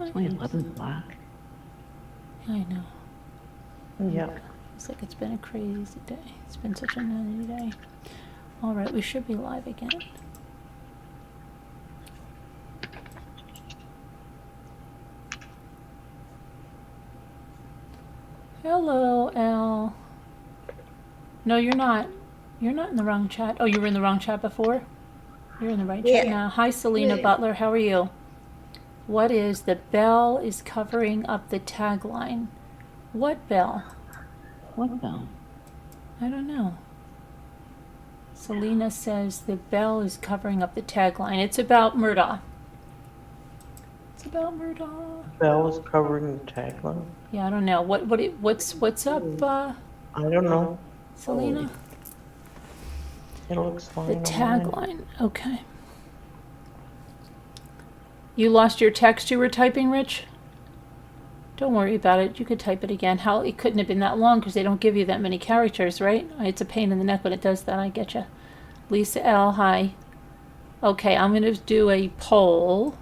It's only 11 o'clock. I know. Yeah. It's like it's been a crazy day. It's been such a nutty day. All right, we should be live again. Hello, Al. No, you're not. You're not in the wrong chat. Oh, you were in the wrong chat before? You're in the right chat now. Hi, Selena Butler. How are you? What is the bell is covering up the tagline? What bell? What bell? I don't know. Selena says the bell is covering up the tagline. It's about Murdaugh. It's about Murdaugh. Bell is covering the tagline. Yeah, I don't know. What's up, I don't know. Selena? It looks The fine. on mine. tagline. Okay. You lost your text you were typing, Rich? Don't worry about it. You could type it again. How it couldn't have been that long because they don't give you that many characters, right? It's a pain in the neck when it does that. I get you. Lisa L. Hi. Okay, I'm going to do a poll.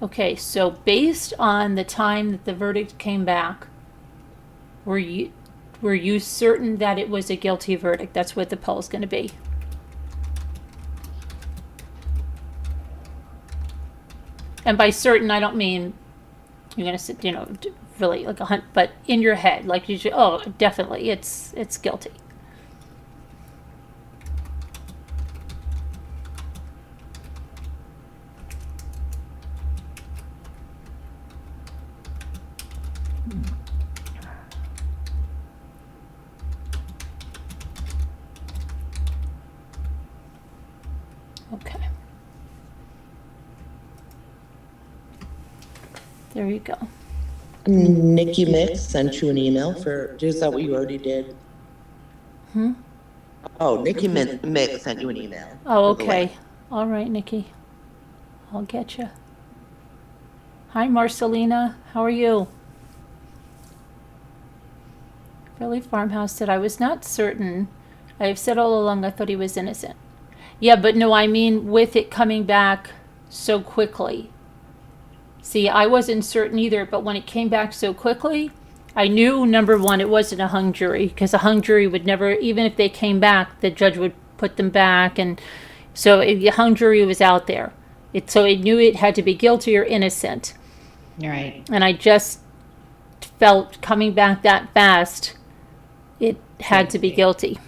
Okay, so based on the time that the verdict came back, were you certain that it was a guilty verdict? That's what the poll is going to be. And by certain, I don't mean you're going to sit, really like a hunt, but in your head, like you should, oh, definitely, it's guilty. Okay. There you go. Nikki Mix sent you an email is that what you already did? Oh, Nikki Mix sent you an email. Oh, okay. All right, Nikki. I'll get you. Hi, Marcelina. How are you? Philly Farmhouse said, I was not certain. I have said all along I thought he was innocent. Yeah, but no, I mean with it coming back so quickly. See, I wasn't certain either, but when it came back so quickly, I knew, number one, it wasn't a hung jury, because a hung jury would never, even if they came back, the judge would put them back, and so the hung jury was out there. So it knew it had to be guilty or innocent. Right. And I just felt coming back that fast, it had to be guilty.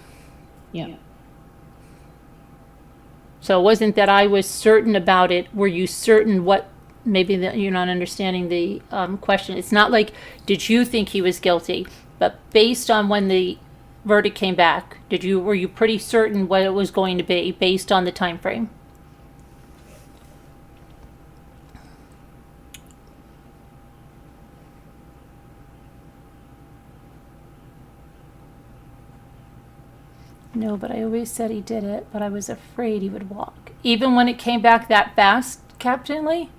Yeah. So it wasn't that I was certain about it. Were you certain what? Maybe that you're not understanding the question. It's not like, did you think he was guilty? But based on when the verdict came back, were you pretty certain what it was going to be based on the time frame? No, but I always said he did it, but I was afraid he would walk. Even when it came back that fast, Captain Lee?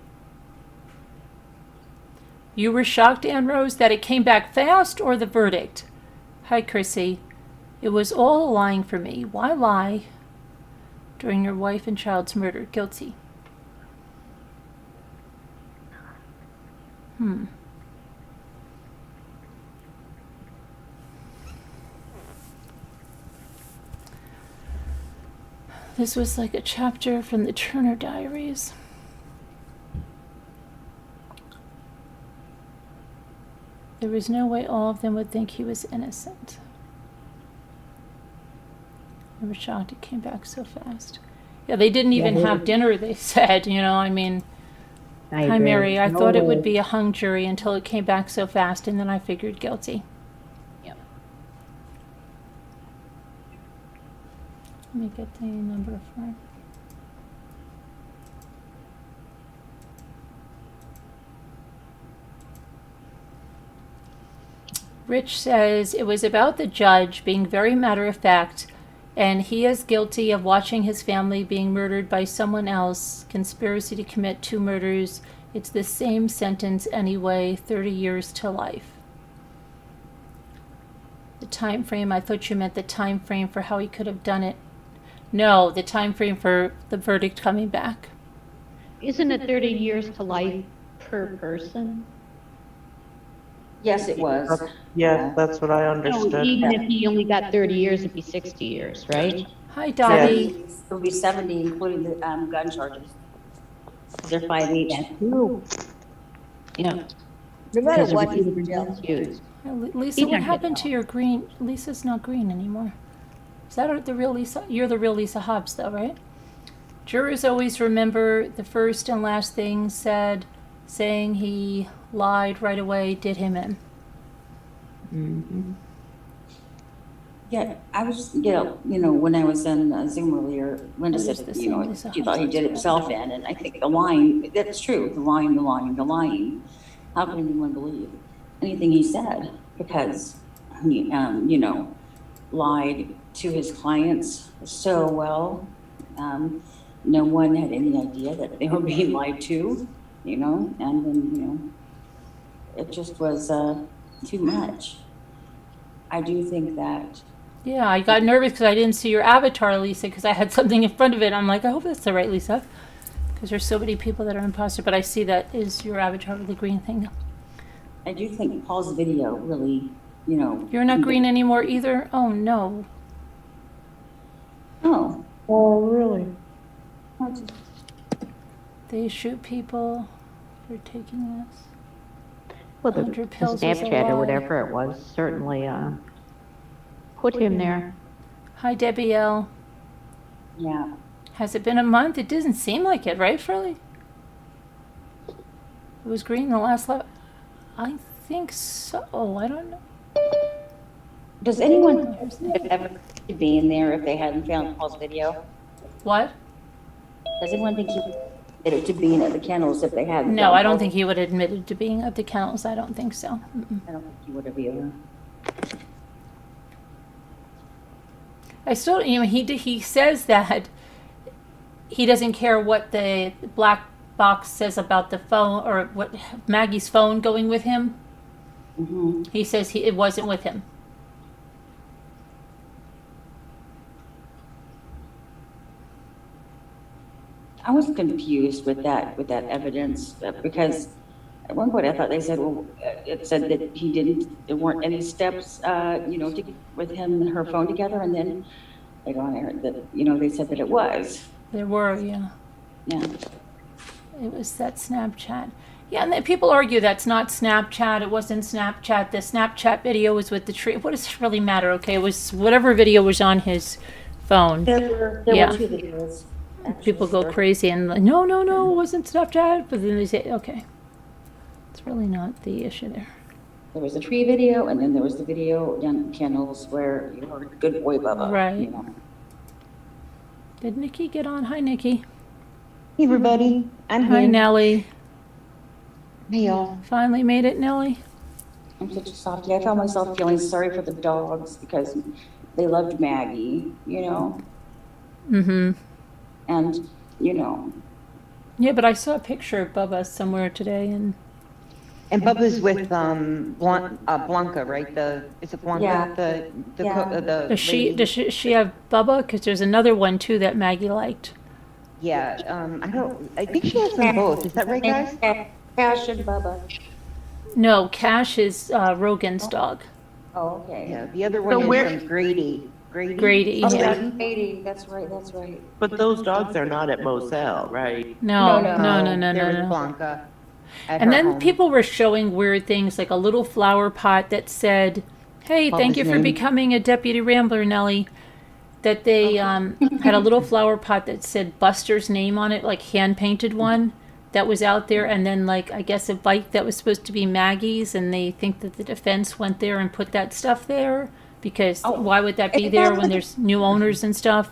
You were shocked, Ann Rose, that it came back fast or the verdict? Hi, Chrissy. It was all a lying for me. Why lie during your wife and child's murder? Guilty. This was like a chapter from the Turner Diaries. There was no way all of them would think he was innocent. I was shocked it came back so fast. Yeah, they didn't even have dinner, they said, I mean. Hi, Mary. I thought it would be a hung jury until it came back so fast, and then I figured guilty. Yep. Let me get the number for it. Rich says it was about the judge being very matter of fact, and he is guilty of watching his family being murdered by someone else, conspiracy to commit 2 murders. It's the same sentence anyway, 30 years to life. The time frame, I thought you meant the time frame for how he could have done it. No, the time frame for the verdict coming back. Isn't it 30 years to life per person? Yes, it was. Yes, that's what I So understood. even if he only got 30 years, it'd be 60 years, right? Hi, Dottie. It would be 70, including the gun charges. They're 5 each. Yeah. No matter Because what, of he's the in jail. used. Lisa, He's what not happened getting to your green? Lisa's not green anymore. Is that the real Lisa? You're the real Lisa Hobbs, though, right? Jurors always remember the first and last thing said. Saying he lied right away did him in. Mhm. Yeah, I was, when I was on Zoom earlier, Linda There's said, the same Lisa she thought he Hobbs. did himself in, and I think the lying, that's true, the lying. How can anyone believe anything he said? Because he, lied to his clients so well. No one had any idea that they were being lied to, and then, it just was too much. I do think that. Yeah, I got nervous because I didn't see your avatar, Lisa, because I had something in front of it. I'm like, I hope that's the right Lisa, because there's so many people that are imposter. But I see that is your avatar with the green thing. I do think Paul's video really, You're not green anymore either? Oh, no. Oh. Oh, really? They shoot people for taking this. Well, the 100 pills was a Snapchat or lie. whatever it was certainly put him there. Hi, Debbie L. Yeah. Has it been a month? It doesn't seem like it, right, Shirley? It was green the last I think so. I don't know. Does anyone ever be in there if they hadn't found Paul's video? What? Does anyone think he admitted to being at the kennels if they hadn't? No, found I don't Paul's- think he would have admitted to being at the kennels. I don't think so. Mm-mm. I don't think he would have either. I still, he says that he doesn't care what the black box says about the phone or what Maggie's phone going with him. Mm-hmm. He says it wasn't with him. I was confused with that evidence because at one point I thought they said, well, it said that there weren't any steps, to get with him and her phone together, and then later on I heard that, they said that it was. There were, yeah. Yeah. It was that Snapchat. Yeah, and then people argue that's not Snapchat. It wasn't Snapchat. The Snapchat video was with the tree. What does it really matter? Okay, it was whatever video was on his phone. There Yeah. were two videos. People go actually. crazy and like, no, it wasn't Snapchat. But then they say, okay, it's really not the issue there. There was a tree video, and then there was the video down at kennels where you heard "Good Boy Bubba." Right. Did Nikki get on? Hi, Nikki. Hey everybody, I'm Hi, here. Nellie. Hey y'all. Finally made it, Nellie. I'm such a softie. I found myself feeling sorry for the dogs because they loved Maggie, Mm-hmm. and Yeah, but I saw a picture of Bubba somewhere today, and And Bubba's with Blanca, right? Is it Blanca? Yeah. The Yeah. the does she have Bubba? Because there's another one too that Maggie liked. Yeah. I think she has them both. Is that right, guys? Cash and Bubba. No, Cash is Rogan's dog. Oh, okay. Yeah. The other one So is Grady. Grady. Grady. Oh, Yeah. that's 80. That's right. But those dogs are not at Moselle, right? No. They're with Blanca. at And her then home. people were showing weird things, like a little flower pot that said, "Hey, thank Bubba's you for name. becoming a deputy rambler, Nellie." That they had a little flower pot that said Buster's name on it, like hand painted one that was out there, and then like I guess a bike that was supposed to be Maggie's, and they think that the defense went there and put that stuff there because why would that be there when there's new owners and stuff?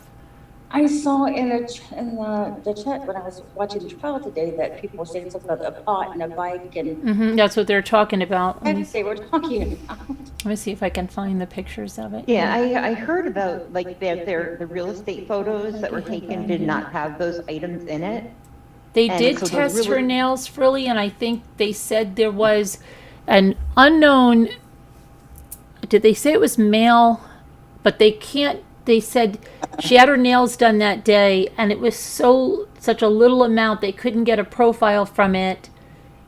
I saw in the chat when I was watching the trial today that people were saying something about a pot and a bike, and That's what they're talking about. Let me, they were talking about. let me see if I can find the pictures of it. Yeah, I heard about like the real estate photos that were taken did not have those items in it. They And did so the test her really- nails, Frilly, and I think they said there was an unknown did they say it was male? But they can't, they said she had her nails done that day, and it was such a little amount, they couldn't get a profile from it,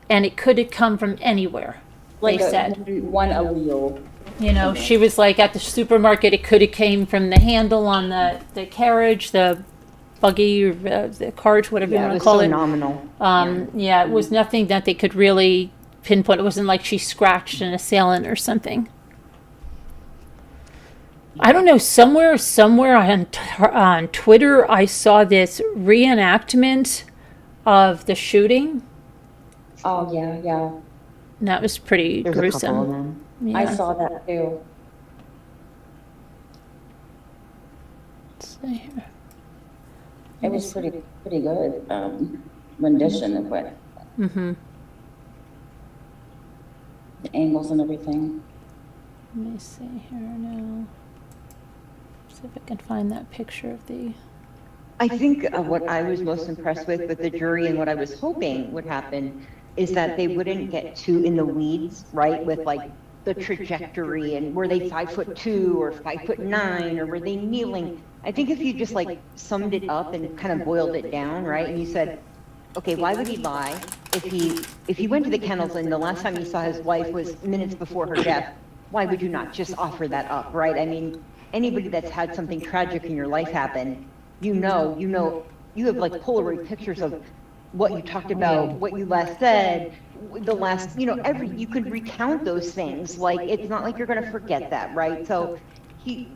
and it could have come from anywhere, they said. One allele. You know, she was like, at the supermarket, it could have came from the handle on the carriage, the buggy, or the cart, whatever you Yeah, it want to was call so it. nominal. Yeah, it was nothing that they could really pinpoint. It wasn't like she scratched an assailant or something. I don't know, somewhere on Twitter, I saw this reenactment of the shooting. Oh, yeah, yeah. And that was pretty There's a couple of gruesome. them. Yeah. I saw that too. Let's see here. It was pretty good, rendition of it, Mm-hmm. the angles and everything. Let me see here now. See if I can find that picture of the. I think what I was most impressed with the jury and what I was hoping would happen is that they wouldn't get too in the weeds, right? With like the trajectory and were they 5'2" or 5'9" or were they kneeling? I think if you just like summed it up and kind of boiled it down, right? And you said, okay, why would he lie? If he went to the kennels and the last time he saw his wife was minutes before her death, why would you not just offer that up, right? I mean, anybody that's had something tragic in your life happen, you have like Polaroid pictures of what you talked about, what you last said, the last, you could recount those things. Like, it's not like you're going to forget that, right? So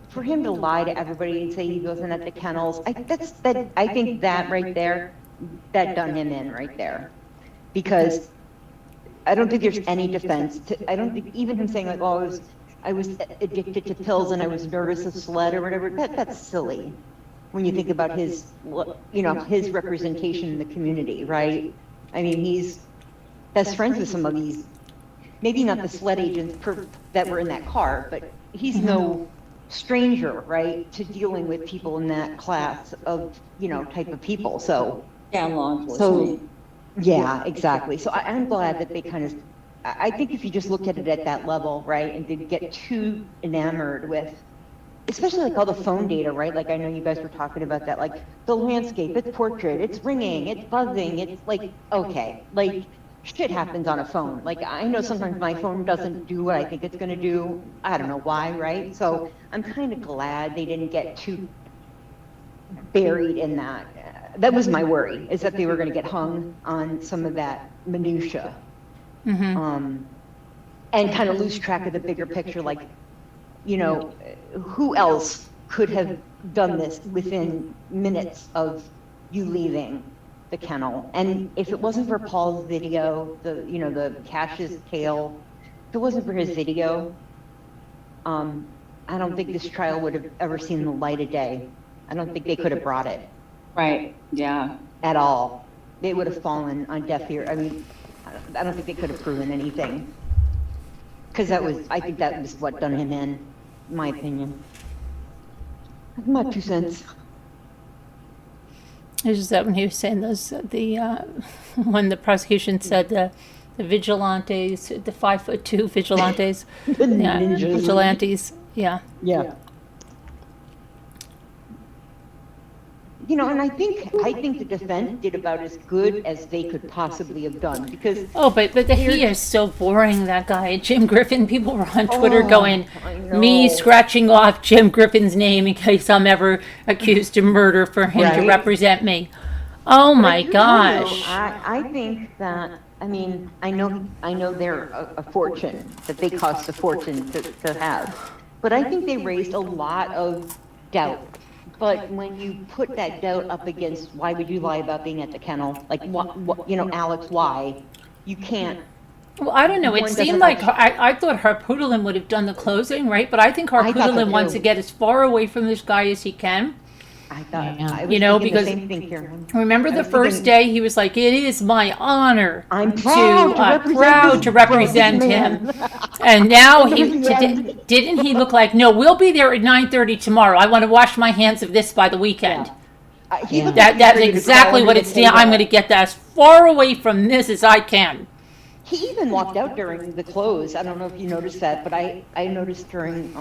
for him to lie to everybody and say he wasn't at the kennels, I think that right there, that done him in right there. Because I don't think there's any defense I don't think even him saying like, oh, I was addicted to pills and I was nervous of sled or whatever, that's silly. When you think about his representation in the community, right? I mean, he's best friends with some of these, maybe not the sled agents that were in that car, but he's no stranger, right, to dealing with people in that class of, type of people. So, Yeah, law enforcement. yeah, exactly. So I'm glad that they I think if you just look at it at that level, right, and didn't get too enamored with, especially like all the phone data, right? Like I know you guys were talking about that, like the landscape, it's portrait, it's ringing, it's buzzing, it's like, okay, like shit happens on a phone. Like I know sometimes my phone doesn't do what I think it's gonna do. I don't know why, right? So I'm kind of glad they didn't get too buried in that. That was my worry, is that they were gonna get hung on some of that minutia. Mm-hmm. And kind of lose track of the bigger picture, like, who else could have done this within minutes of you leaving the kennel? And if it wasn't for Paul's video, the Cash's tale, if it wasn't for his video, I don't think this trial would have ever seen the light of day. I don't think they could have brought it Right, yeah. at all. They would have fallen on deaf ear. I mean, I don't think they could have proven anything. Because I think that was what done him in my opinion. My 2 cents. Is that when he was saying when the prosecution said the vigilantes, the 5'2" vigilantes, The yeah, ninjas. vigilantes, yeah. Yeah. And I think the defense did about as good as they could possibly have done, because Oh, but he is so boring, that guy, Jim Griffin. People were on Twitter Oh, going, I know. me scratching off Jim Griffin's name in case I'm ever accused of murder for him to Right. represent me. Oh But I my do tell you, gosh. I think that, I mean, I know they're a fortune, that they cost a fortune to have. But I think they raised a lot of doubt. But when you put that doubt up against, why would you lie about being at the kennel? Like, what, Alex, why? You can't. Well, I don't know. It One seemed doesn't like like- I thought Harpoodlin would have done the closing, right? But I think I thought so Harpoodlin wants too. to get as far away from this guy as he can. I thought, Yeah. I was You know, thinking because- the same thing, Karen. Remember I the was first thinking- day he was like, "It is my honor I'm proud to represent him." man. And now Yeah. didn't he look like, "No, we'll be there at 9:30 tomorrow. I want to wash my hands of this by the weekend." He looked like That's he was ready to exactly crawl what under it's the saying. I'm table. going to get as far away from this as I can. He even walked out during the close. I don't know if you noticed that, but I noticed during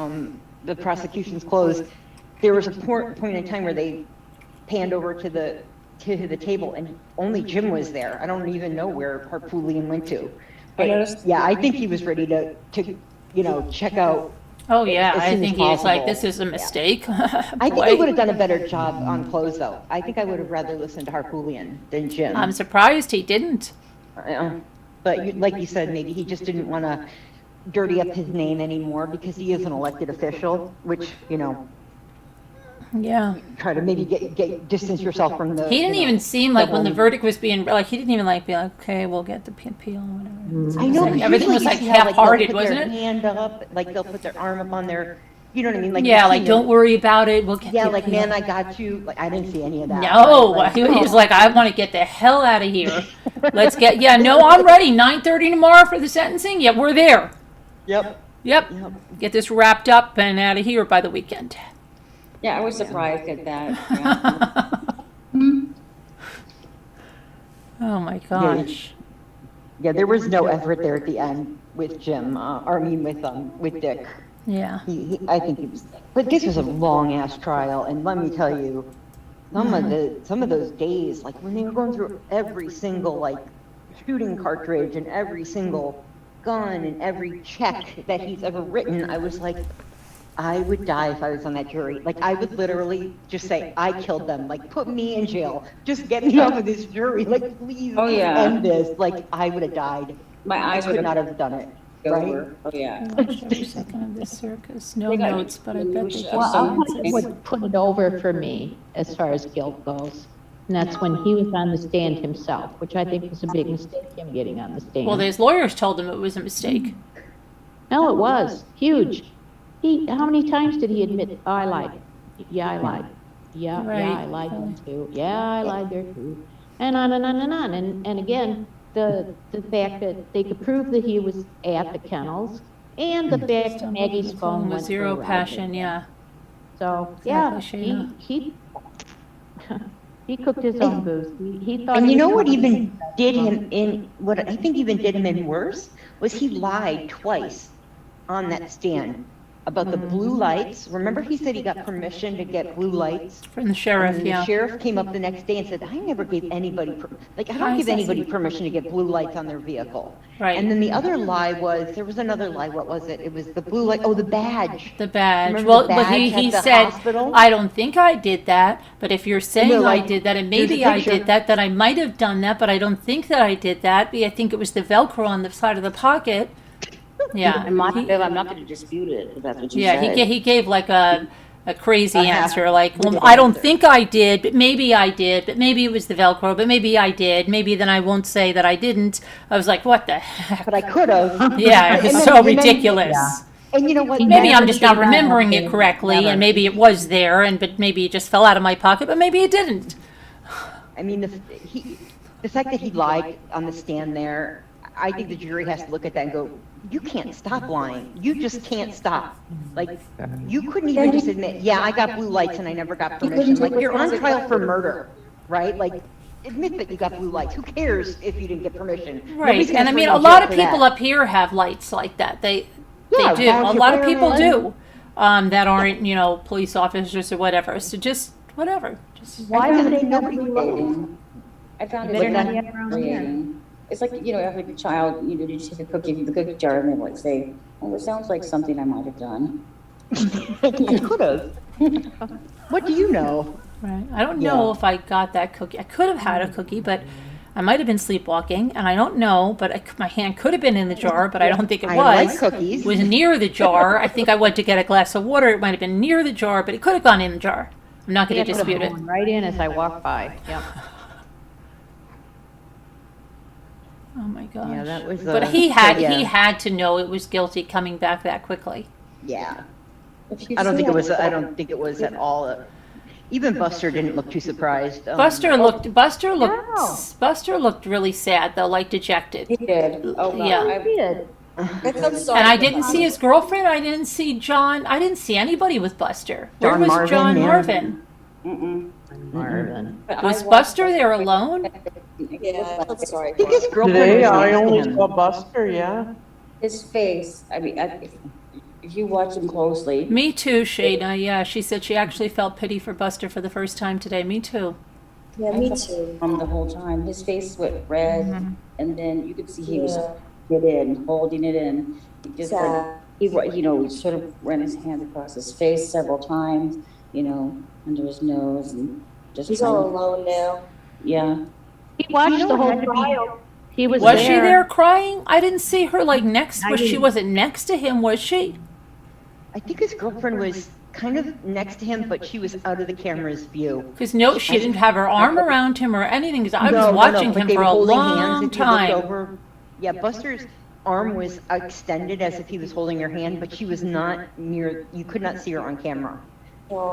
the prosecution's close, there was a point in time where they panned over to the table and only Jim was there. I don't even know where Harpoolian went to. But yeah, I think he was ready to check out. Oh, yeah, as I soon as think he's like, possible. this is a mistake. I think he would have done a better job on close, though. I think I would have rather listened to Harpoolian than Jim. I'm surprised he didn't. But like you said, maybe he just didn't want to dirty up his name anymore because he is an elected official, which, Yeah. try to maybe get distance yourself from the. He didn't even seem like when the double- verdict was being, like, he didn't even like be like, okay, we'll get the appeal or whatever. I know. Like, but everything usually was you like see how, half-hearted, they'll put wasn't their it? hand up, like they'll put their arm up on their, you know what I mean? Like Yeah, you've like, seen don't it. worry about it, we'll get the Yeah, appeal. like, man, I got you. Like, I didn't see any of that. No, right? he was like, I want to get the hell out of here. Let's get, yeah, no, I'm ready. 9:30 tomorrow for the sentencing. Yeah, we're there. Yep. Yep. Yep. Get this wrapped up and out of here by the weekend. Yeah, I was surprised at that. Yeah. Oh my gosh. Yeah, there was no effort there at the end with Jim, with Dick. Yeah. I think he was, but this was a long ass trial, and let me tell you, some of those days, like when they were going through every single like shooting cartridge and every single gun and every check that he's ever written, I was like, I would die if I was on that jury. Like I would literally just say, I killed them. Like put me in jail. Just get me off of this jury. Like please Oh, yeah. end this. Like I would have died. My I eyes could would not have done it. Right? over. Oh, yeah. Second of this circus. No They got notes, but I bet they minutia. just Well, I'll answers. tell you what put it over for me as far as guilt goes. And that's when he was on the stand himself, which I think was a big mistake, him getting on the stand. Well, his lawyers told him it was a mistake. No, it was huge. How many times did he admit, oh, I lied? Yeah, I lied. Yeah, Right. I lied then too. Yeah, I lied there too. And on and on and on. And again, the fact that they could prove that he was at the kennels and the fact that Maggie's phone was went for zero a ride. passion, yeah. So, yeah, Exactly, Shayna. he cooked his own goose. He thought. And he you know was what gonna- even did him in, what I think even did him in worse, was he lied twice on that stand about the blue lights. Remember he said he got permission to get blue lights? From the sheriff, And yeah. the sheriff came up the next day and said, I never gave anybody, I don't I give see. anybody permission to get blue lights on their vehicle. Right. And then the other lie was, there was another lie, what was it? It was the blue light, oh, the badge. The badge. Remember Well, the but he badge at the said, hospital? I don't think I did that, but if you're saying No, I like, did that, and there's a maybe I picture. did that, then I might have done that, but I don't think that I did that. I think it was the Velcro on the side of the pocket. Yeah. I'm not going to dispute it, if that's what you Yeah, said. he gave like a crazy A half- answer, like, well, witted I don't answer. think I did, but maybe I did, but maybe it was the Velcro, but maybe I did, maybe then I won't say that I didn't. I was like, what the heck? But I could have. Yeah, it was And so then- ridiculous. And you know what? Maybe Never I'm just not did that remembering it happen. correctly, Never. and maybe it was there, but maybe it just fell out of my pocket, but maybe it didn't. I mean, the fact that he lied on the stand there, I think the jury has to look at that and go, you can't stop lying. You just can't stop. Like, you couldn't even just admit, yeah, I got blue lights and I never got permission. Like, you're on trial for murder, right? Like, admit that you got blue lights. Who cares if you didn't get permission? Right, Nobody's gonna and I throw mean, you a in lot jail of for people that. up here have lights like that. They Yeah, do. A volunteer lot of people firemen. do, that aren't, police officers or whatever. So just, whatever. Just, Why would they nobody Creating. I found it Better like not get around here. creating. It's like, every child, you take a cookie from the cookie jar and they like say, oh, it sounds like something I might have done. You could have. What do you know? right. I don't know if I got that cookie. I could have had a cookie, but I might have been sleepwalking, and I don't know, but my hand could have been in the jar, but I don't think it I was. like cookies. It was near the jar. I think I went to get a glass of water. It might have been near the jar, but it could have gone in the jar. I'm not going Yeah, to put a dispute it. phone right in as I walk by, yep. Oh my gosh. Yeah, that was, But he had yeah. he had to know it was guilty coming back that quickly. Yeah. If you I don't see think it was, how- I don't think it was at all, even Buster didn't look too surprised. Buster looked really sad though, like dejected. He did. Oh, God. Yeah. I'm sorry. And I didn't see his girlfriend. I didn't see John. I didn't see anybody with Buster. Where John was Marvin, John yeah. Marvin? Mm-mm. Marvin. But Was I Buster there alone? Yeah, I felt sorry I think for his him. girlfriend Today, was I next to only him. saw Buster, yeah. His face, if you watch him closely, Me too, Shayna. Yeah, she said she actually felt pity for Buster for the first time today. Me too. yeah, me too. The whole time, his face went red, and then you could see he was holding it in. He just he sort of ran his hand across his face several times, under his nose, and just. He's all alone now. Yeah. He watched You know the it whole had to be- trial. He was Was she there crying? I didn't see her like next. I She didn't. wasn't next to him, was she? I think his girlfriend was kind of next to him, but she was out of the camera's view. Because no, she didn't have her arm around him or anything. Because I was No, watching but him they for were a holding hands. long If you looked time. over, yeah, Buster's arm was extended as if he was holding her hand, but she was not near, you could not see her on camera.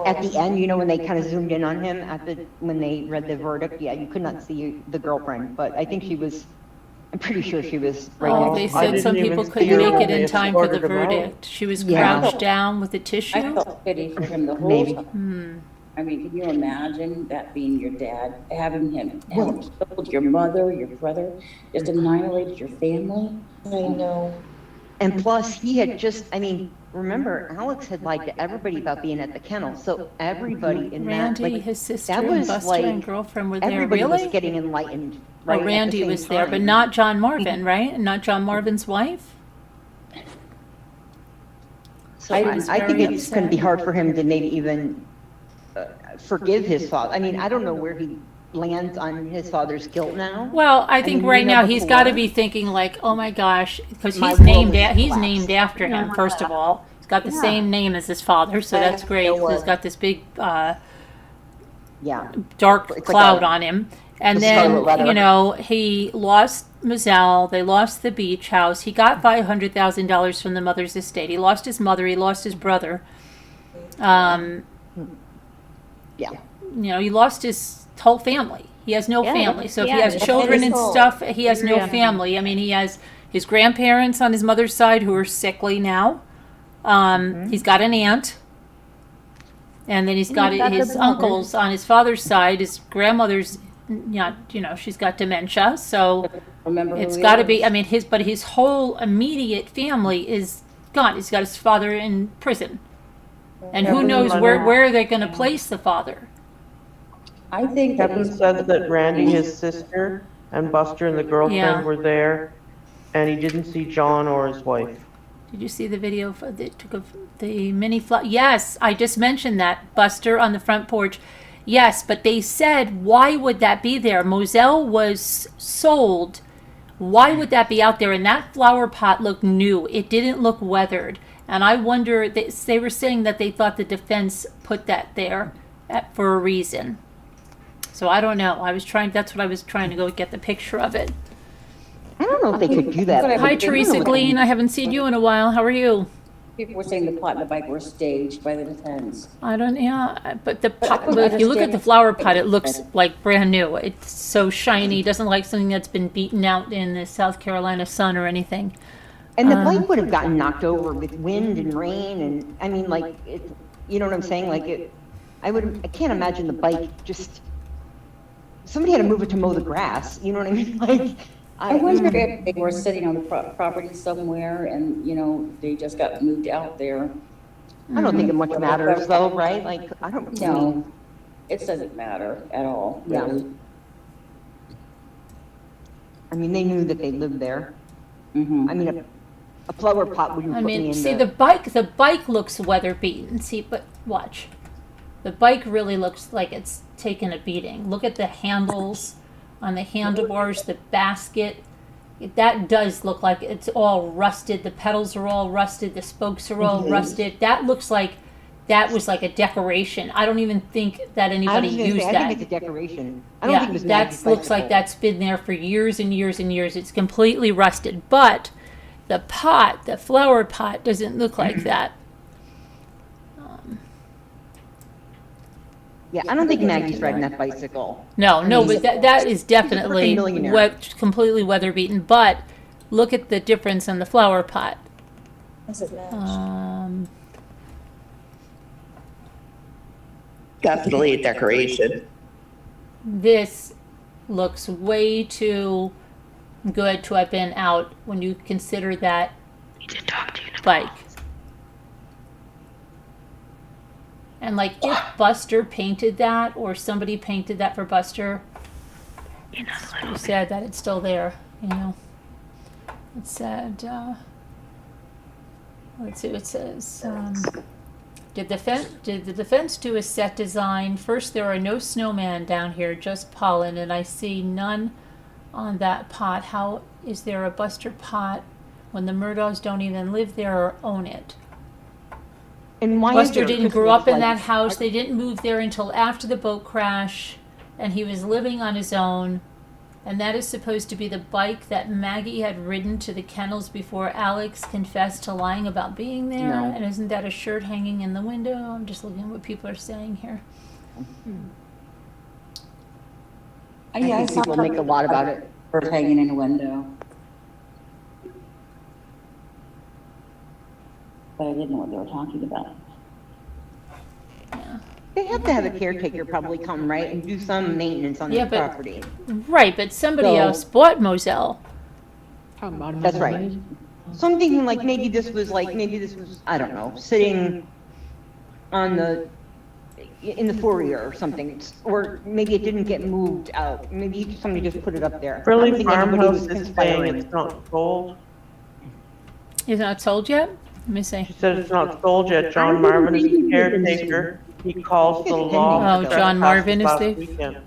At the end, when they kind of zoomed in on him when they read the verdict, yeah, you could not see the girlfriend, but I think I'm pretty sure she was right Oh, next they to him. said some didn't people even couldn't see her make when it in they time for the escorted him out. verdict. She was Yeah. crouched down with a I tissue. felt pity for him the whole Maybe. time. I mean, can you imagine that being your dad, having him killed your mother, your brother, just annihilated your family? I know. And plus, he had remember, Alex had lied to everybody about being at the kennel, so everybody in Randy, that, his sister, that and was Buster like, and girlfriend were there. everybody was Really? getting enlightened, Oh, right? at the Randy same was there, but time. not John Marvin, right? And not John Marvin's wife. So I I was think very it's going to be upset. hard for him to maybe even forgive his father. I mean, I don't know where he lands on his father's guilt now. Well, I think mean, right now remember he's got to before? be thinking like, oh my gosh, because My he's world named has he's collapsed. named after him. First of all, he's got the same name as his father, so that's great. So he's got this big Yeah. dark It's like cloud a- on him. And the then, Scarlet Letter. he lost Moselle, they lost the beach house. He got $500,000 from the mother's estate. He lost his mother, he lost his brother. Yeah. He lost his whole family. He has no Yeah, family. So if he yeah, has that's children his and whole- stuff, he has no Yeah. family. I mean, he has his grandparents on his mother's side who are sickly now. He's got an aunt. And then he's got he's got the his brother. uncles on his father's side. His grandmother's not, she's got dementia. So Remember it's who got to he be, is? but his whole immediate family is gone. He's got his father in prison. And who Kevin knows Leonard- where they're going to place the father. I think that Kevin he's. said that Randy, his sister, and Buster and the Yeah. girlfriend were there, and he didn't see John or his wife. Did you see the video that took of the mini fly? Yes, I just mentioned that. Buster on the front porch. Yes, but they said, why would that be there? Moselle was sold. Why would that be out there? And that flower pot looked new. It didn't look weathered. And I wonder, they were saying that they thought the defense put that there for a reason. So I don't know. That's what I was trying to go get the picture of it. I don't know if they could do that. Hi, Hi, I don't Teresa know. Glean. I haven't seen you in a while. How are you? People were saying the plot and the bike were staged by the defense. But the pot, I don't if you look at the understand. flower pot, it looks like brand new. It's so shiny. It doesn't like something that's been beaten out in the South Carolina sun or anything. And the bike would have gotten knocked over with wind and rain, and I mean, like, you know what I'm saying? Like, I can't imagine the bike just, somebody had to move it to mow the grass, you know what I mean? Like, I wonder if they were sitting on the property somewhere and, they just got moved out there. I don't think it much matters though, right? Like, I don't, No, it doesn't matter at all, Yeah. really. I mean, they knew that they lived there. Mhm. I mean, a flower pot wouldn't I put me mean, in see the bike looks weather beaten. See, but watch. The bike really looks like it's taken a beating. Look at the handles on the handlebars, the basket. That does look like it's all rusted. The pedals are all rusted. The spokes are all rusted. That looks like that was like a decoration. I don't even think that anybody used I that. think it's a decoration. I don't think it was that Maggie's looks like bicycle. that's been there for years and years and years. It's completely rusted. But the pot, the flower pot, doesn't look like that. Yeah, I don't think Maggie's riding that bicycle. No, but that is definitely millionaire. completely weather beaten. But look at the difference in the flower pot. Definitely a decoration. This looks way too good to have been out when you consider that bike. And like if Buster painted that or somebody painted that for Buster, it's pretty sad that it's still there, you know. It said, let's see what it says. Did the defense do a set design? First, there are no snowman down here, just pollen, and I see none on that pot. How is there a Buster pot when the Murdaughs don't even live there or own it? And why is Buster there didn't Christmas grow up in that lights? house. They didn't move there until after the boat crash, and he was living on his own. And that is supposed to be the bike that Maggie had ridden to the kennels before Alex confessed to lying about being there. No. And isn't that a shirt hanging in the window? I'm just looking at what people are saying here. I Yeah, I think saw people make a lot about it. Bird hanging in a window. But I didn't know what they were talking about. Yeah. They have to have a caretaker probably come, right, and do some maintenance on Yeah, the but- property. Right, but somebody So- else bought Moselle. That's right. So I'm thinking like maybe this was, I don't know, sitting on in the foyer or something, or maybe it didn't get moved out. Maybe somebody just put it up there. I don't Really, think anybody farmhouse was is saying conspiring. it's not sold. Is it not sold yet? Let me see. She said it's not sold yet. John Marvin is the caretaker. He calls the law. Oh, John Marvin is last the- weekend.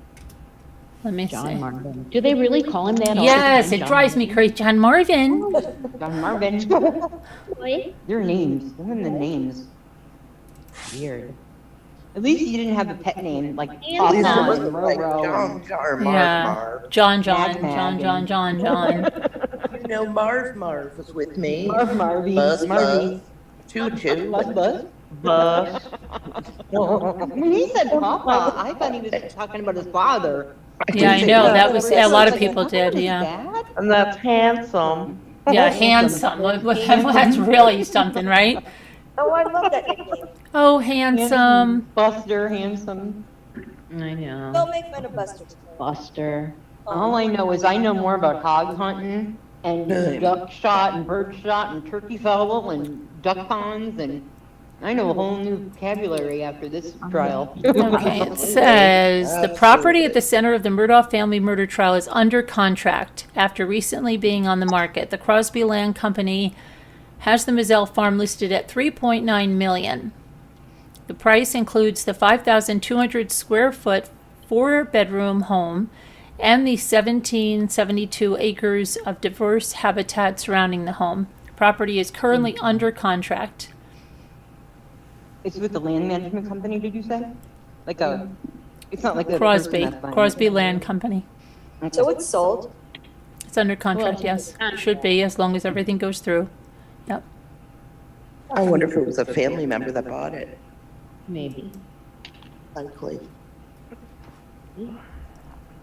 Let me John see. Marvin. Do they really call him that? all the Yes, time, it John drives me crazy. John Marvin. John Marvin. Their names, give them the names. Weird. At least you didn't have a pet name like At At Papa least it and wasn't like Roro. John, Yeah. Marv. John. You know, Marv was with me. Marvy, Buzz, Marvy. Tutu. Buzz. Buzz. When he said Papa, I thought he was talking about his father. Yeah, I know. That was, a lot of people did, yeah. Dad? And that's handsome. Yeah, handsome. That's really something, right? Oh, I love that nickname. Oh, handsome. Buster, handsome. I know. Don't make fun of Buster. Buster. All I know is I know more about hog hunting and duck shot and bird shot and turkey fowl and duck ponds, and I know a whole new vocabulary after this trial. Okay, it says, the property at the center of the Murdaugh family murder trial is under contract after recently being on the market. The Crosby Land Company has the Moselle farm listed at $3.9 million. The price includes the 5,200 square foot 4-bedroom home and the 1772 acres of diverse habitat surrounding the home. The property is currently under contract. It's with the land management company, did you say? It's not like a person Crosby, that's buying it. Crosby Land Company. So it's sold. It's under contract, yes. Should be, as long as everything goes through. Yep. I wonder if it was a family member that bought it. Maybe. Likely.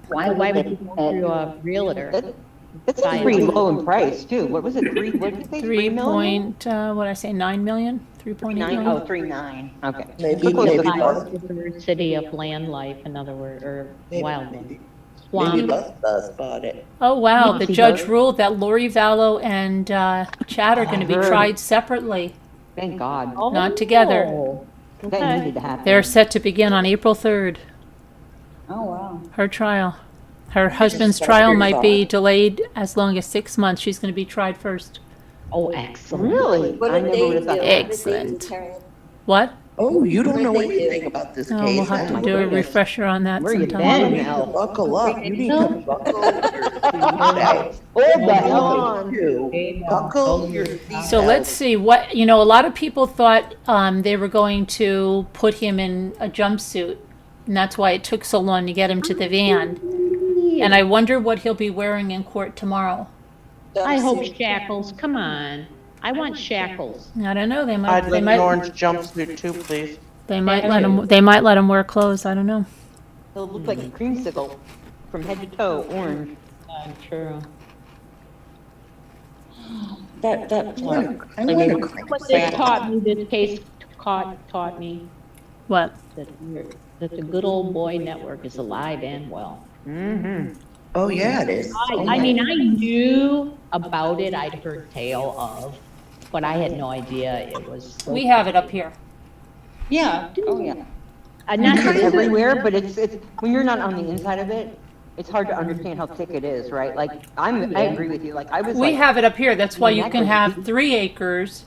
Why would you go through a realtor? That's pretty low in price too. What was it, what did you say, 3 million? What did I say, 9 million? 3.8 million? Oh, 3.9, okay. Maybe, Close to maybe five. Buzz, City of land life, in other words, or wildlife. maybe Swamp. Buzz bought it. Oh, wow, the He judge does. ruled that Lori Vallow and Chad are gonna be heard. tried separately, Thank God. not together. Oh, That okay. needed to happen. They're set to begin on April 3rd, Oh, wow. her trial. Her husband's trial might be delayed as long as 6 months. She's gonna be tried first. Oh, excellent. Really? What I did never they would have do? thought. What did they Excellent. determine? What? Oh, you don't What know did they do? anything about this Oh, case. we'll have my to do a goodness. refresher on that Where you sometime. You been, need to Mel? buckle up. You need to buckle your seatbelt. Hold the hell on. Buckle your seatbelt. So let's see what, a lot of people thought they were going to put him in a jumpsuit, and that's why it took so long to get him to the van. And I wonder what he'll be wearing in court tomorrow. I hope shackles, come on. I want shackles. I don't know, I'd like an orange jumpsuit too, please. they might let him wear clothes, I don't know. It'll look like a creamsicle from head to toe, orange. True. I want a This taught me, this case taught me. What? that the good old boy network is alive and well. Mm-hmm. Oh, yeah, it is. I mean, I knew about it, I'd heard tale of, but I had no idea it was. We have it up here. Yeah, oh, yeah. Not everywhere, but it's, when you're not on the inside of it, it's hard to understand how thick it is, right? Like, I agree with you, like, I was We like, have it up here. That's why you that can goes have deep. 3 acres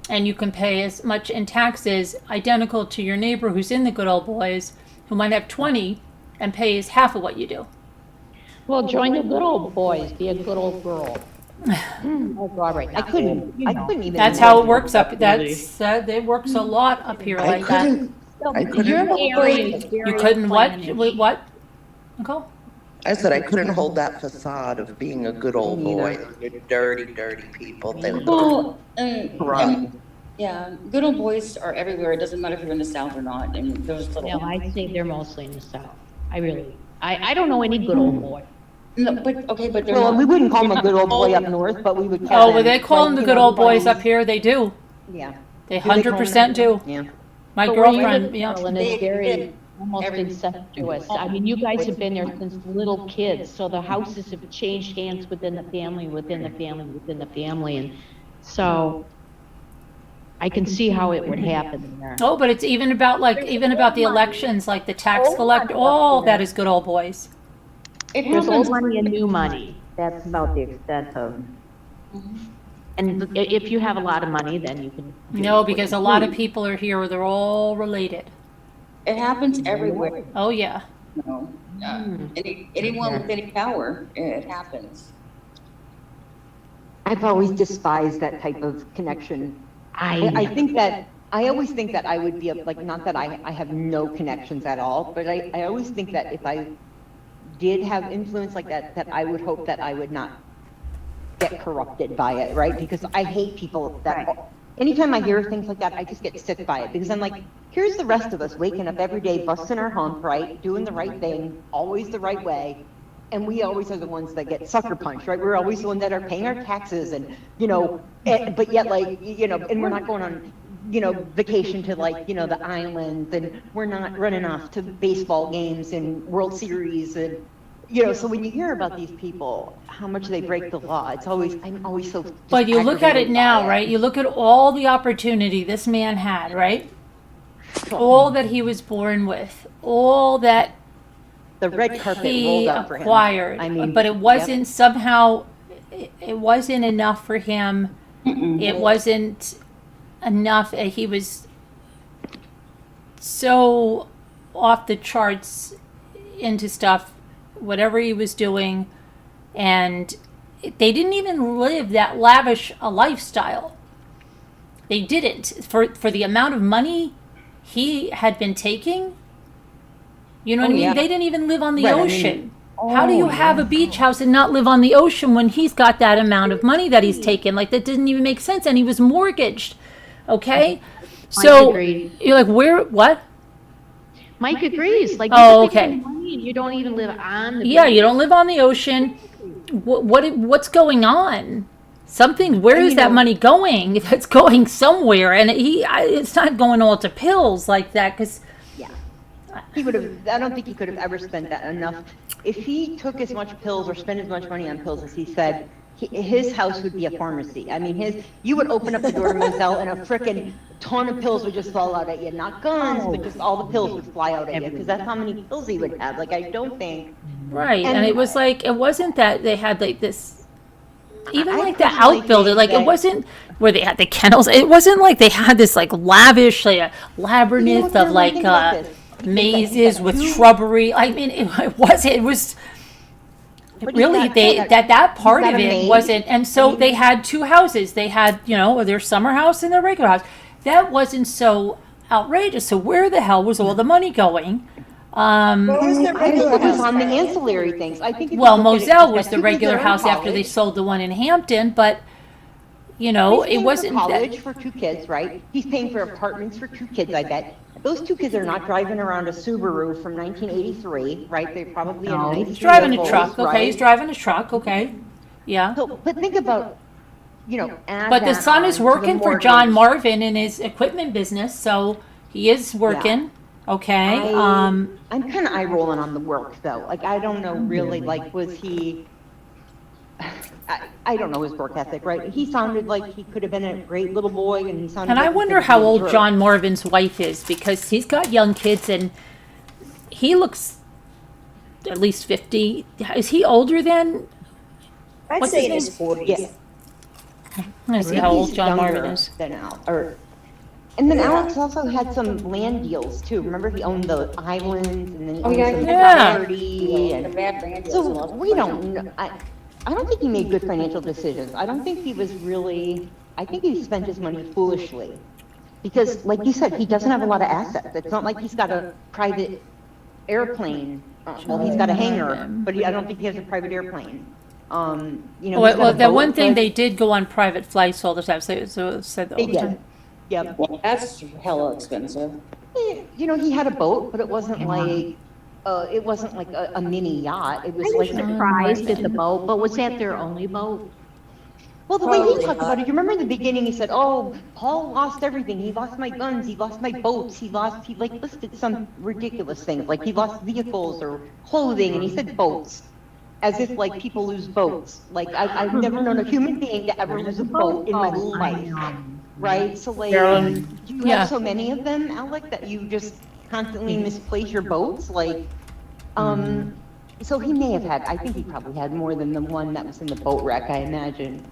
and you can pay as much in taxes identical to your neighbor who's in the good old boys who might have 20 and pays half of what you do. Well, join the good old boys, be a good old girl. Oh, God, right now. I couldn't even. That's how it imagine. works up. It works a lot up here I like that. couldn't, Your area is very You couldn't what? plannish. Wait, what? Nicole? I said I couldn't hold that facade of being a good old Me boy. neither. You're dirty, dirty people. They look Well, rough. yeah, good old boys are everywhere. It doesn't matter if you're in the South or not. I mean, those little. No, I say they're mostly in the South. I don't know any good old boy. No, but, okay, but they're Well, not. we wouldn't call him a good old boy up north, but we would. Oh, well, they call them the good old boys up here. They do. Yeah. They Do they call 100% do. Yeah. My But where you girlfriend, live, yeah. Maryland, is They very, did almost everything. incestuous. I mean, you guys have been there since little kids, so the houses have changed hands within the family, within the family, within the family, and so I can see how it would happen there. Oh, but it's even about the elections, like the tax collect, all that is good old boys. It There's happens. old money and new money. That's about the extent of. And if you have a lot of money, then you can. No, because a lot of people are here, they're all related. It happens everywhere. Oh, yeah. You know, anyone with any power, it happens. I've always despised that type of connection. I think that, I always think that I would be, like, not that I have no connections at all, but I always think that if I did have influence like that, that I would hope that I would not get corrupted by it, right? Because I hate people that, anytime I hear things like that, I just get sick by it, because I'm like, here's the rest of us waking up every day, busting our hump, right? Doing the right thing, always the right way. And we always are the ones that get sucker punched, right? We're always the ones that are paying our taxes and, but yet, like, and we're not going on, vacation to, like, the islands, and we're not running off to baseball games and World Series, and, so when you hear about these people, how much they break the law, I'm always so. But you look at it aggravated now, by right? You look at all the opportunity this man had, right? All that he was born with, all that The red carpet he rolled out for him. acquired, I mean, but it wasn't somehow, it wasn't enough for him. It wasn't enough. He was so off the charts into stuff, whatever he was doing, and they didn't even live that lavish a lifestyle. They didn't. For the amount of money he had been taking, you know what I mean? yeah. They didn't even live on the Right, I mean, ocean. How do you have a beach house and not live on the ocean when he's got that amount of money that he's taken? Like, that didn't even make sense, and he was mortgaged. Okay? So agreed. you're like, what? Mike agrees, like, Oh, you take okay. money and you don't even live on the. Yeah, you don't live on the ocean. What's going on? Where is that money going? That's going somewhere, and it's not going all to pills like that, because He would have, I don't think he could have ever spent that enough. If he took as much pills or spent as much money on pills as he said, his house would be a pharmacy. I mean, you would open up the door to Moselle and a frickin' ton of pills would just fall out at you. Not guns, but just all the pills would fly out at you, because that's how many pills he would have. Like, I don't think. right, and And- it was like, it wasn't that they had like this, even I like the personally outbuilding, think like it that- wasn't where they had the kennels. It wasn't like they had this like lavish labyrinth of like Think about this. mazes with shrubbery. I mean, it was But really he's got- that part got of a it maid. wasn't. And so they had 2 houses. They had their summer house and their regular house. That wasn't so outrageous. So where the hell was all the money going? I think it was on the ancillary things. I think. if you Well, look at it, Moselle he's was got the 2 kids regular that are in house after they college. sold the one in Hampton, but He's it paying wasn't for that. college for 2 kids, right? He's paying for apartments for 2 kids, I bet. Those 2 kids are not driving around a Subaru from 1983, right? They're probably in No, nice He's driving a vehicles, truck, okay? right? He's driving a truck, okay? Yeah. So, but think about, add But the that son on is to working for John mortgage. Marvin in his equipment business, so He is working. Okay. I'm kind of eye rolling on the work though. Like, I don't know really, like, was he, I don't know his work ethic, right? He sounded like he could have been a great little boy, and he sounded And like I he wonder could how be a old jerk. John Marvin's wife is, because he's got young kids and he looks at least 50. Is he older than? I'd What's say his in his name? forties. Yeah. I'm gonna see Maybe how old he's John Marvin younger is. than and then Alex also had some land deals too. Remember, he owned the islands, and then he owned some Yeah. property, The and bad land deals so a lot of we money. don't know. I don't think he made good financial decisions. I don't think he was really. I think he spent his money foolishly, because, like you said, he doesn't have a lot of assets. It's not like he's got a private airplane. Well, he's got a hangar, but I don't think he has a private airplane. He's got Well, a the boat, one thing but they did go on private flights all the time. So said all they the did. time. Yep. Well, that's hella expensive. He had a boat, but it wasn't like a mini yacht. It was I was like surprised at the boat, but was that their only boat? well, the way he Probably talked about it. You remember in the beginning, he said, "Oh, Paul lost everything. He lost my guns. He lost my boats. He like listed some ridiculous things, like he lost vehicles or clothing, and he said boats, as if like people lose boats. Like I've never known a human being to ever lose a boat in my life, right? So like, Carolyn. do you Yeah. have so many of them, Alec, that you just constantly misplace your boats? Like, so he may have had. I think he probably had more than the one that was in the boat wreck. I imagine.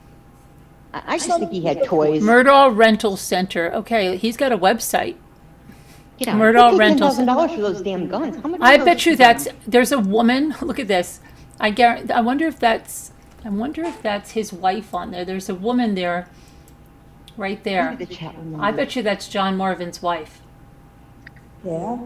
I just think he had toys. Murdaugh Rental Center. Okay, he's got a website. Get out. Murdaugh $10,000 Rental Center. for those damn guns. How much? I are those bet you guns? there's a woman. Look at this. I wonder if that's his wife on there. There's a woman there, right there. Maybe the chat room I number. bet you that's John Marvin's wife. Yeah.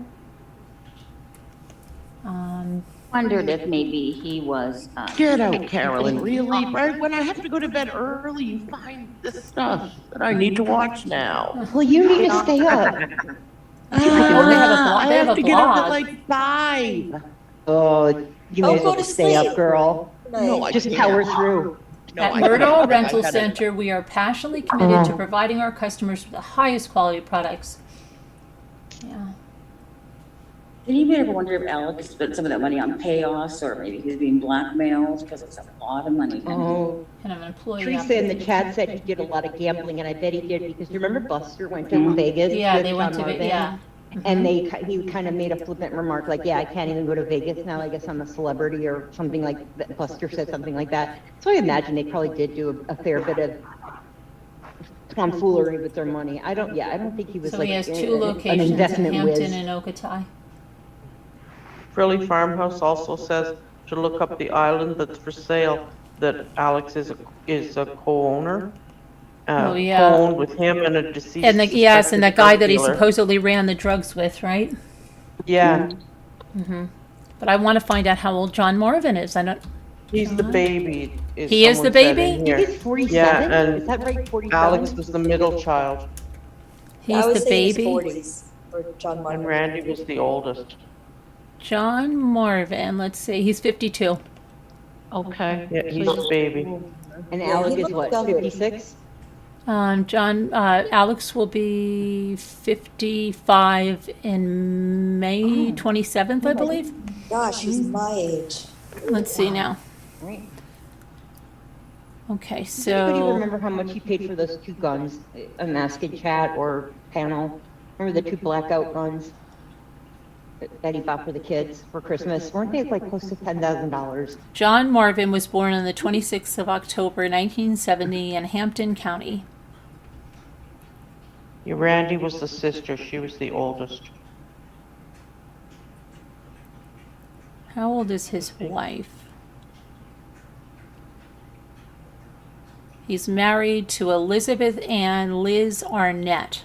Wondered if maybe he was, Get out, Carolyn, really? Right when I have to go to bed early, you find this stuff that I need to watch now. Well, you need to stay up. Oh, they have a blog. I They have have a to get up blog. at like 5. Oh, you Oh, may as well go to stay up, sleep. girl. No, I Just can't. power through. No, At I Murdaugh can't. Rental I gotta- Center, we are passionately committed to providing our customers with the highest quality products. Yeah. Did you ever wonder if Alex spent some of that money on payoffs, or maybe he's being blackmailed, because it's a lot of money. Oh, Kind of an employee. Teresa in the chat said he did a lot of gambling, and I bet he did, because you remember Buster went to Vegas? Yeah, with they went John to Marvin? yeah. And he kind of made a flippant remark, like, yeah, I can't even go to Vegas now, I guess I'm a celebrity, or something like that. Buster said something like that. So I imagine they probably did do a fair bit of tomfoolery with their money. I don't think he was So like he has an two locations in investment Hampton whiz. and Okotie. Frilly Farmhouse also says to look up the island that's for sale, that Alex is a co-owner. Oh, yeah. Co-owned with him and a deceased. And yes, and that suspected guy drug that he dealer. supposedly ran the drugs with, right? Yeah, But I want to find out how old John Marvin is. I don't. he's the baby. He is the someone said baby? in I here. think it's 47, Yeah, and is that right, 47? Alex was the middle child, He's the baby. 40s for John and Marvin. Randy was the oldest. John Marvin. Let's see. He's 52. Okay. Yeah, he's the baby. And Yeah, Alec he is looked what, younger. 56? Alex will be 55 in May 27th, I believe. Gosh, he's my age. Let's see now. Right. Okay, Does anybody so remember how much he paid for those two guns, a masked chat or panel? Remember the two blackout guns that he bought for the kids for Christmas? Weren't they like close to $10,000? John Marvin was born on the 26th of October, 1970 in Hampton County. Yeah, Randy was the sister, she was the oldest. How old is his wife? He's married to Elizabeth Ann Liz Arnett.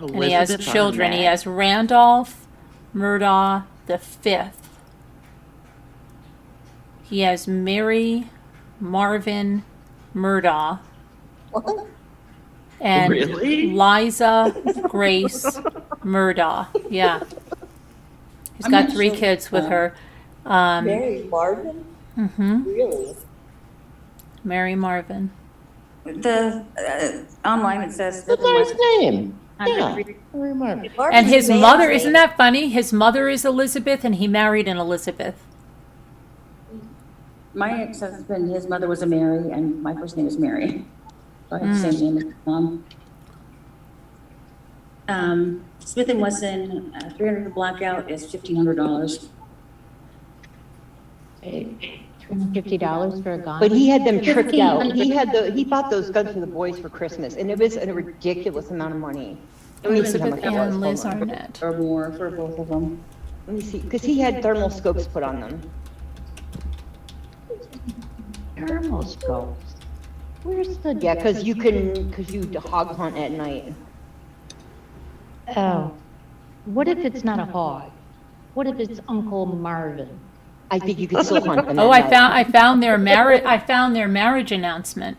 And he has children. He has Randolph Murdaugh the fifth. He has Mary Marvin Murdaugh What? and Really? Liza Grace Murdaugh. Yeah. He's I'm got not 3 sure. kids with her. Mary Marvin? Mhm. Really? Mary Marvin. Online it says. That's a nice name. Yeah, 103. I remember. And his Marvin's mother, man's isn't name. that funny? His mother is Elizabeth and he married an Elizabeth. My ex-husband, his mother was a Mary, and my first name is Mary. So I have the same name as mom. Smith and Wesson, 300 blackout is $1,500. $250 for a gun? But he had them tricked 15. out. He bought those guns for the boys for Christmas, and it was a ridiculous amount of money. Let me see how much Elizabeth it was. and Liz Hold on. Arnett. Or more for both of them. Let me see, because he had thermal scopes put on them. Thermoscopes. Where's the? Yeah, because you hog hunt at night. Oh, what if it's not a hog? What if it's Uncle Marvin? I think you could still hunt them Oh, at night. I found their marriage announcement.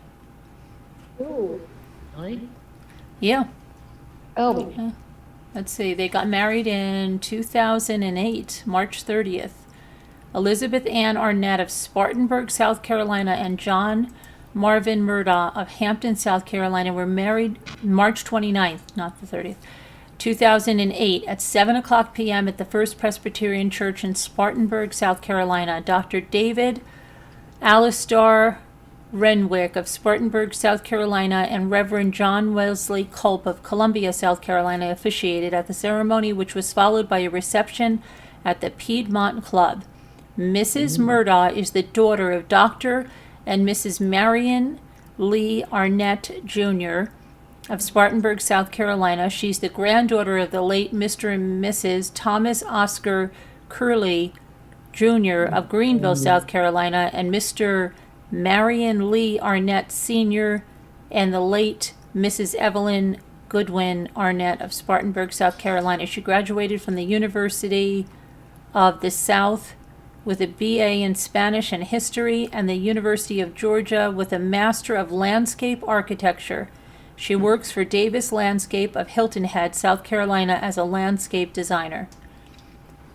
Really? Yeah. Oh, Let's see, they got married in 2008, March 30th. Elizabeth Ann Arnett of Spartanburg, South Carolina, and John Marvin Murdaugh of Hampton, South Carolina were married March 29th, not the 30th, 2008 at 7:00 p.m. at the First Presbyterian Church in Spartanburg, South Carolina. Dr. David Alistar Renwick of Spartanburg, South Carolina, and Reverend John Wesley Culp of Columbia, South Carolina, officiated at the ceremony, which was followed by a reception at the Piedmont Club. Mrs. Murdaugh is the daughter of Dr. and Mrs. Marion Lee Arnett, Jr. of Spartanburg, South Carolina. She's the granddaughter of the late Mr. and Mrs. Thomas Oscar Curley, Jr. of Greenville, South Carolina, and Mr. Marion Lee Arnett, Sr., and the late Mrs. Evelyn Goodwin Arnett of Spartanburg, South Carolina. She graduated from the University of the South with a BA in Spanish and History and the University of Georgia with a Master of Landscape Architecture. She works for Davis Landscape of Hilton Head, South Carolina as a landscape designer.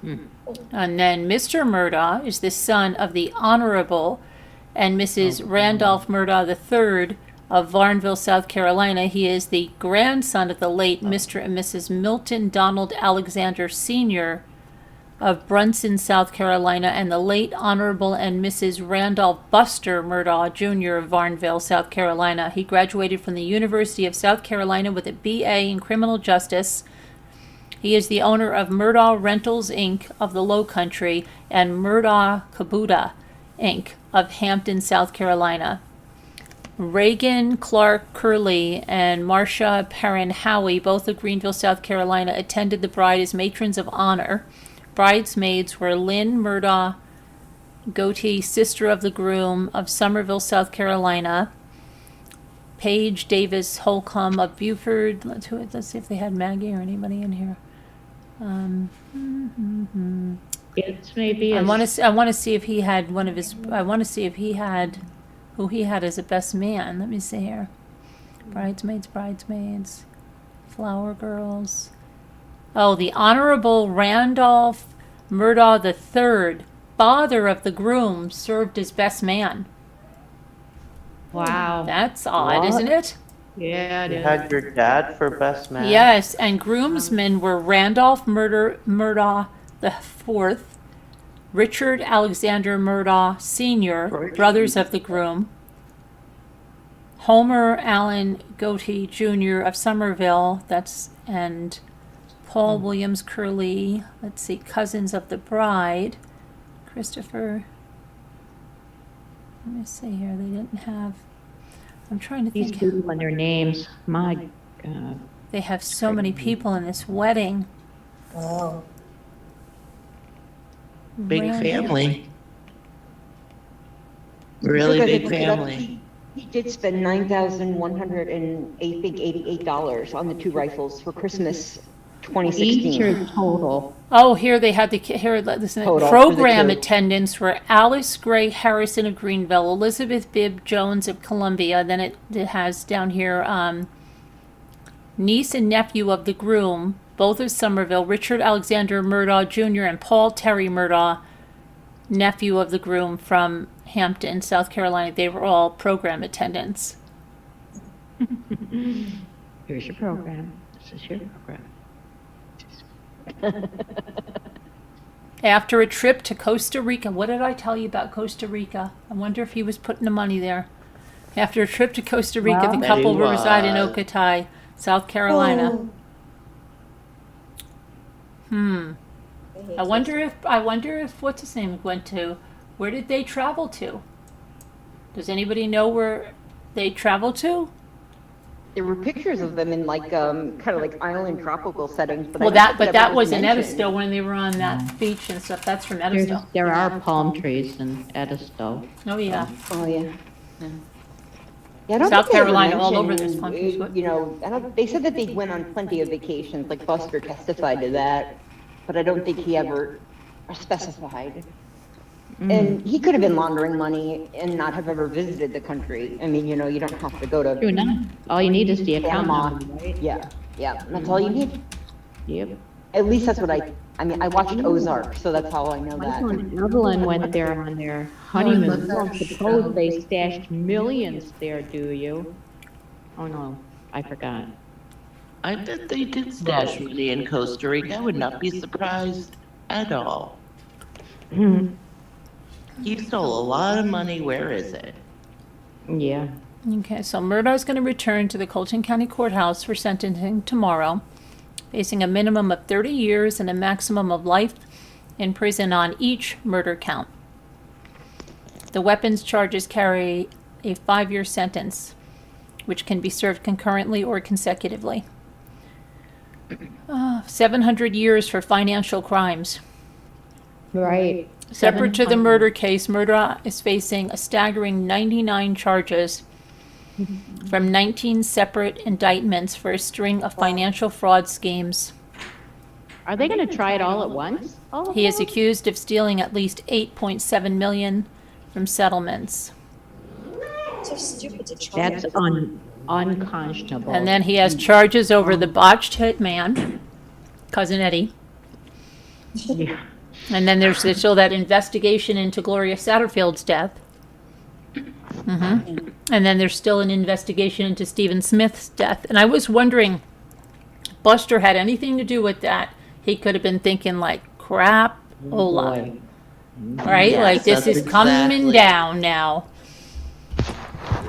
And then Mr. Murdaugh is the son of the Honorable and Mrs. Randolph Murdaugh III of Varnville, South Carolina. He is the grandson of the late Mr. and Mrs. Milton Donald Alexander Sr. of Brunson, South Carolina, and the late Honorable and Mrs. Randolph Buster Murdaugh Jr. of Varnville, South Carolina. He graduated from the University of South Carolina with a BA in Criminal Justice. He is the owner of Murdaugh Rentals, Inc. of the Low Country and Murdaugh Kubota, Inc. of Hampton, South Carolina. Reagan Clark Curley and Marcia Perrin Howie, both of Greenville, South Carolina, attended the bride as matrons of honor. Bridesmaids were Lynn Murdaugh Goatee, sister of the groom of Somerville, South Carolina. Paige Davis Holcomb of Buford. Let's see if they had Maggie or anybody in here. it's maybe. I want to see if he had one of his. I want to see if he had who he had as a best man. Let me see here. Bridesmaids, Flower Girls. Oh, the Honorable Randolph Murdaugh III, father of the groom, served as best man. Wow. That's odd, What? isn't it? Yeah, it You is. had your dad for best man? Yes, and groomsmen were Randolph Murdaugh IV, Richard Alexander Murdaugh Sr., brothers of the groom, Homer Allen Goatee Jr. of Somerville, and Paul Williams Curley, let's see, cousins of the bride, Christopher. Let me see here, they didn't have, I'm trying to These think. people and their names, my God. They have so many people in this wedding. Wow. Big Randall. family. Really Because big it was up- family. He did spend $9,188 on the two rifles for Christmas Each 2016. or total? Oh, here they had listen, Total for the program two. attendants were Alice Gray Harrison of Greenville, Elizabeth Bibb Jones of Columbia. Then it has down here niece and nephew of the groom, both of Somerville, Richard Alexander Murdaugh Jr. and Paul Terry Murdaugh, nephew of the groom from Hampton, South Carolina. They were all program attendants. Here's your program. This is your program. After a trip to Costa Rica, what did I tell you about Costa Rica? I wonder if he was putting the money there. After a trip to Costa Rica, the Well, couple he will reside in was. Okatah, South Carolina. Oh, I wonder if what's his name went to. Where did they travel to? Does anybody know where they traveled to? There were pictures of them in like, kind of like island tropical settings, but I Well, don't that think but ever that was was in mentioned. Edisto when they were on that beach and stuff. That's from There's, Edisto. there are palm trees in Edisto. Oh yeah. Oh, yeah. Yeah, I don't South think they ever Carolina, all over mentioned, this country. You know, they said that they went on plenty of vacations, like Buster testified to that, but I don't think he ever specified. And he could have been laundering money and not have ever visited the country. I mean, you know, you don't have to go True to enough. All you need is the account Panama. number, right? Yeah, yeah, that's all you need. Yep. At least that's what I mean, I watched Ozark, so that's how I know that. Michael and Evelyn went there on their honeymoon. I don't suppose they stashed millions there, do you? Oh, no, I forgot. I bet they did stash money in Costa Rica. I would not be surprised at all. He stole a lot of money. Where is it? Yeah. Okay, so Murdaugh is going to return to the Colton County Courthouse for sentencing tomorrow, facing a minimum of 30 years and a maximum of life in prison on each murder count. The weapons charges carry a 5-year sentence, which can be served concurrently or consecutively. 700 years for financial crimes. Right. Separate to the murder case, Murdaugh is facing a staggering 99 charges from 19 separate indictments for a string of financial fraud schemes. Are they going to try it all at once? He is accused of stealing at least $8.7 million from settlements. So stupid to try. That's unconscionable. And then he has charges over the botched hitman, Cousin Eddie. Yeah. And then there's still that investigation into Gloria Satterfield's death. And then there's still an investigation into Stephen Smith's death. And I was wondering, if Buster had anything to do with that. He could have been thinking like, crap, Ola. Boy. Right? Yes, like this that's is coming exactly. down now.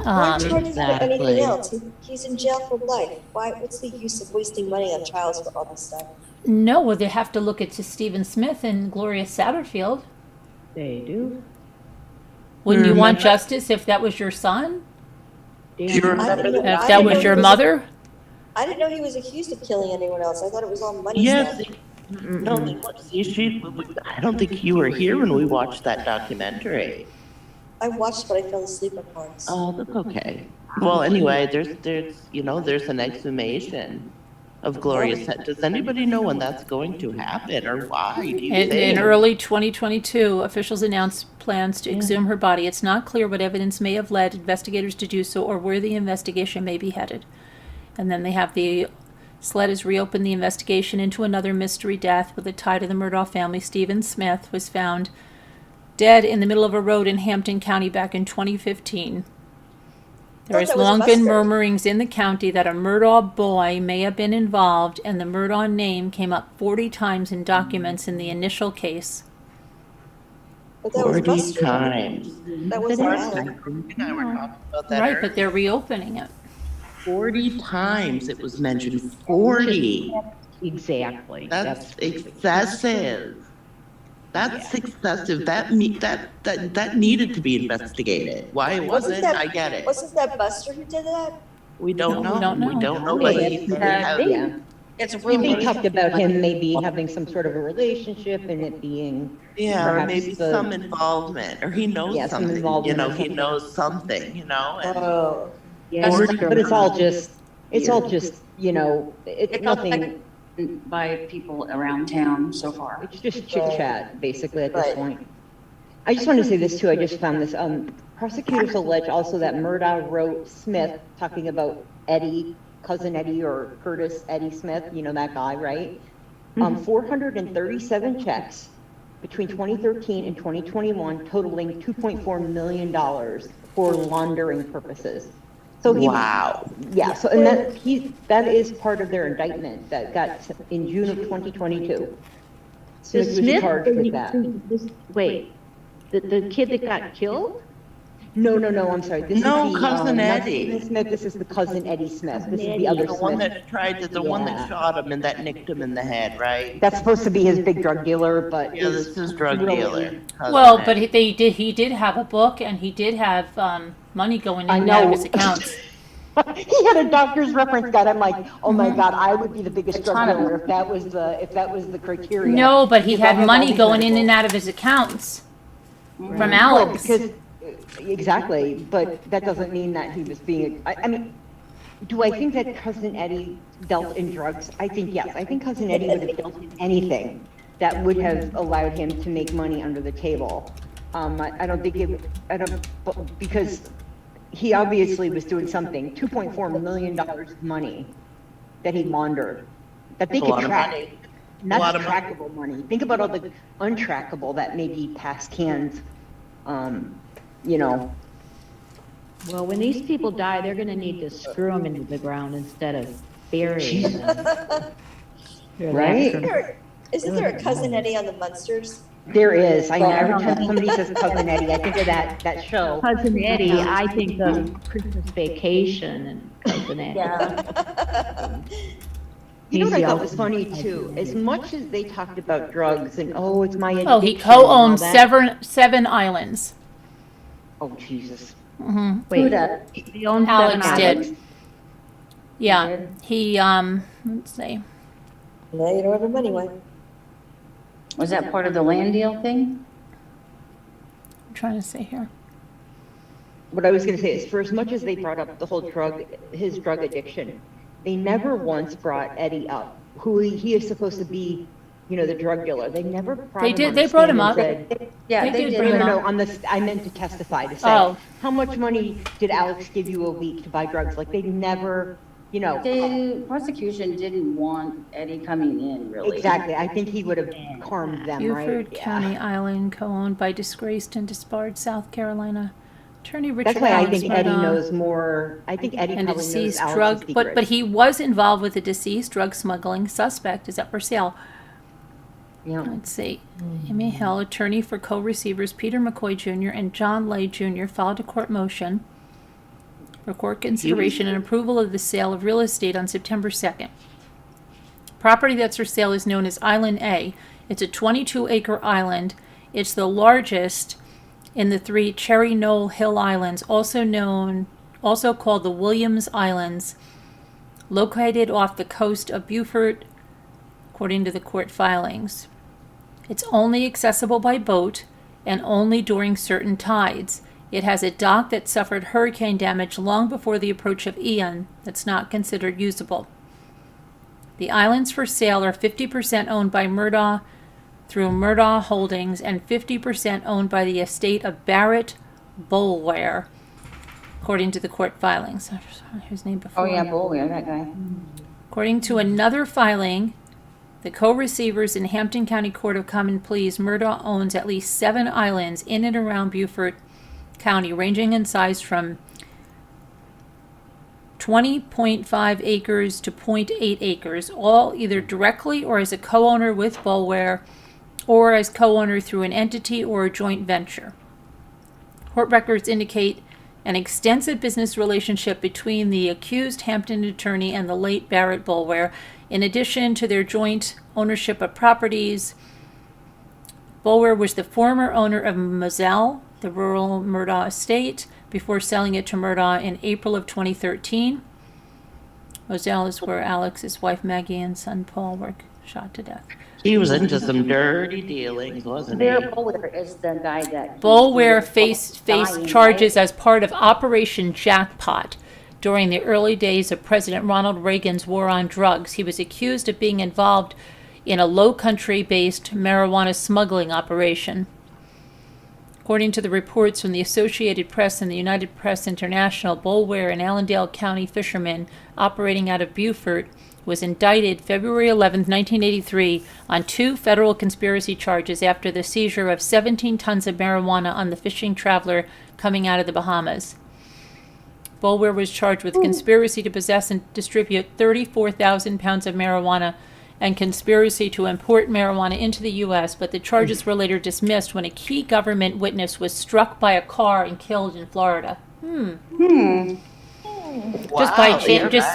Why charge him for Exactly. anything else? He's in jail for life. What's the use of wasting money on trials for all this stuff? No, well, they have to look at Stephen Smith and Gloria Satterfield. They do. Wouldn't you want justice if that was your son? Do you I remember didn't know- If I that didn't was know your he mother? I didn't know he was accused of killing anyone else. I thought it was all money Yes. stuff. No, they weren't. I don't think you were here when we watched that documentary. I watched, but I fell asleep at parts. Oh, that's okay. Well, anyway, there's an exhumation of Gloria's head. Does anybody know when that's going to happen or why? Do you In think? early 2022, officials announced plans to exhume her body. It's not clear what evidence may have led investigators to do so or where the investigation may be headed. And then they have SLED has reopened the investigation into another mystery death with a tie to the Murdaugh family. Stephen Smith was found dead in the middle of a road in Hampton County back in 2015. There Thought has that was a long been buster. murmurings in the county that a Murdaugh boy may have been involved, and the Murdaugh name came up 40 times in documents in the initial case. But that was 40 Buster. times. That was Martha Buster. and I were talking about that Right, earlier. but they're reopening it. 40 times it was mentioned. 40. Exactly. That's excessive. That's excessive. That needed to be investigated. Why it wasn't, I get it. Wasn't that Buster who did that? We don't No, know. we don't We know. don't know. But he- Yeah. It's a They rumor. talked about him maybe having some sort of a relationship and it being, Yeah, or perhaps maybe the- some involvement, or he knows Yeah, some something, involvement or he something. knows something, and Oh. Yeah, but it's all just, it's It's all nothing, by people around town so far. it's just chit chat, basically, at this Right. point. I just wanted to say this too, I just found this, prosecutors allege also that Murdaugh wrote Smith, talking about Eddie, Cousin Eddie, or Curtis Eddie Smith, you know that guy, right? 437 checks between 2013 and 2021 totaling $2.4 million for laundering purposes. So he, Wow. yeah, so, and that is part of their indictment that got in June of 2022. Smith was Smith, charged with that. wait, the kid that got killed? No, I'm sorry. This No, is the, cousin not Eddie. Stephen Smith, this is the cousin Eddie Smith. This is Eddie, the other The one Smith. that tried to, the one that Yeah. shot him and that nicked him in the head, right? That's supposed to be his big drug dealer, but Yeah, this is drug really- dealer. cousin Well, Eddie. but he did have a book, and he did have money going in I and out of know. his accounts. He had a doctor's reference guide. I'm like, oh my Mm-hmm. God, I would be the biggest drug ton of dealer if that was the criteria. No, but he Because I had have all money these going in medical- and out of his accounts from Well, Alex. because, exactly, but that doesn't mean that he was being, I mean, do I think that cousin Eddie dealt in drugs? I think yes. I think cousin Eddie would have dealt in anything that would have allowed him to make money under the table. I don't think because he obviously was doing something, $2.4 million of money that he laundered, that they That's a could lot of track. money. And A that's lot of money. trackable money. Think about all the untrackable that maybe passed hands, you know. Well, when these people die, they're gonna need to screw them into the ground instead of burying them. Right? Isn't there a cousin Eddie on the Munsters? There is. I know every time somebody says cousin Eddie, I think of that show. Cousin Eddie, I think of Christmas Vacation and Cousin Eddie. Yeah. You know what I He's the thought was funny too? As much as they talked about drugs and, oh, it's my addiction. Oh, he and all co-owns that- seven islands. Oh, Jesus. Hmm Wait, does? he owns Alex seven did. islands. Yeah, he let's see. No, you don't have the money one. Was that part of the land deal thing? I'm trying to see here. What I was gonna say is, for as much as they brought up the whole his drug addiction, they never once brought Eddie up, who he is supposed to be, you know, the drug dealer. They never brought him on They the brought stand him and up. said, Yeah, They they did did. bring him no, up. on this, I meant to testify, to say, Oh. how much money did Alex give you a week to buy drugs? Like, they never, you know, The prosecution didn't want Eddie coming in, really. exactly. I think he would have harmed them, right? Beaufort Yeah. County Island, co-owned by disgraced and disbarred South Carolina Attorney Richard That's why I Alex think Eddie Murdaugh, knows more, I think Eddie and a probably knows deceased Alex's drug, secret. but he was involved with a deceased drug smuggling suspect. Is up for sale. Yeah. Let's see. Amy Hill, attorney for co-receivers Peter McCoy Jr. and John Lay Jr. filed a court motion for court consideration and approval of the sale of real estate on September 2nd. Property that's for sale is known as Island A. It's a 22-acre island. It's the largest in the three Cherry Knoll Hill Islands, also called the Williams Islands, located off the coast of Beaufort, according to the court filings. It's only accessible by boat and only during certain tides. It has a dock that suffered hurricane damage long before the approach of Ian that's not considered usable. The islands for sale are 50% owned by Murdaugh through Murdaugh Holdings and 50% owned by the estate of Barrett Boulware, according to the court filings. I just saw his name before. Oh, yeah, Boulware, that guy. According to another filing, the co-receivers in Hampton County Court of Common Pleas, Murdaugh owns at least 7 islands in and around Beaufort County, ranging in size from 20.5 acres to 0.8 acres, all either directly or as a co-owner with Boulware, or as co-owner through an entity or a joint venture. Court records indicate an extensive business relationship between the accused Hampton attorney and the late Barrett Boulware. In addition to their joint ownership of properties, Boulware was the former owner of Moselle, the rural Murdaugh estate, before selling it to Murdaugh in April of 2013. Moselle is where Alex's wife Maggie and son Paul were shot to death. He was into some dirty dealings, wasn't he? Their Boulware is the guy that. Boulware faced dying, charges right? as part of Operation Jackpot during the early days of President Ronald Reagan's war on drugs. He was accused of being involved in a Low Country-based marijuana smuggling operation. According to the reports from the Associated Press and the United Press International, Boulware, an Allendale County fisherman operating out of Beaufort, was indicted February 11, 1983, on 2 federal conspiracy charges after the seizure of 17 tons of marijuana on the fishing traveler coming out of the Bahamas. Boulware was charged with conspiracy to possess and distribute 34,000 pounds of marijuana and conspiracy to import marijuana into the U.S., but the charges were later dismissed when a key government witness was struck by a car and killed in Florida. Just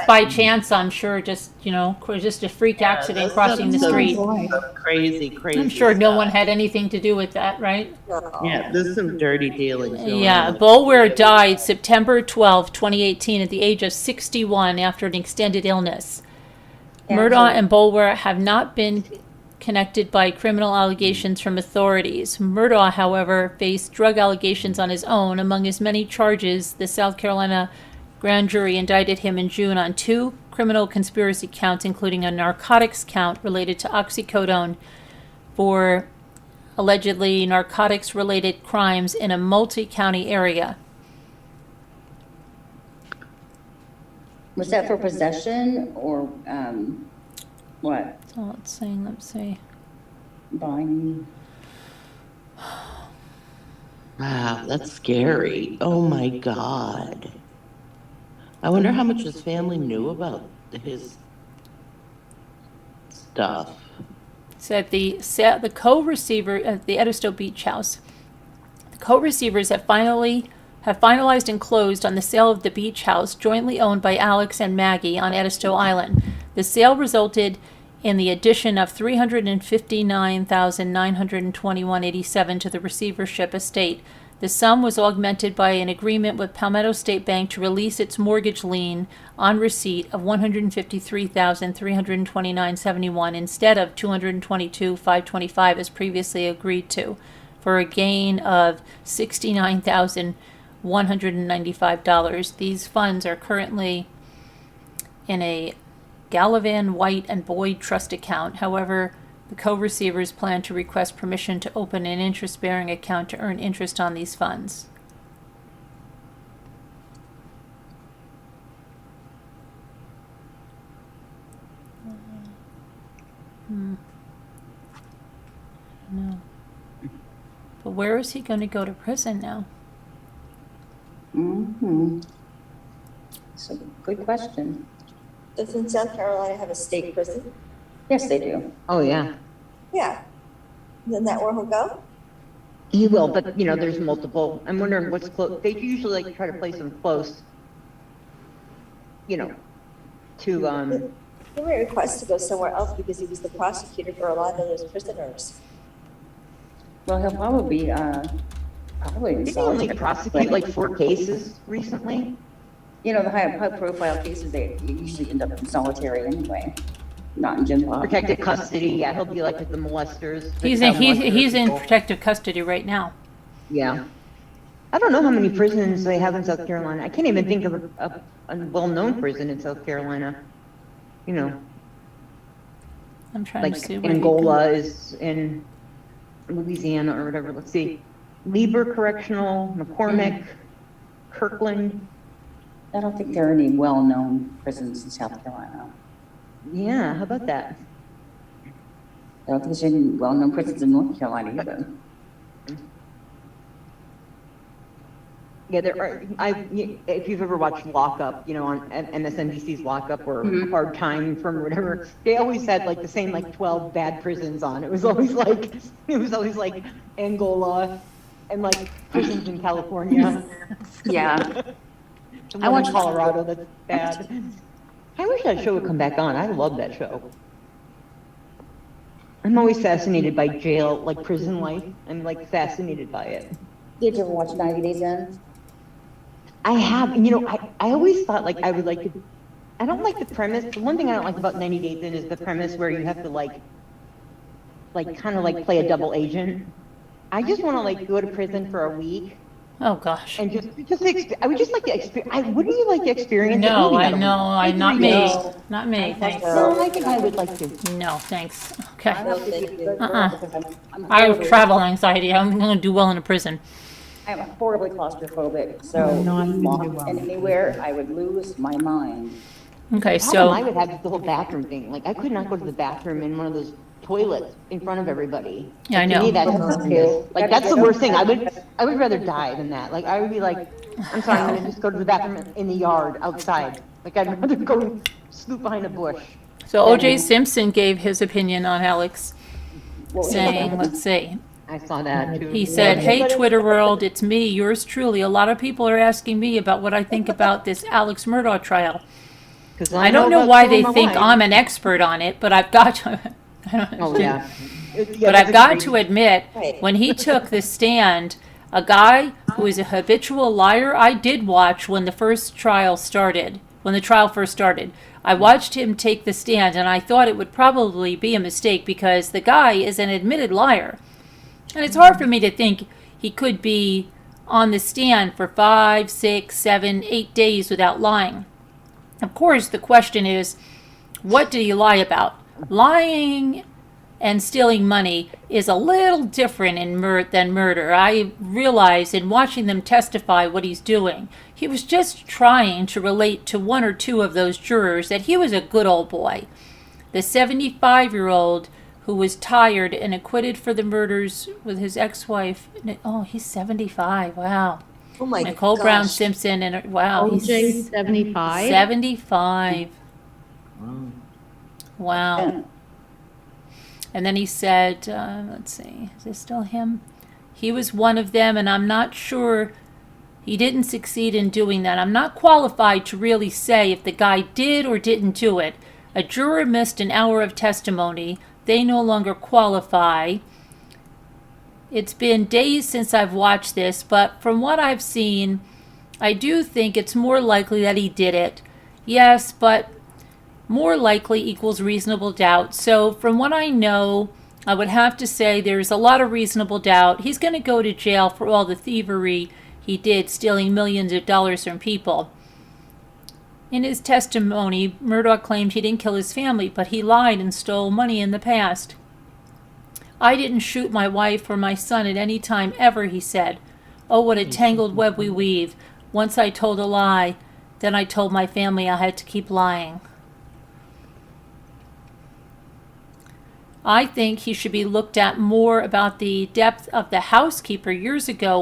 by chance, I'm sure. Just just a freak accident crossing the street. Crazy, crazy. I'm sure no stuff. one had anything to do with that, right? Yeah, there's some dirty dealings going Yeah, on. Boulware died September 12, 2018, at the age of 61 after an extended illness. Murdaugh and Boulware have not been connected by criminal allegations from authorities. Murdaugh, however, faced drug allegations on his own. Among his many charges, the South Carolina grand jury indicted him in June on 2 criminal conspiracy counts, including a narcotics count related to oxycodone for allegedly narcotics-related crimes in a multi-county area. Was that for possession or, what? So let's see. Buying? Wow, that's scary. Oh my God. I wonder how much his family knew about his stuff. Said the co-receiver at the Edisto Beach House. The co-receivers have finalized and closed on the sale of the beach house, jointly owned by Alex and Maggie on Edisto Island. The sale resulted in the addition of $359,921.87 to the receivership estate. The sum was augmented by an agreement with Palmetto State Bank to release its mortgage lien on receipt of $153,329.71 instead of $222,525 as previously agreed to, for a gain of $69,195. These funds are currently in a Gallivan, White, and Boyd trust account. However, the co-receivers plan to request permission to open an interest-bearing account to earn interest on these funds. No. But where is he going to go to prison now? So, good question. Doesn't South Carolina have a state prison? Yes, they do. Oh, yeah. Yeah. Isn't that where he'll go? He will, but there's multiple. I'm wondering what's close. They usually try to place him close, to, He may request to go somewhere else because he was the prosecutor for a lot of those prisoners. Well, he'll probably be, probably in did he only solitary. prosecute like 4 cases recently? The high-profile cases, they usually end up in solitary anyway, not in gym pop. Protected custody, yeah, he'll be like with the molesters. He's in people. protective custody right now. Yeah. I don't know how many prisons they have in South Carolina. I can't even think of a well-known prison in South Carolina. I'm trying Like to see where Angola is in Louisiana or whatever. Let's see. Lieber Correctional, McCormick, Kirkland. I don't think there are any well-known prisons in South Carolina. Yeah, how about that? I don't think there's any well-known prisons in North Carolina either. Yeah, there are. If you've ever watched Lock Up, on MSNBC's Lock Up or Hard Time from whatever, they always had like the same 12 bad prisons on. It was always like Angola and like prisons in California. Yeah. I watched Colorado. That's bad. I wish that show would come back on. I love that show. I'm always fascinated by jail, like prison life. I'm fascinated by it. Did you ever watch 90 Days In? I have, I always thought I would like to, I don't like the premise. The one thing I don't like about 90 Days In is the premise where you have to kind of play a double agent. I just want to go to prison for a week. Oh gosh. And I would just like to experience. Wouldn't you like to experience? No, not me. Not me. Thanks. No, I think I would like to. No, thanks. Okay. I'm I have travel anxiety. I'm going to do well in a prison. I'm horribly claustrophobic, so locked in anywhere, I would lose my mind. Okay, The problem so I would have is the whole bathroom thing. I could not go to the bathroom in one of those toilets in front of everybody. Yeah, I To me, know. that's, like, that's the worst thing. I would rather die than that. Like, I would be like, I'm sorry, I'm gonna just go to the bathroom in the yard outside. Like, I'd rather go snoop behind a bush. So O.J. Simpson gave his opinion on Alex, saying, let's see. I saw that too. He said, "Hey, Twitter world, it's me, yours truly. A lot of people are asking me about what I think about this Alex Murdaugh trial. 'Cause I don't know about why killing they my think wife. I'm an expert on it, but I've got to, I don't Oh, understand. yeah. But I've got to admit, Right. when he took the stand, a guy who is a habitual liar, I did watch when the trial first started. I watched him take the stand, and I thought it would probably be a mistake because the guy is an admitted liar. And it's hard for me to think he could be on the stand for 5, 6, 7, 8 days without lying. Of course, the question is, what do you lie about? Lying and stealing money is a little different than murder. I realize in watching them testify what he's doing, he was just trying to relate to one or two of those jurors that he was a good old boy. The 75-year-old who was tired and acquitted for the murders with his ex-wife. Oh, he's 75. Wow. Oh my Nicole gosh. Brown Simpson and wow, OJ, he's 75? 75. Wow. And then he said, let's see, is this still him? He was one of them, and I'm not sure he didn't succeed in doing that. I'm not qualified to really say if the guy did or didn't do it. A juror missed an hour of testimony. They no longer qualify. It's been days since I've watched this, but from what I've seen, I do think it's more likely that he did it. Yes, but more likely equals reasonable doubt. So from what I know, I would have to say there's a lot of reasonable doubt. He's going to go to jail for all the thievery he did, stealing millions of dollars from people. In his testimony, Murdaugh claimed he didn't kill his family, but he lied and stole money in the past. I didn't shoot my wife or my son at any time ever, he said. Oh, what a tangled web we weave. Once I told a lie, then I told my family I had to keep lying. I think he should be looked at more about the depth of the housekeeper years ago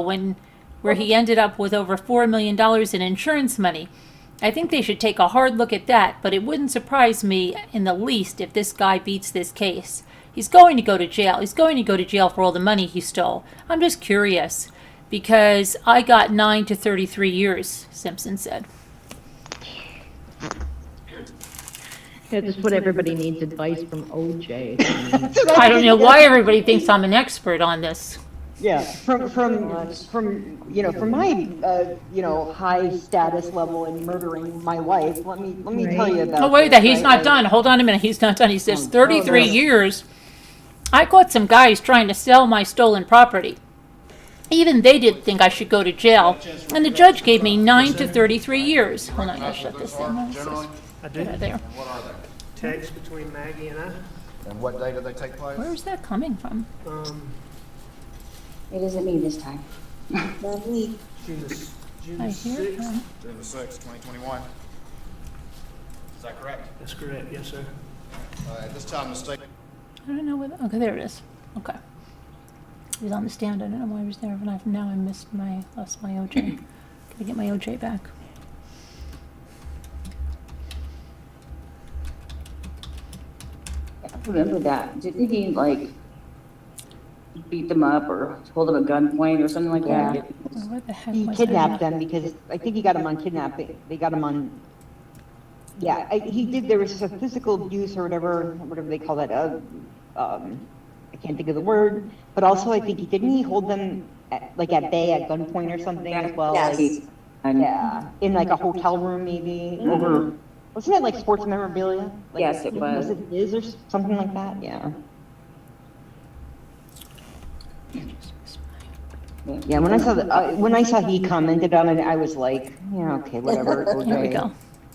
where he ended up with over $4 million in insurance money. I think they should take a hard look at that, but it wouldn't surprise me in the least if this guy beats this case. He's going to go to jail. He's going to go to jail for all the money he stole. I'm just curious, because I got 9 to 33 years, Simpson said. Yeah, just what everybody needs advice from OJ. I don't know why everybody thinks I'm an expert on this. Yeah, from my high status level in murdering my wife, let me tell you about. Oh, wait, this, he's not done. Hold on a minute. He's not done. He says 33 no. years. I caught some guys trying to sell my stolen property. Even they didn't think I should go to jail, and the judge gave me 9 to 33 years. Hold on, I gotta shut this thing. I do. Right there. What are they? Text between Maggie and I. And what day did they take place? Where is that coming from? It isn't me this time. Not me. June I the hear 6th. him. June the 6th, 2021. Is that correct? That's correct, yes, sir. At this time, the state. I don't know whether. Okay, there it is. Okay. He was on the stand. I don't know why he was there. But now I lost my OJ. Gotta get my OJ back. I remember that. Didn't he, like, beat them up or hold them at gunpoint or something like that? Where the heck He was kidnapped them because I think he got him on kidnapping. They got him on. Yeah, he did. There was a physical abuse or whatever they call that. I can't think of the word. But also, I think he hold them at bay at gunpoint or something as well. Yes. Yeah, in like a hotel room maybe. Over, wasn't it like sports memorabilia? Like, Yes, it was. Was it his or something like that? Yeah. Yeah, when I saw he commented on it, I was like, yeah, okay, whatever. Here we go.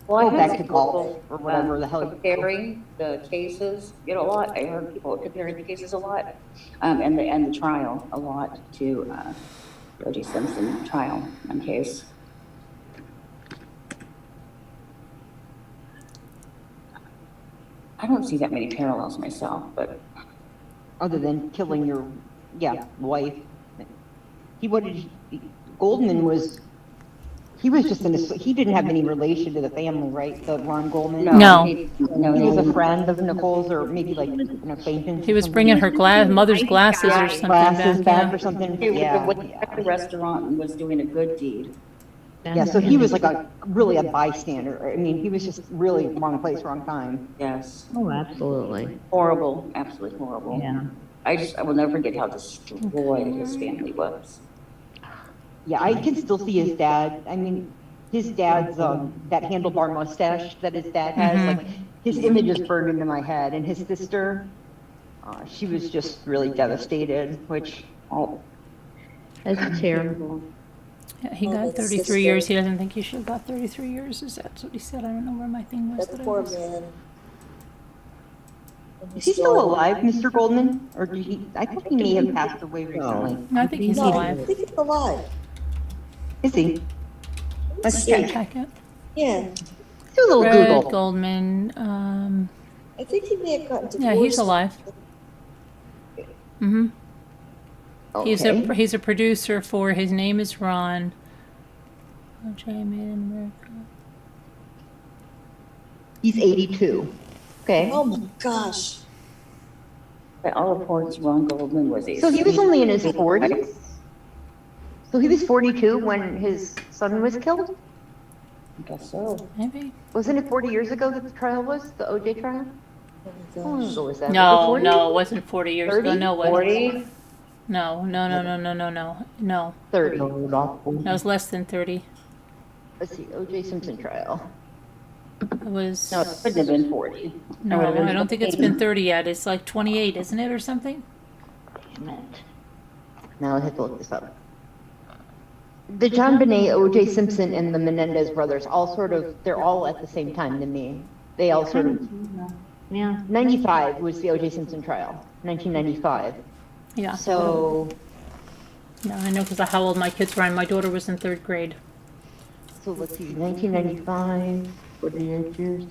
Well, Go I had back to people, golf or whatever the hell. comparing the cases, a lot. I heard people comparing the cases a lot, and the trial a lot to O.J. Simpson trial and case. I don't see that many parallels myself, but other than killing your, wife. Goldman was, he was just he didn't have any relation to the family, right? The Ron Goldman? No. He was a friend of Nicole's or maybe like an acquaintance. He or was something. bringing her mother's glasses or something Glasses back back. or something. He Yeah. was at the restaurant and was doing a good deed. Yeah, so he was like really a bystander. I mean, he was just really wrong place, wrong time. Yes. Oh, absolutely. Horrible, absolutely horrible. Yeah. I will never forget how destroyed his family was. Yeah, I can still see his dad. I mean, his dad's, that handlebar mustache that his dad has, like, his image is burned into my head. And his sister, she was just really devastated, which, That's terrible. Yeah, he Oh, got that's 33 sister. years. He doesn't think he should have got 33 years. Is that what he said? I don't know where my thing was. That that I poor was- man. is he still alive, Mr. Goldman? Or did I think he may have passed away recently. No, I think he's No, I alive. think he's alive. Is he? Let's Yeah. check. Check it. Yeah, Do a little Fred Google. Goldman. I think he may have gotten divorced. Yeah, he's alive. Mm-hmm. Okay. He's a producer for His Name Is Ron. OJ Made in America. He's 82. Okay. Oh my gosh. By all reports, Ron Goldman was a. So he was only in his 40s? So he was 42 when his son was killed? I guess so. Maybe. Wasn't it 40 years ago that the trial was, the OJ trial? Oh How my long gosh. ago was that? Was it No, 40? no, it wasn't 40 years ago. 30? No, it wasn't. 40? No, no, no, no, no, no, no, no. 30. No, it was less than 30. Let's see, OJ Simpson trial. It was. No, it couldn't have been 40. No, I don't think it's been 30 yet. It's like 28, isn't it, or something? Damn it. Now I have to look this up. The John Bonet, OJ Simpson, and the Menendez brothers they're all at the same time to me. They all sort of, Yeah. 95 was the OJ Simpson trial, 1995. Yeah. So, No, I know because of how old my kids were. And my daughter was in 3rd grade. so let's see, 1995, 48 years,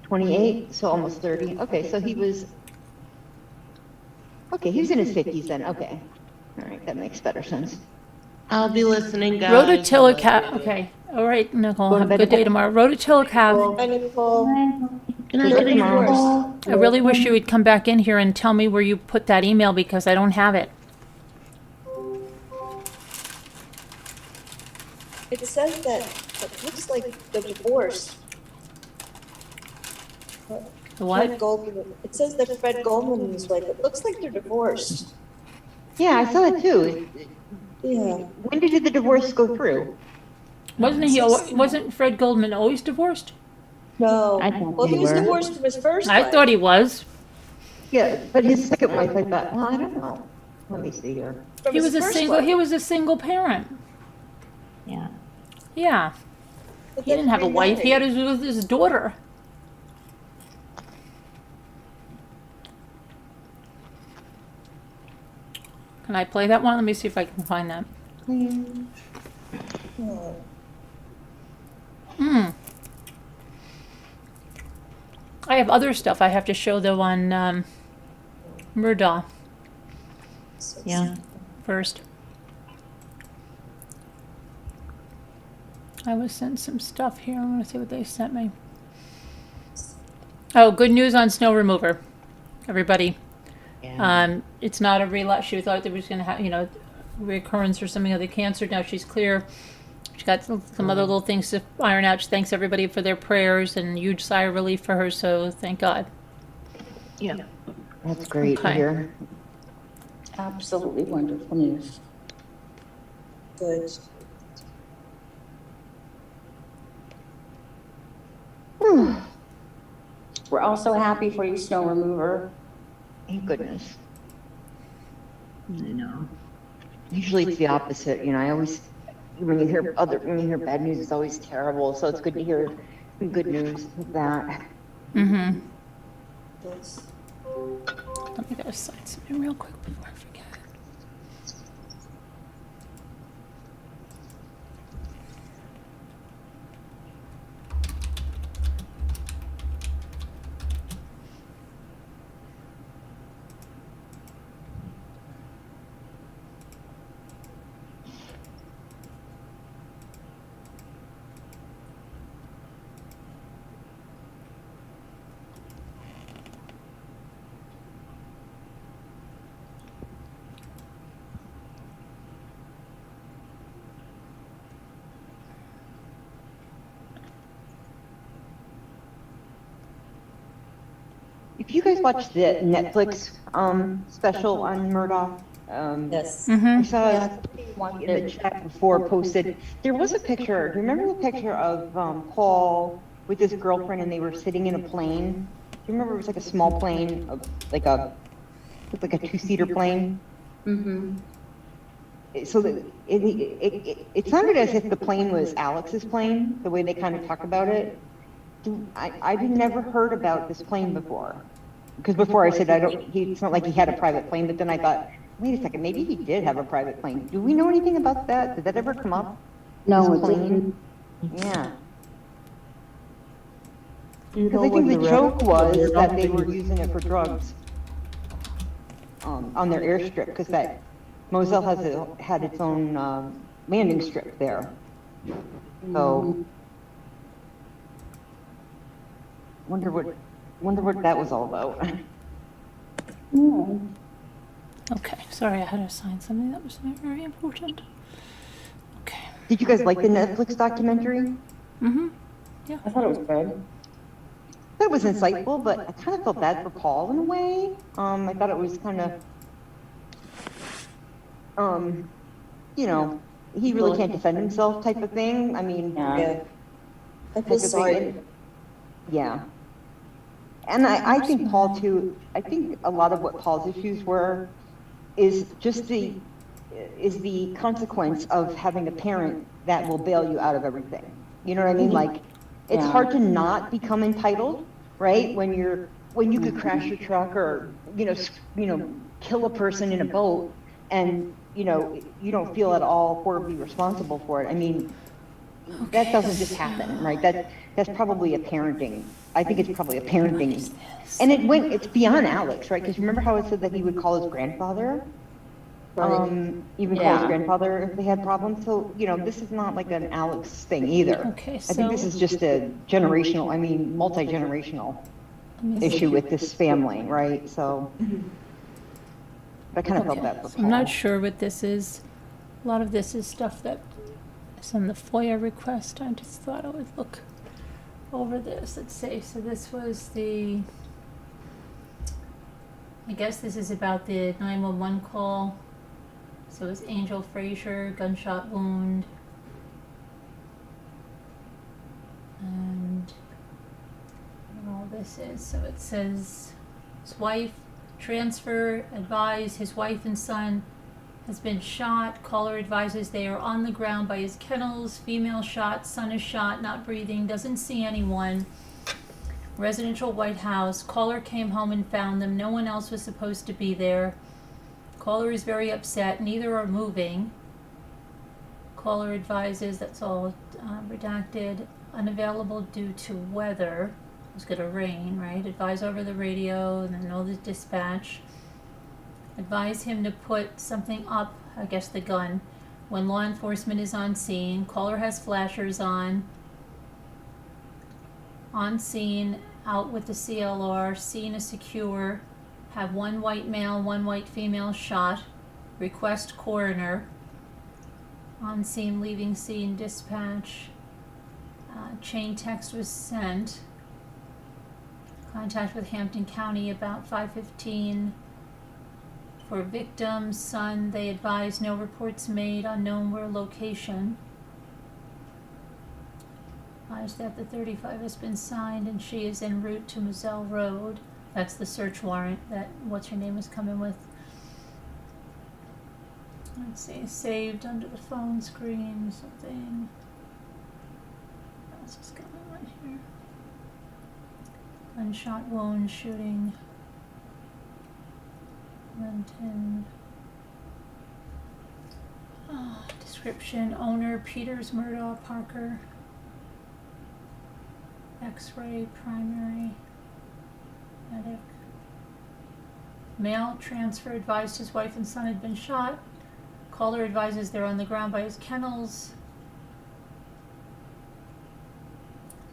28, so almost 30. Okay, so he was in his 50s then, okay. All right, that makes better sense. I'll be listening, guys. Rotatilicap. Okay. All right, Nicole. Have a good day tomorrow. Rotatilicap. Hi, Nicole. Good night, good night. I really wish you would come back in here and tell me where you put that email because I don't have it. It says that, it looks like the divorce. The Fred what? Goldman, it says that Fred Goldman and his wife, it looks like they're divorced. Yeah, I saw that too. Yeah. When did the divorce go through? Wasn't Fred Goldman always divorced? No. I thought Well, he they was were. divorced from his first I wife. thought he was. Yeah, but his second wife, I thought, well, I don't know. Let me see here. From He his was a first single. wife. He was a single parent. Yeah. Yeah. But He didn't have a then wife. He had remarried. his daughter. Can I play that one? Let me see if I can find that. Oh. I have other stuff I have to show though on Murdaugh Yeah. first. I was sent some stuff here. I want to see what they sent me. Oh, good news on snow remover, everybody. It's not a relapse. She thought there was going to have, recurrence or something of the cancer. Now she's clear. She got some other little things to iron out. She thanks everybody for their prayers and huge sigh of relief for her. So thank God. Yeah. That's great to Okay. hear. Absolutely wonderful news. Good. We're also happy for you, snow remover. Thank goodness. I know. Usually it's the opposite, I always, when you hear bad news, it's always terrible, so it's good to hear some good news with that. Mm-hmm. Yes. Let me go sign something real quick before I forget. if you guys watched the Netflix special on Murdaugh, Yes. I Mm-hmm. saw in the chat before posted, there was a picture, do you remember the picture of Paul with his girlfriend and they were sitting in a plane? Do you remember it was like a small plane, like a two-seater plane? Mm-hmm. So it sounded as if the plane was Alex's plane, the way they kind of talk about it. I've never heard about this plane before. Because before I said, it's not like he had a private plane, but then I thought, wait a second, maybe he did have a private plane. Do we know anything about that? Did that ever come up? No, This it didn't. Yeah. You Because know I think when the joke was Murdaugh that they thing were was- using it for drugs on their airstrip, because that Moselle had its own landing strip there. So, wonder what that was all about. Okay, sorry, I had to sign something that was very important. Okay. Did you guys like the Netflix documentary? Mm-hmm. I thought it was good. That was insightful, but I kind of felt bad for Paul in a way. I thought it was kind of, he really can't defend himself type of thing. I mean, Yeah. I type feel of thing. sorry. Yeah. And I think Paul too, I think a lot of what Paul's issues were is just the consequence of having a parent that will bail you out of everything. You know what I mean? Like, it's Yeah. hard to not become entitled, right? When you could crash your truck or, kill a person in a boat and, you don't feel at all horribly responsible for it. I mean, that doesn't just happen, right? That's probably a parenting. I think it's probably a parenting. And it's beyond Alex, right? Because remember how it said that he would call his grandfather? Even call his Yeah. grandfather if they had problems. So, this is not like an Alex thing either. Okay, I think this so- is just a multi-generational issue with this family, right? So, I kind of felt that for So I'm not Paul. sure what this is. A lot of this is stuff that is on the FOIA request. I just thought I would look over this. Let's see. So this was I guess this is about the 911 call. So it was Angel Frazier, gunshot wound. And what all this is. So it says his wife transfer advised his wife and son has been shot. Caller advises they are on the ground by his kennels. Female shot, son is shot, not breathing, doesn't see anyone. Residential White House. Caller came home and found them. No one else was supposed to be there. Caller is very upset. Neither are moving. Caller advises, that's all redacted, unavailable due to weather. It was going to rain, right? Advise over the radio and then know the dispatch. Advise him to put something up, I guess the gun, when law enforcement is on scene. Caller has flashers on. On scene, out with the CLR. Scene is secure. Have one white male, one white female shot. Request coroner. On scene, leaving scene, dispatch. Chain text was sent. Contact with Hampton County about 5:15. For victim, son, they advise no reports made, unknown where location. Advise that the 35 has been signed and she is en route to Moselle Road. That's the search warrant that what's her name is coming with. Let's see, saved under the phone screen, something. What else is going on here? Gunshot wound, shooting. Renton. Description, owner, Peters, Murdaugh, Parker. X-ray, primary, medic. Male, transfer, advised his wife and son had been shot. Caller advises they're on the ground by his kennels.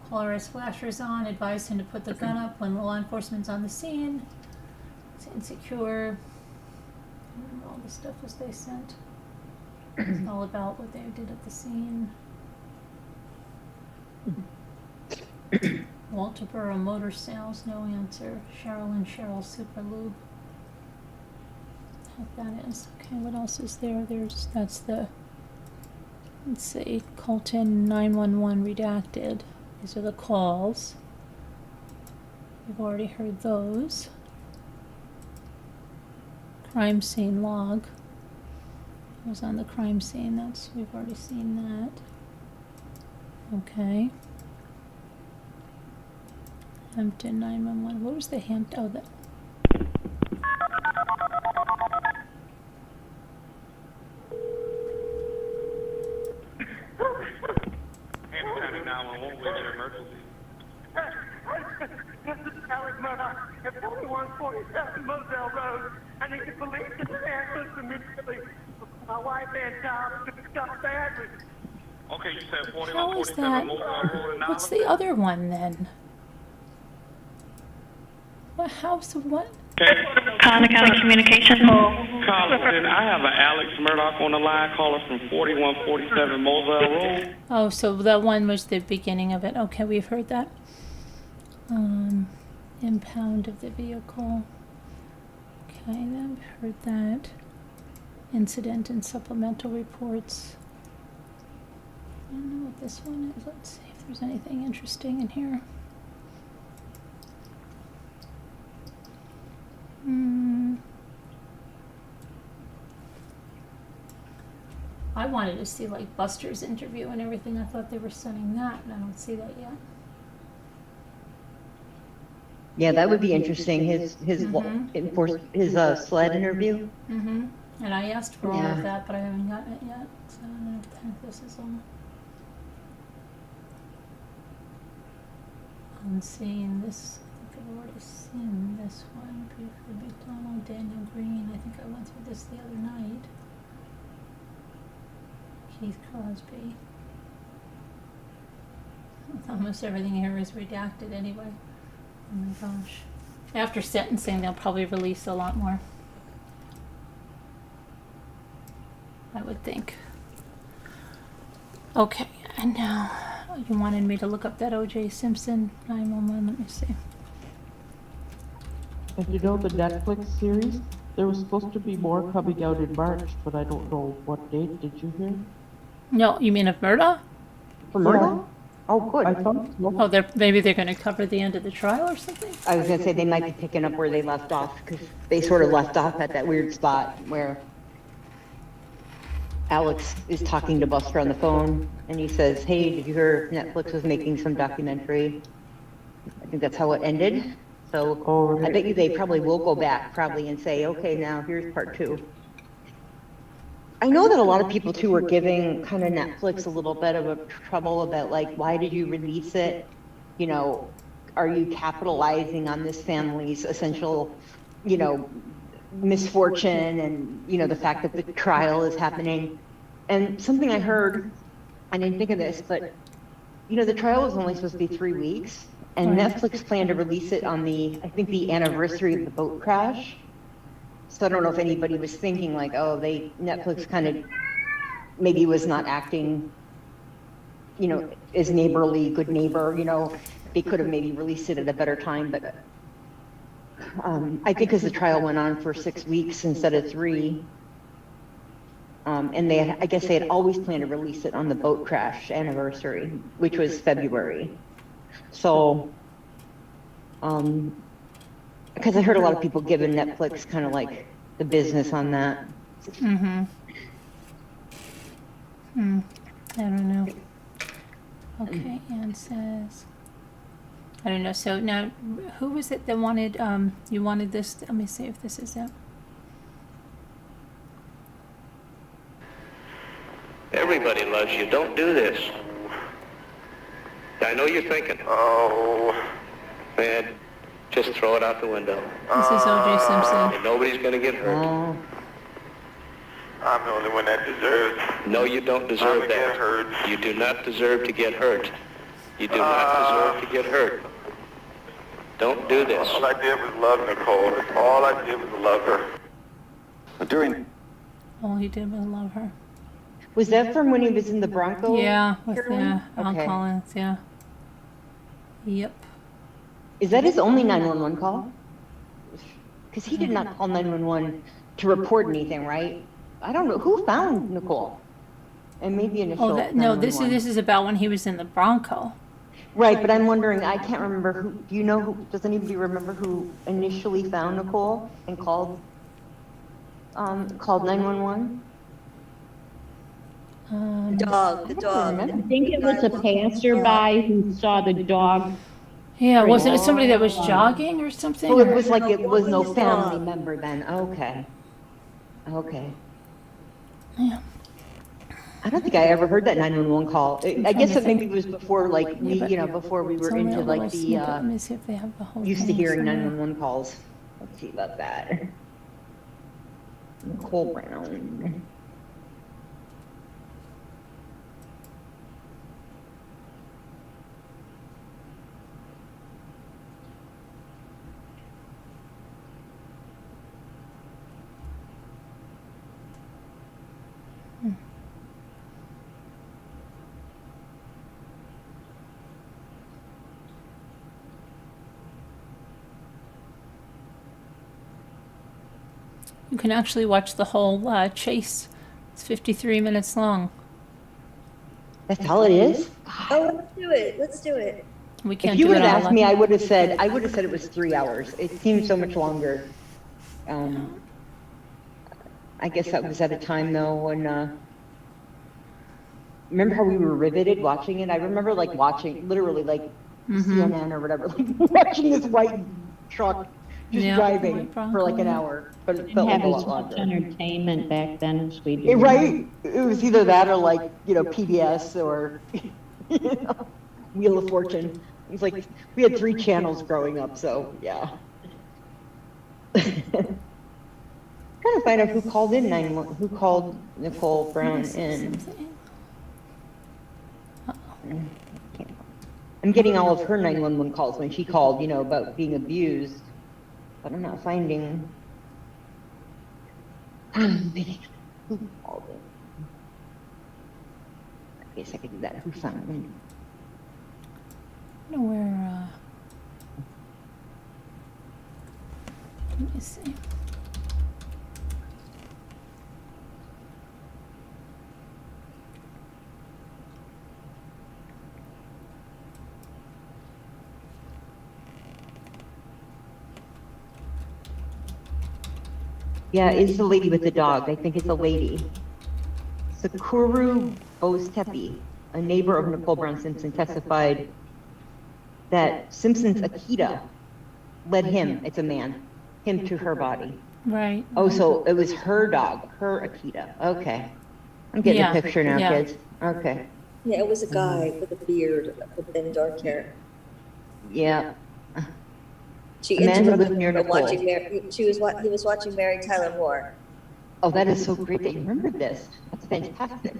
Caller has flashers on, advised him to put the gun up when law enforcement's on the scene. It's insecure. All the stuff as they sent. It's all about what they did at the scene. Walterboro Motor Sales, no answer. Cheryl and Cheryl Superlube. What that is. Okay, what else is there? That's the, let's see, Colton 911 redacted. These are the calls. We've already heard those. Crime scene log. It was on the crime scene. We've already seen that. Okay. Hampton 911. What was the Hampton? Oh, that. Hampton 911, where's your emergency? This is Alex Murdaugh at 4147 Moselle Road. I need the police to ambulance immediately. My wife and child have been shot badly. Okay, you said How is 4147 that? Moselle Road in What's Allen? the other one then? What house? What? Collin County Communications. Collin, I have an Alex Murdaugh on the line, caller from 4147 Moselle Road. Oh, so that one was the beginning of it. Okay, we've heard that. Impound of the vehicle. Okay, then we've heard that. Incident and supplemental reports. I don't know what this one is. Let's see if there's anything interesting in here. I wanted to see like Buster's interview and everything. I thought they were sending that, and I don't see that yet. Yeah, that would be interesting, his sled interview. Mm-hmm. And I asked for all Yeah. of that, but I haven't gotten it yet. So I don't know if the heck this is all. I'm seeing this. I think I've already seen this one. Buford McDonald, Daniel Green. I think I went through this the other night. Keith Crosby. Almost everything here is redacted anyway. Oh my gosh. After sentencing, they'll probably release a lot more. I would think. Okay, and now you wanted me to look up that O.J. Simpson 911. Let me see. And you know the Netflix series? There was supposed to be more coming out in March, but I don't know what date. Did you hear? No, you mean of Murdaugh? For Murdaugh? Oh, good. I thought so. Oh, maybe they're going to cover the end of the trial or something? I was gonna say they might be picking up where they left off, because they sort of left off at that weird spot where Alex is talking to Buster on the phone, and he says, hey, did you hear Netflix was making some documentary? I think that's how it ended. So I bet you they probably will go back probably and say, okay, now here's part 2. I know that a lot of people too were giving kind of Netflix a little bit of a trouble about like, why did you release it? You know, are you capitalizing on this family's essential, you know, misfortune and, you know, the fact that the trial is happening. And something I heard, I didn't think of this, but, you know, the trial was only supposed to be 3 weeks, and Netflix planned to release it on I think the anniversary of the boat crash. So I don't know if anybody was thinking like, oh, Netflix kind of maybe was not acting, you know, as neighborly, good neighbor, you know, they could have maybe released it at a better time, but I think as the trial went on for 6 weeks instead of 3, and I guess they had always planned to release it on the boat crash anniversary, which was February. So, because I heard a lot of people giving Netflix kind of like the business on that. I don't know. Okay, Ann says, I don't know. So now, who was it that wanted, you wanted this? Let me see if this is it. Everybody loves you. Don't do this. I know you're thinking, oh, man, just throw it out the window. This is O.J. Simpson. And nobody's going to get hurt. I'm the only one that deserves. No, you don't deserve that. hurt. You do not deserve to get hurt. You do not deserve to get hurt. Don't do this. All I did was love Nicole. All I did was love her. But All he did was love her. Was that from when he was in the Bronco? Yeah, with heroin? Al Okay. Collins, yeah. Yep. Is that his only 911 call? Because he did not call 911 to report anything, right? I don't know, who found Nicole? And maybe initial Oh, no, this 911. is about when he was in the Bronco. Right, but I'm wondering, I can't remember who, do you know who, does anybody remember who initially found Nicole and called 911? The dog, the dog. I think it was a passerby who saw the dog. Yeah, wasn't it somebody that was jogging or something? Oh, it or- was like, it was no Walking his family dog. member then, okay. Okay. Yeah. I don't think I ever heard that 911 call. I trying guess to it maybe think. was before, like, we, but you know, before we It's were only into a like little the, snippet. Let me see if they have the whole used to thing hearing somewhere. 911 calls. Let's see about that. Nicole Brown. You can actually watch the whole chase. It's 53 minutes long. That's all it is? Oh, let's do it. Let's do it. We If can't you do would it have all. asked me, I would have said it was 3 hours. It seemed so much longer. I guess that was at a time though when, remember how we were riveted watching it? I remember like watching, literally like CNN or whatever, like watching this white truck just Yeah, driving white Bronco, for like an yeah. hour, but it Didn't felt like have a as lot much longer. entertainment back then as we do. Right? It was either that or like, you know, PBS or, you know, Wheel of Fortune. It was like, we had 3 channels growing up, so yeah. Trying to find out who called in 911, who called Nicole Brown in. I'm getting all of her 911 calls when she called, you know, about being abused, but I'm not finding who called in. I guess I could do that. Who found me? I don't know where, let me see. Yeah, it's the lady with the dog. I think it's a lady. Sakuru Bostepi, a neighbor of Nicole Brown Simpson, testified that Simpson's Akita led him, it's a man, him to her body. Right. Oh, so it was her dog, her Akita. Okay. I'm getting Yeah, a picture now, yeah. kids. Okay. Yeah, it was a guy with a beard and dark hair. Yeah. She A man who interrupted lived near her Nicole. watching he was watching Mary Tyler Moore. Oh, that is so great that you remembered this. That's fantastic.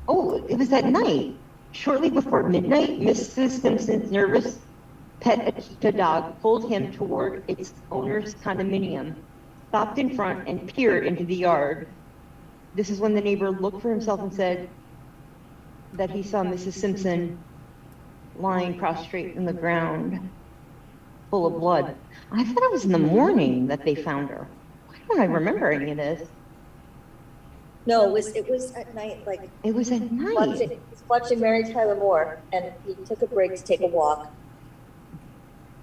Oh, it was at night. Shortly before midnight, Mrs. Simpson's nervous pet Akita dog pulled him toward its owner's condominium, stopped in front, and peered into the yard. This is when the neighbor looked for himself and said that he saw Mrs. Simpson lying prostrate in the ground, full of blood. I thought it was in the morning that they found her. Why don't I remember any of this? No, it was at night, like It was at night. he was watching Mary Tyler Moore, and he took a break to take a walk.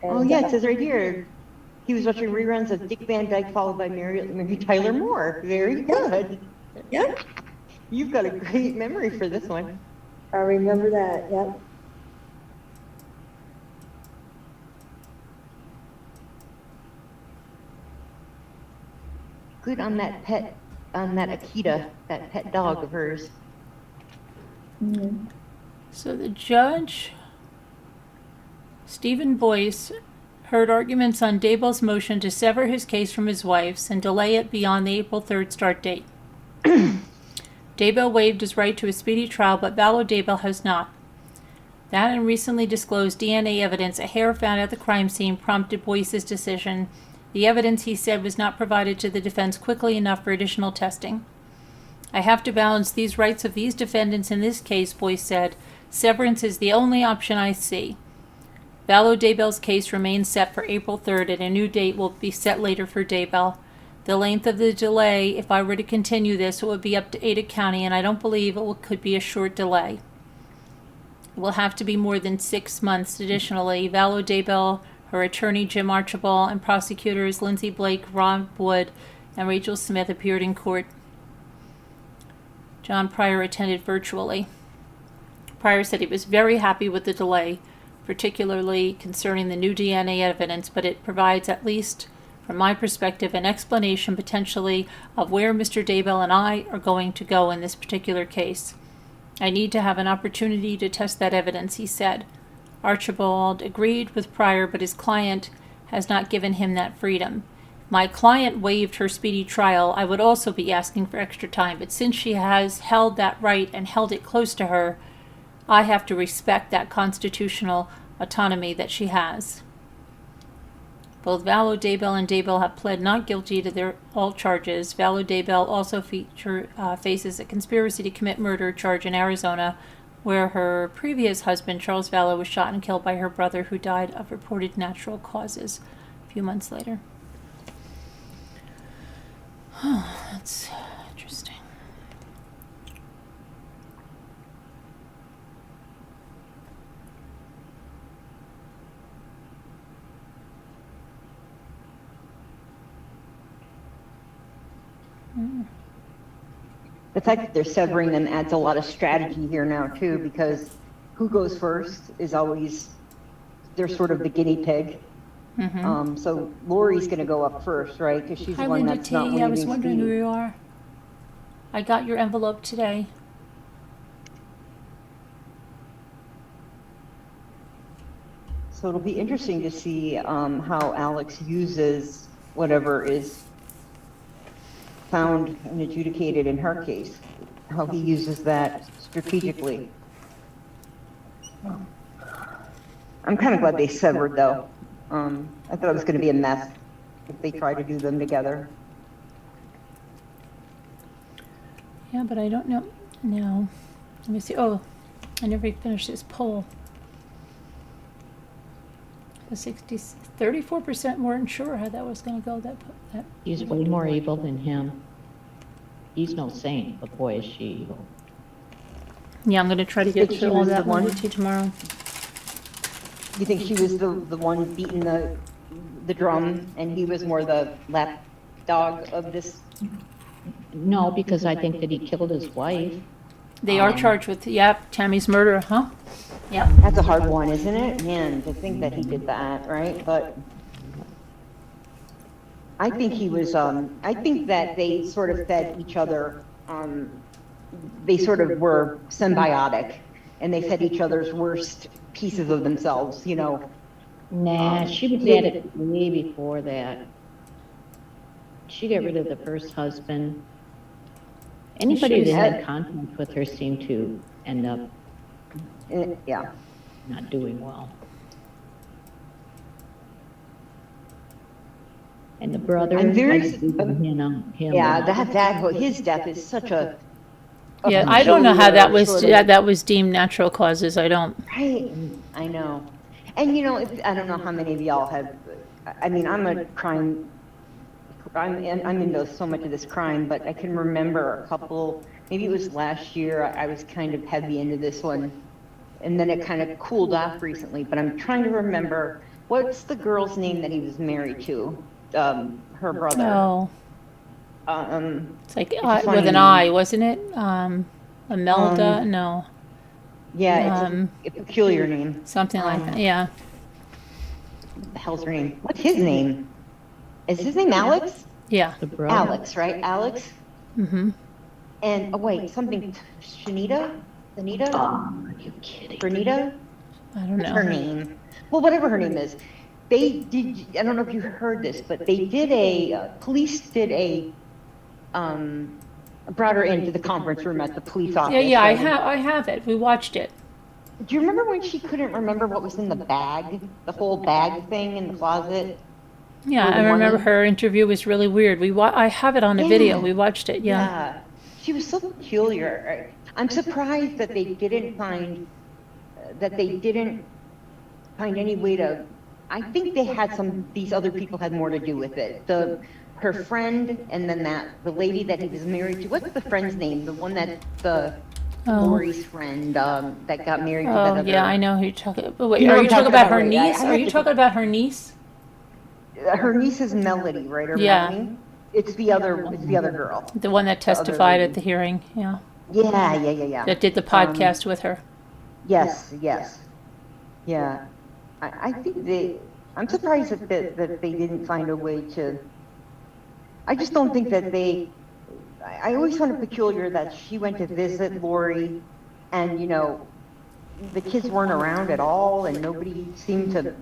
Oh, And, yeah, it says right here. He was watching reruns of Dick Van Dyke followed by Mary Tyler Moore. Very good. Yeah, You've got a great memory for this one. I remember that, yep. Good on that Akita, that pet dog of hers. So the judge, Stephen Boyce, heard arguments on Daybell's motion to sever his case from his wife's and delay it beyond the April 3rd start date. Daybell waived his right to a speedy trial, but Ballo Daybell has not. That and recently disclosed DNA evidence, a hair found at the crime scene, prompted Boyce's decision The evidence, he said, was not provided to the defense quickly enough for additional testing. I have to balance these rights of these defendants in this case, Boyce said. Severance is the only option I see. Valo Daybell's case remains set for April 3rd, and a new date will be set later for Daybell. The length of the delay, if I were to continue this, it would be up to Ada County, and I don't believe could be a short delay. It will have to be more than 6 months. Additionally, Valo Daybell, her attorney Jim Archibald, and prosecutors Lindsay Blake, Ron Wood, and Rachel Smith appeared in court. John Pryor attended virtually. Pryor said he was very happy with the delay, particularly concerning the new DNA evidence, but it provides, at least from my perspective, an explanation potentially of where Mr. Daybell and I are going to go in this particular case. I need to have an opportunity to test that evidence, he said. Archibald agreed with Pryor, but his client has not given him that freedom. If my client waived her speedy trial, I would also be asking for extra time, but since she has held that right and held it close to her, I have to respect that constitutional autonomy that she has. Both Valo Daybell and Daybell have pled not guilty to all charges. Valo Daybell also faces a conspiracy to commit murder charge in Arizona, where her previous husband, Charles Valo, was shot and killed by her brother, who died of reported natural causes a few months later. That's interesting. The fact that they're severing them adds a lot of strategy here now too, because who goes first is always, they're sort of the guinea pig. Mm-hmm. So Lori's going to go up first, right? Because she's the one Linda that's not T. I was leaving wondering who Speedy. you are. I got your envelope today. So it'll be interesting to see how Alex uses whatever is found and adjudicated in her case, how he uses that strategically. I'm kind of glad they severed, though. I thought it was going to be a mess if they tried to do them together. Yeah, but I don't know. No. Let me see. Oh, I never finished this poll. The 34% weren't sure how that was going to go. That He's way more evil than him. He's no saint, but boy, is she evil. Yeah, I'm going to try to get Think through she all was the that one? one with you tomorrow. You think she was the one beating the drum, and he was more the lap dog of this? No, because I think that he killed his wife. They are charged with, Tammy's murder, huh? Yep. That's a hard one, isn't it? Man, to think that he did that, right? But I think he was, I think that they sort of fed each other, they sort of were symbiotic, and they fed each other's worst pieces of themselves, you know? Nah, she was at it way before that. She got rid of the first husband. Anybody that had contact with her seemed to end up Yeah. not doing well. And the brother, I'm very, him. yeah, his death is such a. Yeah, I don't know how that was deemed natural causes. I don't. Right, I know. And you know, I don't know how many of y'all have, I mean, I'm into so much of this crime, but I can remember a couple, maybe it was last year, I was kind of heavy into this one. And then it kind of cooled off recently, but I'm trying to remember, what's the girl's name that he was married to? Her brother. Oh. It's like with an name. I, wasn't it? Imelda? No. Yeah, it's a peculiar name. Something like that. Yeah. What the hell's her name? What's his name? Is his name Alex? Yeah. The brother. Alex, right? Alex? Mm-hmm. And, oh wait, something, Shanita? Anita? Oh, are you kidding? Bernita? I don't What's know. her name? Well, whatever her name is. They did, I don't know if you heard this, but they did police did brought her into the conference room at the police office. Yeah, right? I have it. We watched it. Do you remember when she couldn't remember what was in the bag? The whole bag thing in the closet? Yeah, Or the I remember woman. her interview was really weird. I have it on a video. Yeah. We watched it. Yeah. She was so peculiar. I'm surprised that they didn't find any way to, I think they had these other people had more to do with it. Her friend, and then the lady that he was married to, what's the friend's name? The one that, Lori's friend, that got married to that Oh, other. yeah, I know who you're talking about. Wait, You know are what you I'm talking talking about about, her right? niece? I Are have you to- talking about her niece? Her niece is Melody, right? Or Yeah. Melanie? It's the other girl. The one that The other testified lady. at the hearing, yeah. Yeah. That did the podcast with her. Yes. Yeah. I think I'm surprised that they didn't find a way to, I just don't think that I always found it peculiar that she went to visit Lori and, the kids weren't around at all and nobody seemed to,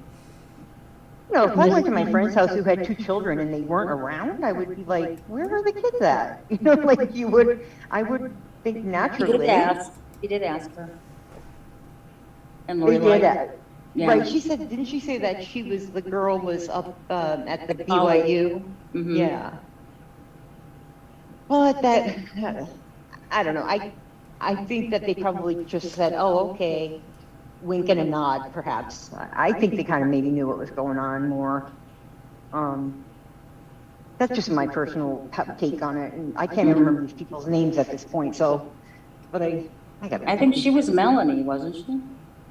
if I went to my friend's house who had 2 children and they weren't around, I would be like, where are the kids at? I would think He naturally. did ask. He did ask her. And They Lori did liked that. it. Yeah. Right, didn't she say that the girl was up at the BYU? Mhm. Yeah. But I don't know, I think that they probably just said, oh, okay, wink and a nod, perhaps. I think they kind of maybe knew what was going on more. That's just my personal take on it, and I can't remember these people's names at this point, but I think she was Melanie, wasn't she?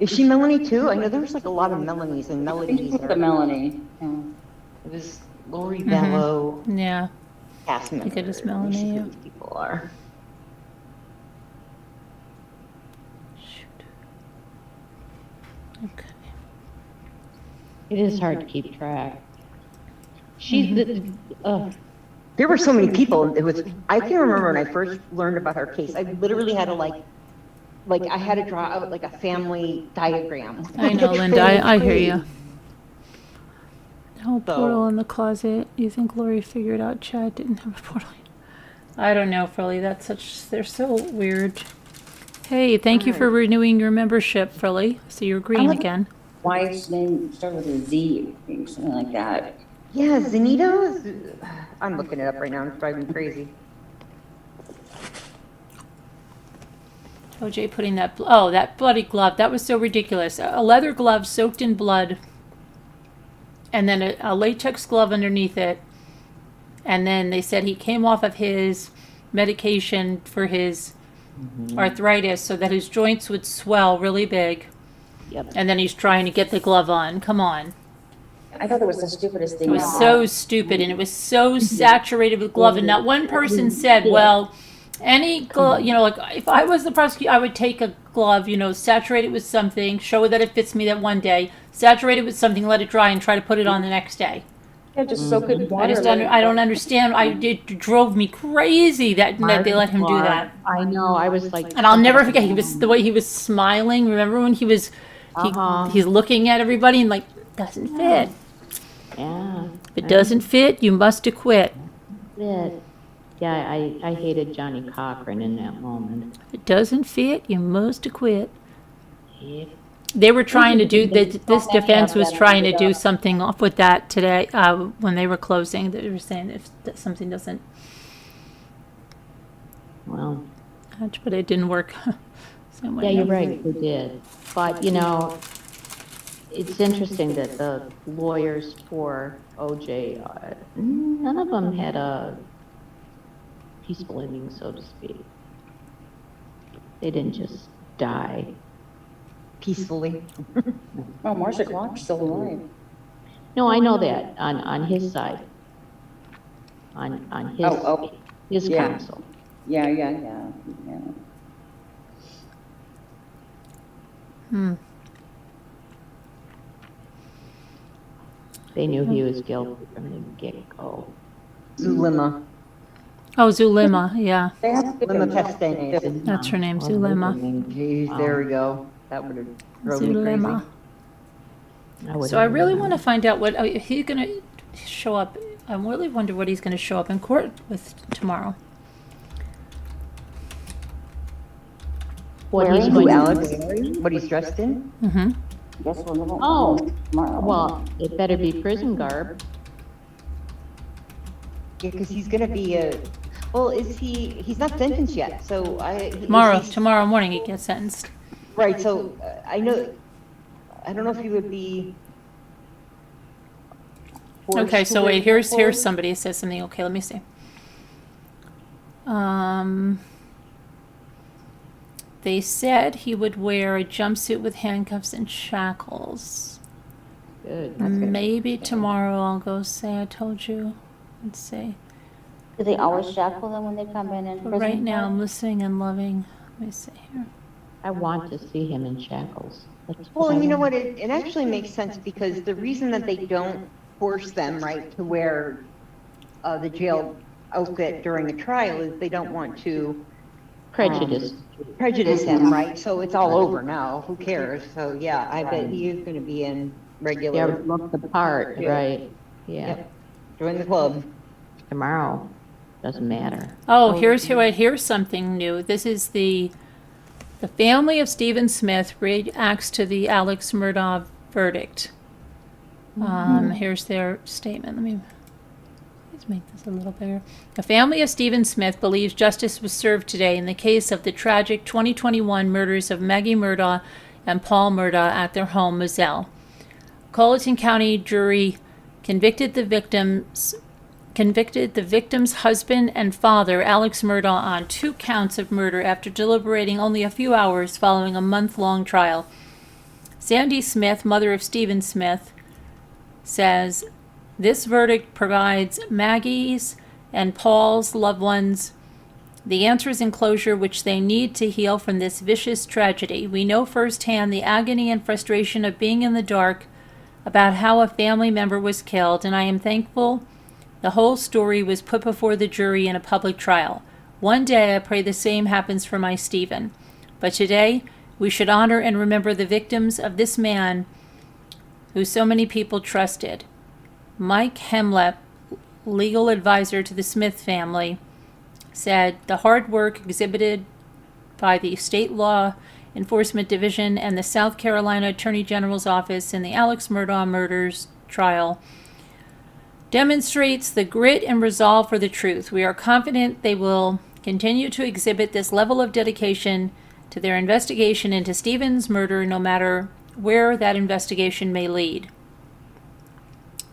Is she Melanie too? I know there's like a lot of Melanies and I think she Melodies. was the Melanie. Yeah. It was Lori Bello, Yeah. cast member. I think it is Melanie, yeah. These people are. Okay. It is hard to keep track. She's There were so many people. I can remember when I first learned about her case. I literally had to I had to draw out like a family diagram. I know, Linda. I hear you. No So- portal in the closet. You think Lori figured out Chad didn't have a portal? I don't know, Frilly. They're so weird. Hey, thank you for renewing your membership, Frilly. So you're green again. Wife's name started with a Z, I think, something like that. Yeah, Zanito. I'm looking it up right now. It's driving me crazy. OJ putting that bloody glove. That was so ridiculous. A leather glove soaked in blood. And then a latex glove underneath it. And then they said he came off of his medication for his arthritis so that his joints would swell really big. Yep. And then he's trying to get the glove on. Come on. I thought it was the stupidest thing. It was so stupid, and it was so saturated with glove. And not one person said, well, any glove, like if I was the prosecutor, I would take a glove, saturate it with something, show it that it fits me that one day, saturate it with something, let it dry, and try to put it on the next day. Yeah, just soak it in water. I don't understand. It drove me crazy that they let him do that. I know, I was like. And I'll never forget the way he was smiling. Remember when he was he's looking at everybody and doesn't fit. Yeah. If it doesn't fit, you must acquit. Fit. Yeah, I hated Johnny Cochran in that moment. If it doesn't fit, you must acquit. Yep. They were trying to do, this defense was trying to do something off with that today, when they were closing. They were saying if something doesn't, Well, but it didn't work. yeah, you're right, they did. But, it's interesting that the lawyers for OJ, none of them had a peaceful ending, so to speak. They didn't just die. Peacefully. Oh, Marcia Clark's still alive. No, I know that, on his side. On his Yeah. counsel. Yeah. They knew he was guilty from the get-go. Zulema. Oh, Zulema, yeah. Zulema Castanes. That's her name, Zulema. Jeez, there we go. That would have drove me crazy. Zulema. So I really want to find out what he's going to show up. I really wonder what he's going to show up in court with tomorrow. What he's Who, going Alex? to What he's dressed in? Mm-hmm. Guess we'll know Oh, tomorrow. well, it better be prison garb. Yeah, because he's gonna be well, he's not sentenced yet, so Tomorrow morning he gets sentenced. Right, so I don't know if he would be. forced Okay, to so wear wait, here's uniform. somebody who says something. Okay, let me see. They said he would wear a jumpsuit with handcuffs and shackles. Good. Maybe tomorrow I'll go say I told you. Let's see. Do they always shackle them when they come in and But right now I'm listening and loving. Let me see here. I want to see him in shackles. Well, and you know what, it actually makes sense because the reason that they don't force them, right, to wear the jail outfit during a trial is they don't want to prejudice him, right? So it's all over now, who cares? So yeah, I bet he is gonna be in regular. Yeah, look the part, right, yeah. Yep. Join the club. Tomorrow, doesn't matter. Oh, here's something new. This is the family of Stephen Smith reacts to the Alex Murdaugh verdict. Here's their statement. Let me please make this a little bigger. The family of Stephen Smith believes justice was served today in the case of the tragic 2021 murders of Maggie Murdaugh and Paul Murdaugh at their home, Moselle. Colleton County jury convicted the victim's husband and father, Alex Murdaugh, on 2 counts of murder after deliberating only a few hours following a month-long trial. Sandy Smith, mother of Stephen Smith, says, "This verdict provides Maggie's and Paul's loved ones the answers and closure which they need to heal from this vicious tragedy. We know firsthand the agony and frustration of being in the dark about how a family member was killed, and I am thankful the whole story was put before the jury in a public trial. One day I pray the same happens for my Stephen. But today we should honor and remember the victims of this man who so many people trusted." Mike Hemlep, legal advisor to the Smith family, said the hard work exhibited by the State Law Enforcement Division and the South Carolina Attorney General's Office in the Alex Murdaugh murders trial demonstrates the grit and resolve for the truth. We are confident they will continue to exhibit this level of dedication to their investigation into Stephen's murder, no matter where that investigation may lead.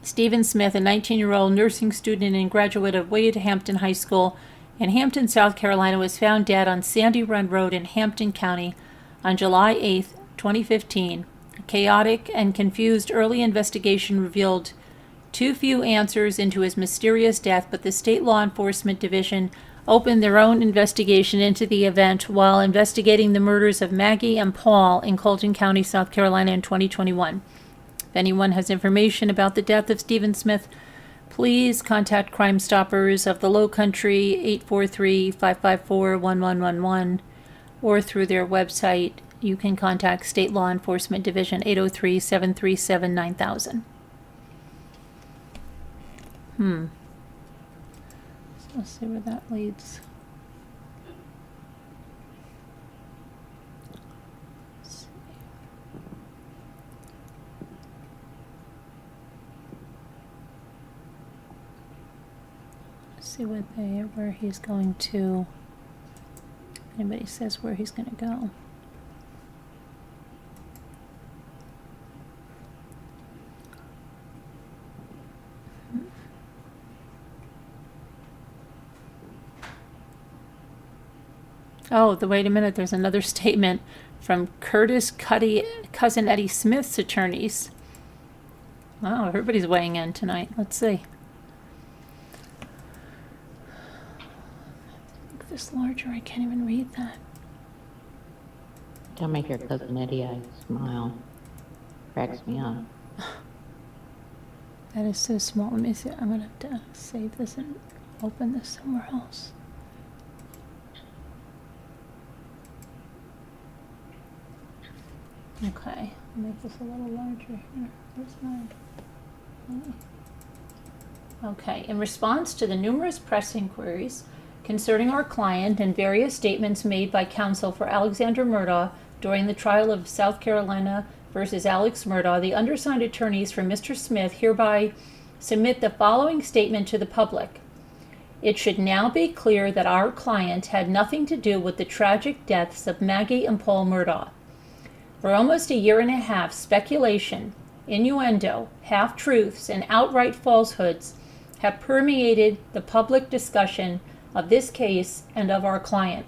Stephen Smith, a 19-year-old nursing student and graduate of Wade Hampton High School in Hampton, South Carolina, was found dead on Sandy Run Road in Hampton County on July 8, 2015. A chaotic and confused early investigation revealed too few answers into his mysterious death, but the State Law Enforcement Division opened their own investigation into the event while investigating the murders of Maggie and Paul in Colton County, South Carolina in 2021. If anyone has information about the death of Stephen Smith, please contact Crime Stoppers of the Low Country 843-554-1111 or through their website. You can contact State Law Enforcement Division 803-737-9000. So let's see where that leads. Let's see. Let's see where he's going to. Anybody says where he's going to go. Oh, wait a minute. There's another statement from Curtis Cousin Eddie Smith's attorneys. Wow, everybody's weighing in tonight. Let's see. Make this larger. I can't even read that. Don't make your Cousin Eddie I smile. Cracks me up. That is so small. Let me see. I'm going to have to save this and open this somewhere else. Okay, I'll make this a little larger here. Where's mine? Okay, in response to the numerous press inquiries concerning our client and various statements made by counsel for Alexander Murdaugh during the trial of South Carolina versus Alex Murdaugh, the undersigned attorneys for Mr. Smith hereby submit the following statement to the public. It should now be clear that our client had nothing to do with the tragic deaths of Maggie and Paul Murdaugh. For almost a year and a half, speculation, innuendo, half-truths, and outright falsehoods have permeated the public discussion of this case and of our client.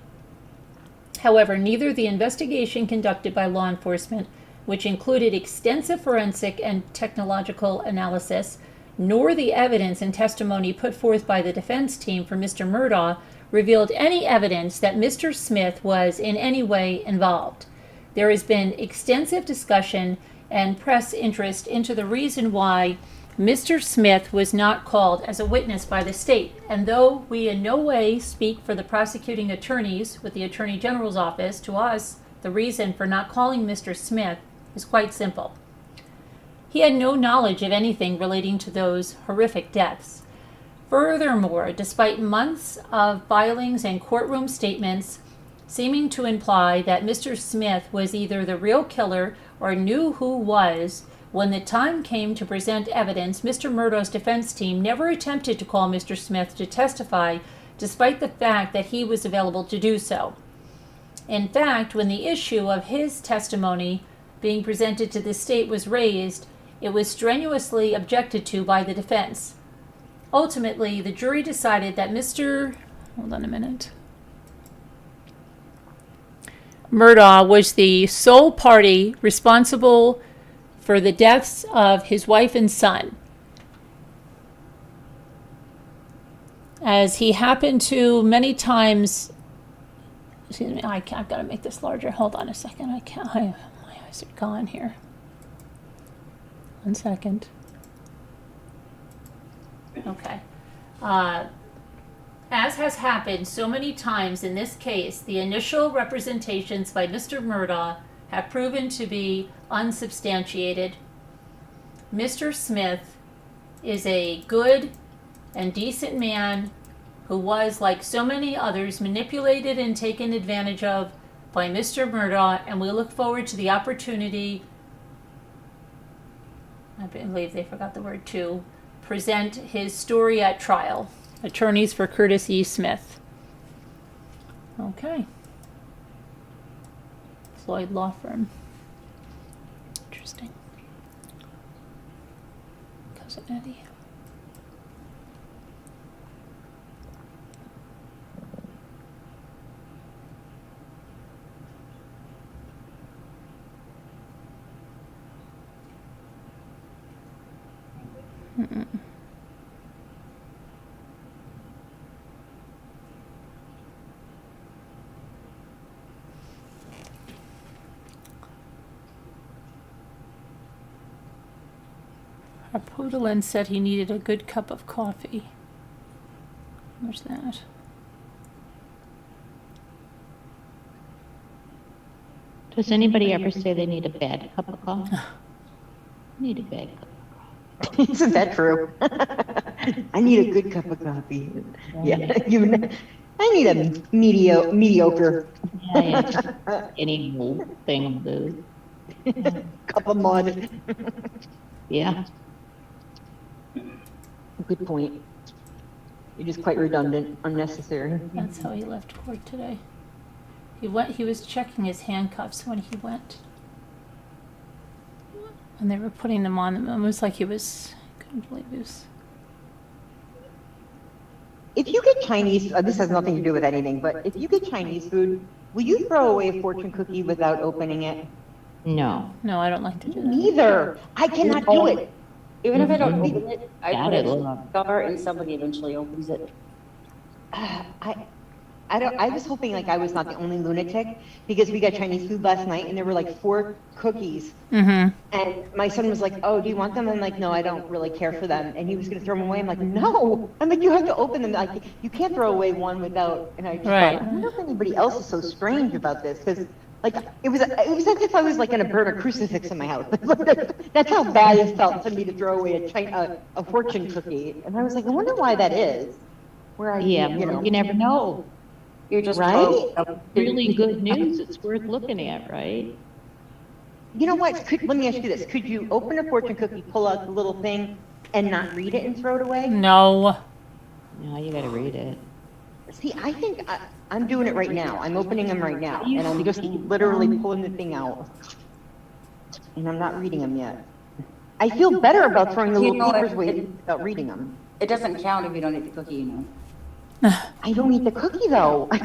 However, neither the investigation conducted by law enforcement, which included extensive forensic and technological analysis, nor the evidence and testimony put forth by the defense team for Mr. Murdaugh revealed any evidence that Mr. Smith was in any way involved. There has been extensive discussion and press interest into the reason why Mr. Smith was not called as a witness by the state. And though we in no way speak for the prosecuting attorneys with the Attorney General's office, to us, the reason for not calling Mr. Smith is quite simple. He had no knowledge of anything relating to those horrific deaths. Furthermore, despite months of filings and courtroom statements seeming to imply that Mr. Smith was either the real killer or knew who was, when the time came to present evidence, Mr. Murdaugh's defense team never attempted to call Mr. Smith to testify, despite the fact that he was available to do so. In fact, when the issue of his testimony being presented to the state was raised, it was strenuously objected to by the defense. Ultimately, the jury decided that Mr. Murdaugh was the sole party responsible for the deaths of his wife and son, as he happened to many times. Excuse me, I've got to make this larger. Hold on a second. My eyes are gone here. 1 second. Okay. As has happened so many times in this case, the initial representations by Mr. Murdaugh have proven to be unsubstantiated. Mr. Smith is a good and decent man who was, like so many others, manipulated and taken advantage of by Mr. Murdaugh, and we look forward to the opportunity, I believe they forgot the word, to present his story at trial. Attorneys for Curtis E. Smith. Okay. Floyd Law Firm. Interesting. Cousin Eddie. Mm-mm. Podolin said he needed a good cup of coffee. Where's that? Does anybody ever say they need a bad cup of coffee? Need a bad cup of coffee. Isn't that true? I need a good cup of coffee. Yeah, I need a mediocre. Yeah. Any old thing will do. Cup of mud. Yeah. Good point. You're just quite redundant, unnecessary. That's how he left court today. He was checking his handcuffs when he went. And they were putting them on him. It was like couldn't believe he was. If you get Chinese, this has nothing to do with anything, but if you get Chinese food, will you throw away a fortune cookie without opening it? No. No, I don't like to do that. Neither. I cannot do it. Even if I don't open it, I Got put it. it in the jar and somebody eventually opens it. I was hoping like I was not the only lunatic, because we got Chinese food last night and there were like 4 cookies. Mm-hmm. And my son was like, "Oh, do you want them?" I'm like, "No, I don't really care for them." And he was going to throw them away. I'm like, "No." I'm like, "You have to open them. Like, you can't throw away one without." And I just Right. thought, I wonder if anybody else is so strange about this, because like it was as if I was like going to burn a crucifix in my house. That's how bad it felt to me to throw away a fortune cookie. And I was like, I wonder why that is. You never know. You're just right. Really good news. It's worth looking at, right? You know what? Let me ask you this: could you open a fortune cookie, pull out the little thing, and not read it and throw it away? No. No, you gotta read it. See, I think I'm doing it right now. I'm opening them right now, and I'm just literally pulling the thing out. And I'm not reading them yet. I feel better about throwing the You little know, papers away without reading them. It doesn't count if you don't eat the cookie, you know. I don't eat the cookie though. I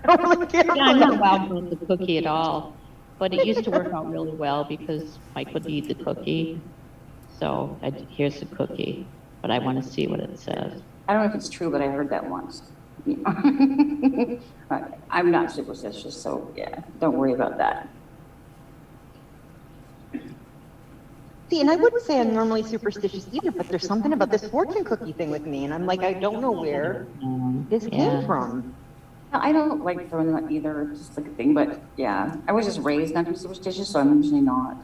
don't really care. Yeah, I'm not wild with the cookie at all, but it used to work out really well because Mike would eat the cookie. So here's the cookie, but I want to see what it says. I don't know if it's true, but I heard that once. You know. I'm not superstitious, so yeah, don't worry about that. See, and I wouldn't say I'm normally superstitious either, but there's something about this fortune cookie thing with me, and I'm like, I don't know where this came from. I don't like throwing them out either, it's just like a thing, but yeah, I was just raised not to be superstitious, so I'm usually not.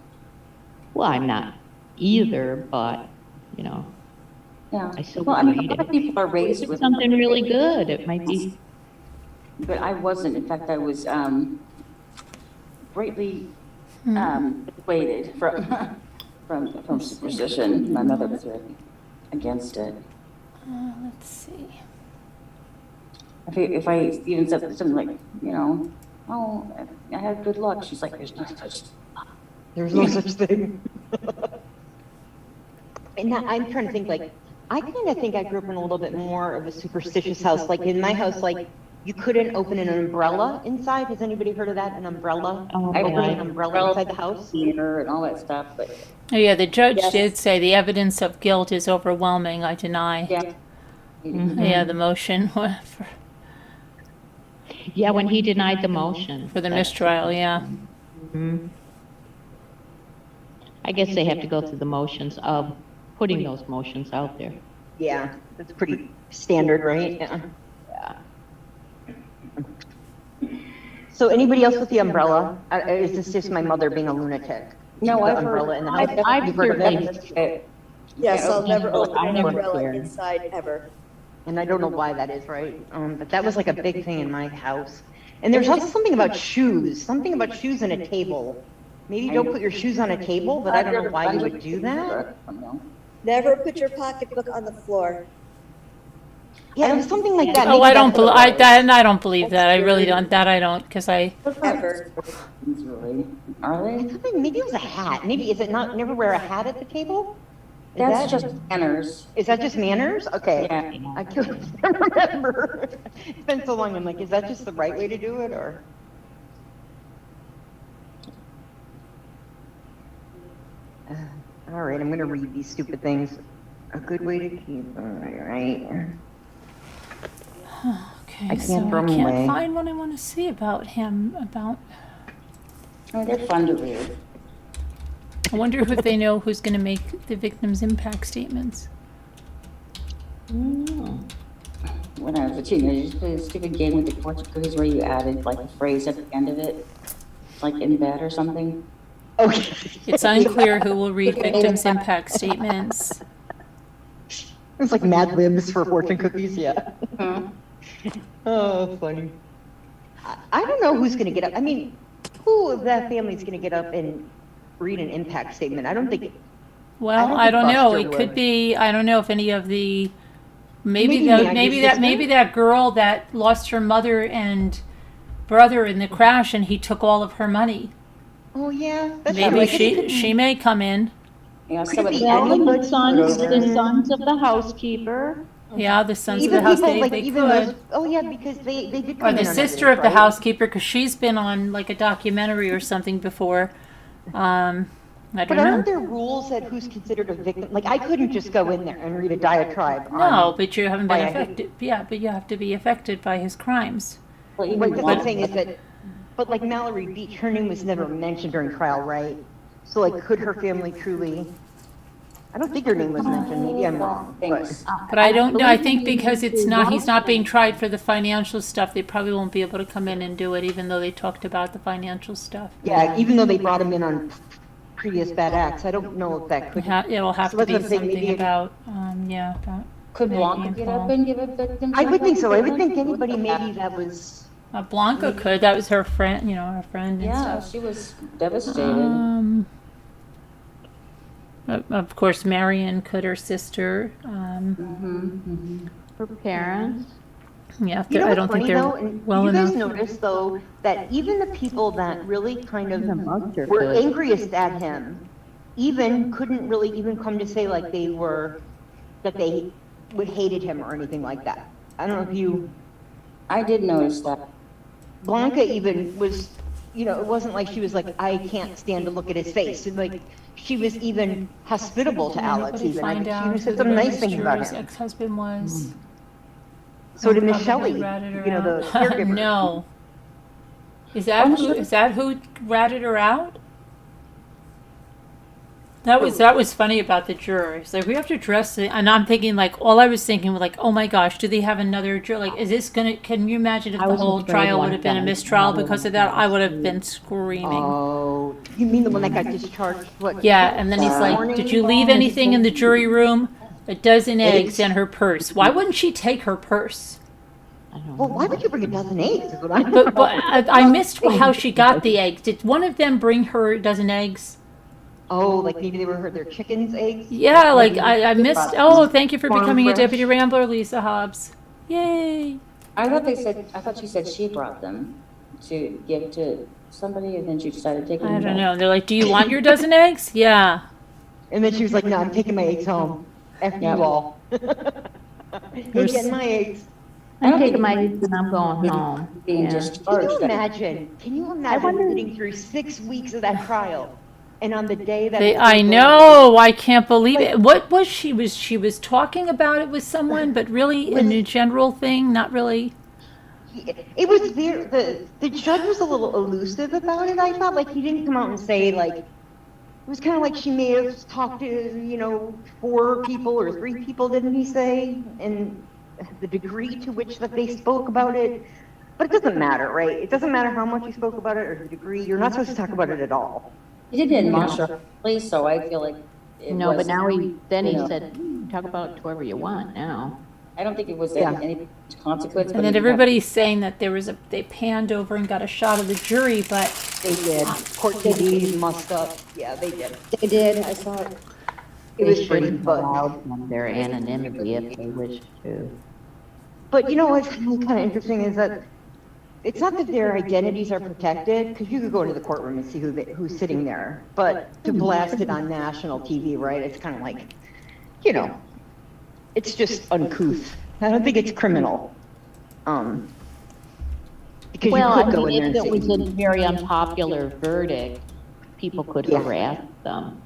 Well, I'm not either, but, you know, Yeah. I still Well, I mean, read a lot of it. people are raised with Something really good. It might be. But I wasn't. In fact, I was greatly dissuaded from superstition. My mother was very against it. Let's see. If I even said something like, you know, oh, I had good luck, she's like, there's no such. There's no such thing. And now I'm trying to think, like, I kind of think I grew up in a little bit more of a superstitious house. Like in my house, like you couldn't open an umbrella inside. Has anybody heard of that? An umbrella? I Open an umbrella inside the house? Theater and all that stuff, but Oh yeah, the judge Yes. did say the evidence of guilt is overwhelming. I deny. yeah. Yeah, the motion for Yeah, when he denied the motion. the mistrial. Yeah. Mhm. I guess they have to go through the motions of putting those motions out there. Yeah, that's pretty standard, right? Yeah. So anybody else with the umbrella? Is this just my mother being a lunatic? No, The I've umbrella heard. in the house? I've You've heard of heard it? Yes, Yeah, I'll never open I an never umbrella cared. inside ever. And I don't know why that is, right? But that was like a big thing in my house. And there's also something about shoes in a table. Maybe don't put your shoes on a table, but I don't know why you would do that. Never put your pocketbook on the floor. Yeah, it was something like that. Oh, Maybe I don't that's what believe. it was. I don't believe that. I really don't. That I don't, because I. Ever. Really? Are I they? thought maybe it was a hat. Maybe, is it not, never wear a hat at the table? Is That's that- just manners. Is that just manners? Okay. Yeah. I can't remember. It's been so long, I'm like, is that just the right way to do it, or? All right, I'm gonna read these stupid things. A good way to keep, all right. Okay, I can't so throw I 'em can't away. find what I want to see about him. About. Oh, they're fun to read. I wonder if they know who's going to make the victim's impact statements. When I was a teenager, I used to play a stupid game with the fortune cookies where you added like a phrase at the end of it, like in bed or something. Okay. It's unclear who will read victims' impact statements. It's like Mad Libs for fortune cookies, yeah. Oh, funny. I don't know who's gonna get up. I mean, who of that family's gonna get up and read an impact statement? I don't think. Well, I I don't don't think know. Buster It would. could be. I don't know if any of the. Maybe Maybe that. Maggie's Maybe sister? that girl that lost her mother and brother in the crash, and he took all of her money. Oh, yeah. That's Maybe true. I guess it could she be- may come in. Yeah, Could some it of be the Well, any- the sons of the housekeeper. Yeah, the sons of Even the house. people, They, like, they even could. those, oh, yeah, because they did Or come the in on sister of evidence, the right? housekeeper, because she's been on like a documentary or something before. I But don't know. aren't there rules that who's considered a victim? Like, I couldn't just go in there and read a diatribe on. No, but you haven't been why I- affected. Yeah, but you have to be affected by his crimes. Well, Right, even that's what I'm saying is that, but like Mallory Beach, her name was never mentioned during trial, right? So like, could her family truly, I don't think her name was mentioned, maybe I'm wrong, but. Thanks. But I don't know. I think because he's not being tried for the financial stuff, they probably won't be able to come in and do it, even though they talked about the financial stuff. Yeah, even though they brought him in on previous bad acts, I don't know if that could. It'll have So to that's be what I'm saying, something maybe if- about, yeah, about. Could Maggie Blanca and get Paul. up and give a victim? I would think so, I would impact think statement? anybody maybe that was, Blanca could. That was her friend, her friend and Yeah, stuff. she was devastated. Of course, Marion could, her sister. For parents. Yeah, You know I what's don't think funny they're though? And well you guys enough. notice though, that even the people that really kind of Buster were could. angriest at him, even couldn't really even come to say like that they would hated him or anything like that. I don't know if you, I did notice that. Blanca even was, it wasn't like she was like, I can't stand to look at his face. And like, she was even hospitable to Did Alex anybody even. find She out even who said the some nice bonus things about juror's him. ex-husband was? So did Probably Miss Shelley, ratted her the out. caregiver. No. Is that who ratted her out? That was funny about the jurors. Like, we have to dress it, and I'm thinking like, all I was thinking was like, oh my gosh, do they have another juror? Like, is this gonna? Can you imagine if I the was whole afraid trial one would have been a time mistrial another because one of that? fell I would have asleep. been screaming. Oh, you mean the one that got discharged? What? Yeah, and then he's like, did you leave anything in the jury room? A dozen eggs and her purse. Why wouldn't she take her purse? Well, why would you bring a dozen eggs? Is what I'm But I missed how she got the eggs. Did one of them bring her a dozen eggs? Oh, like maybe they were their chickens' eggs? Yeah, like Maybe I missed. brought Oh, thank you for farm becoming a fresh. deputy rambler, Lisa Hobbs. Yay! I thought she said she brought them to give to somebody, and then she decided to take them. I don't know. They're like, do you want your dozen eggs? Yeah. And then she was like, no, I'm taking my eggs home. F you all. Ain't getting my eggs. I'm taking my eggs and I'm going home. Being Yeah. discharged. Can you imagine getting through 6 weeks of that trial? And on the day that I know. I can't believe it. What was she? She was talking about it with someone, but really in a general thing, not really. It was weird. The judge was a little elusive about it. I thought like he didn't come out and say like, it was kind of like she may have talked to, 4 people or 3 people, didn't he say? And the degree to which that they spoke about it. But it doesn't matter, right? It doesn't matter how much you spoke about it or the degree. You're not supposed to talk about it at all. He did in Marshall, please, so I feel like it No, was, but now he know. said, talk about whoever you want now. I don't think it was Yeah. any consequence. And then everybody's saying that they panned over and got a shot of the jury, but They did. Court TV mussed up. Yeah, they did. They did, I saw it. It was pretty, shouldn't but. allow them their anonymity if they wish to. But what's kind of interesting is that it's not that their identities are protected, because you could go into the courtroom and see who's sitting there. But to blast it on national TV, right? It's kind of like, it's just uncouth. I don't think it's criminal. Because Well, you could go in if there it and was see. a very unpopular verdict, people could Yeah. harass them.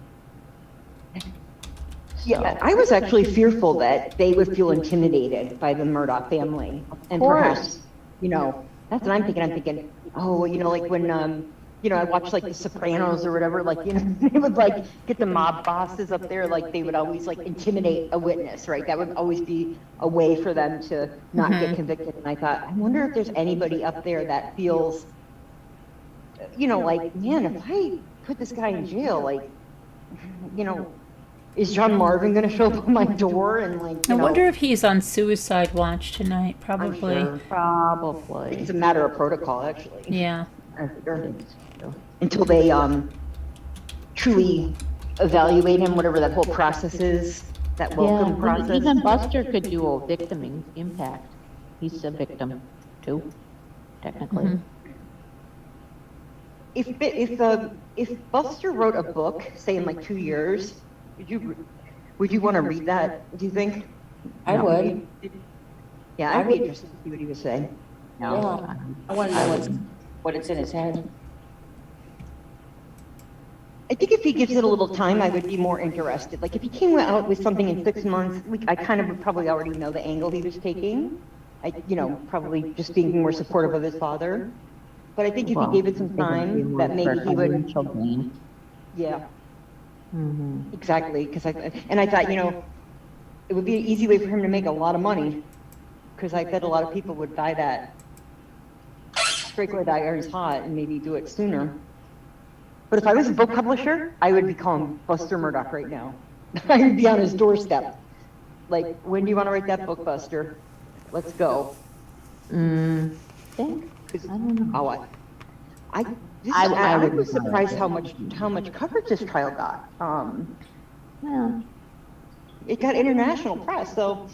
Yeah, I was actually fearful that they would feel intimidated by the Murdaugh family. And perhaps, that's what I'm thinking. I'm thinking, oh, like when, I watch like The Sopranos or whatever, like, they would like get the mob bosses up there, like they would always like intimidate a witness, right? That would always be a way for them to not get convicted. And I thought, I wonder if there's anybody up there that feels, like, man, if I put this guy in jail, like, is John Marvin going to show up at my door and like, I wonder if he's on suicide watch tonight. Probably. I'm sure. Probably. It's a matter of protocol, actually. Yeah. Until they truly evaluate him, whatever that whole process is, that welcome Yeah, process. even Buster could do a victim impact. He's a victim too, technically. If Buster wrote a book, say in like 2 years, would you want to read that? Do you think? I would. Yeah, I'd be interested to see what he would say. No, Yeah. I want to know what it's in his head. I think if he gives it a little time, I would be more interested. Like if he came out with something in 6 months, I kind of would probably already know the angle he was taking. Probably just being more supportive of his father. But I think if he gave it some time, that maybe he would. Yeah. Mm-hmm. Exactly. I thought, it would be an easy way for him to make a lot of money. Because I bet a lot of people would buy that. Strike While the Iron's Hot and maybe do it sooner. But if I was a book publisher, I would be calling Buster Murdaugh right now. I would be on his doorstep. Like, when do you want to write that book, Buster? Let's go. I don't know. I was surprised how much coverage this trial got. Yeah. It got international press, so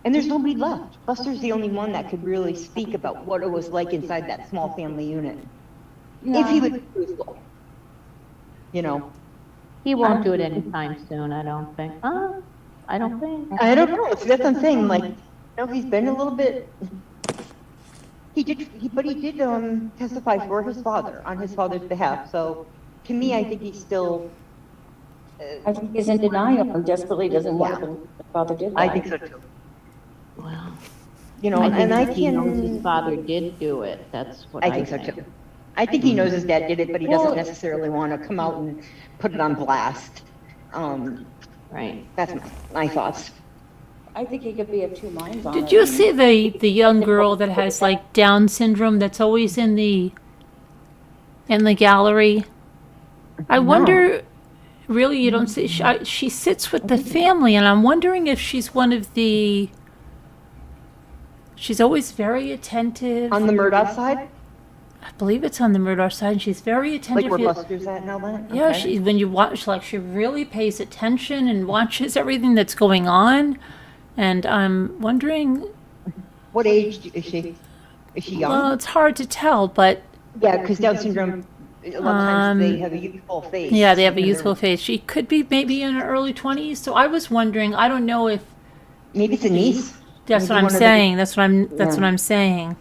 And there's nobody left. Buster's the only one that could really speak about what it was like inside that small family unit. If he would be truthful. You know. He won't do it anytime soon, I don't think. I don't think. I don't know. That's what I'm saying. Like, you know, he's been a little bit. He did testify for his father on his father's behalf. So, to me, I think he's still. I think he's in denial and desperately doesn't want to believe his father did that. I think so too. Well, You know, and I he knows his can. father did do it, that's what I I think so too. I think he knows his dad did it, but he doesn't necessarily want to come out and put it on blast. Right. That's my thoughts. I think he could be of two minds on it. Did you see the young girl that has like Down syndrome that's always in the gallery? I wonder, really, you don't see, she sits with the family, and I'm wondering if she's one of the, she's always very attentive. On the Murdaugh side? I believe it's on the Murdaugh side, and she's very attentive. Like where Buster's at now, then? Yeah, Okay. when you watch, like, she really pays attention and watches everything that's going on. And I'm wondering. What age is she? Is she young? Well, it's hard to tell, but. Yeah, because Down syndrome, a lot of times they have a youthful face. Yeah, they have a youthful face. She could be maybe in her early 20s. So I was wondering, I don't know if. Maybe it's a niece. That's what I'm saying. That's what I'm saying.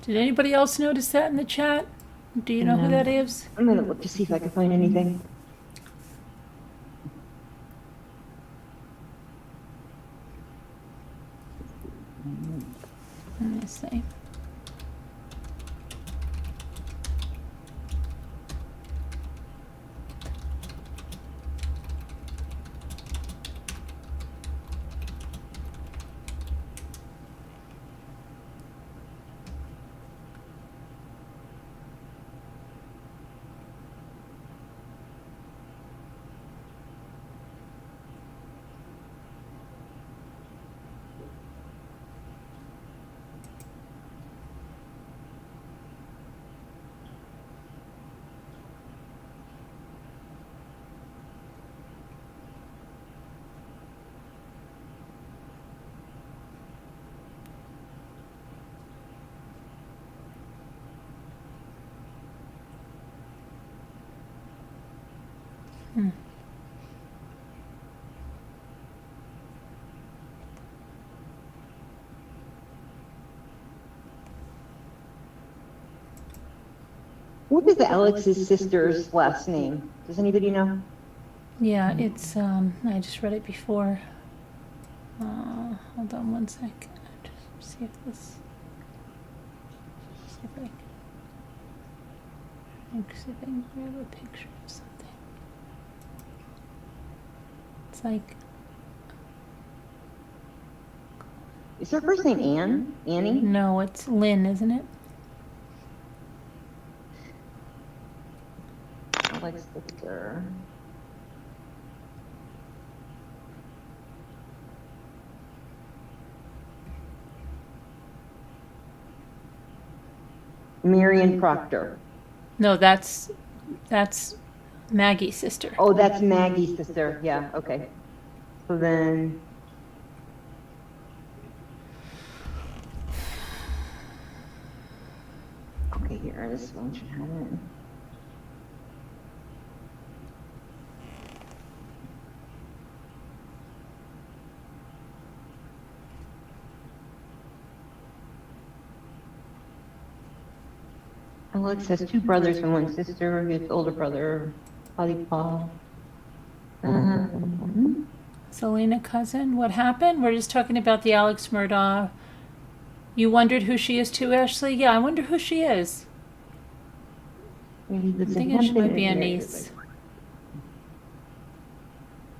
Did anybody else notice that in the chat? Do you know who that is? I'm going to look to see if I can find anything. Let me see. What is Alex's sister's last name? Does anybody know? Yeah, it's, I just read it before. Hold on one sec. Just see if this, see if I can grab a picture of something. It's like, Is her first name Anne? Annie? no, it's Lynn, isn't it? Alex sister. Marion Proctor. No, that's Maggie's sister. Oh, that's Maggie's sister. Yeah, okay. So then. Okay, here, this one should have it. Alex has two brothers and one sister. His older brother, Paul. Selena cousin, what happened? We're just talking about the Alex Murdaugh. You wondered who she is too, Ashley? Yeah, I wonder who she is. I'm thinking she might be a niece.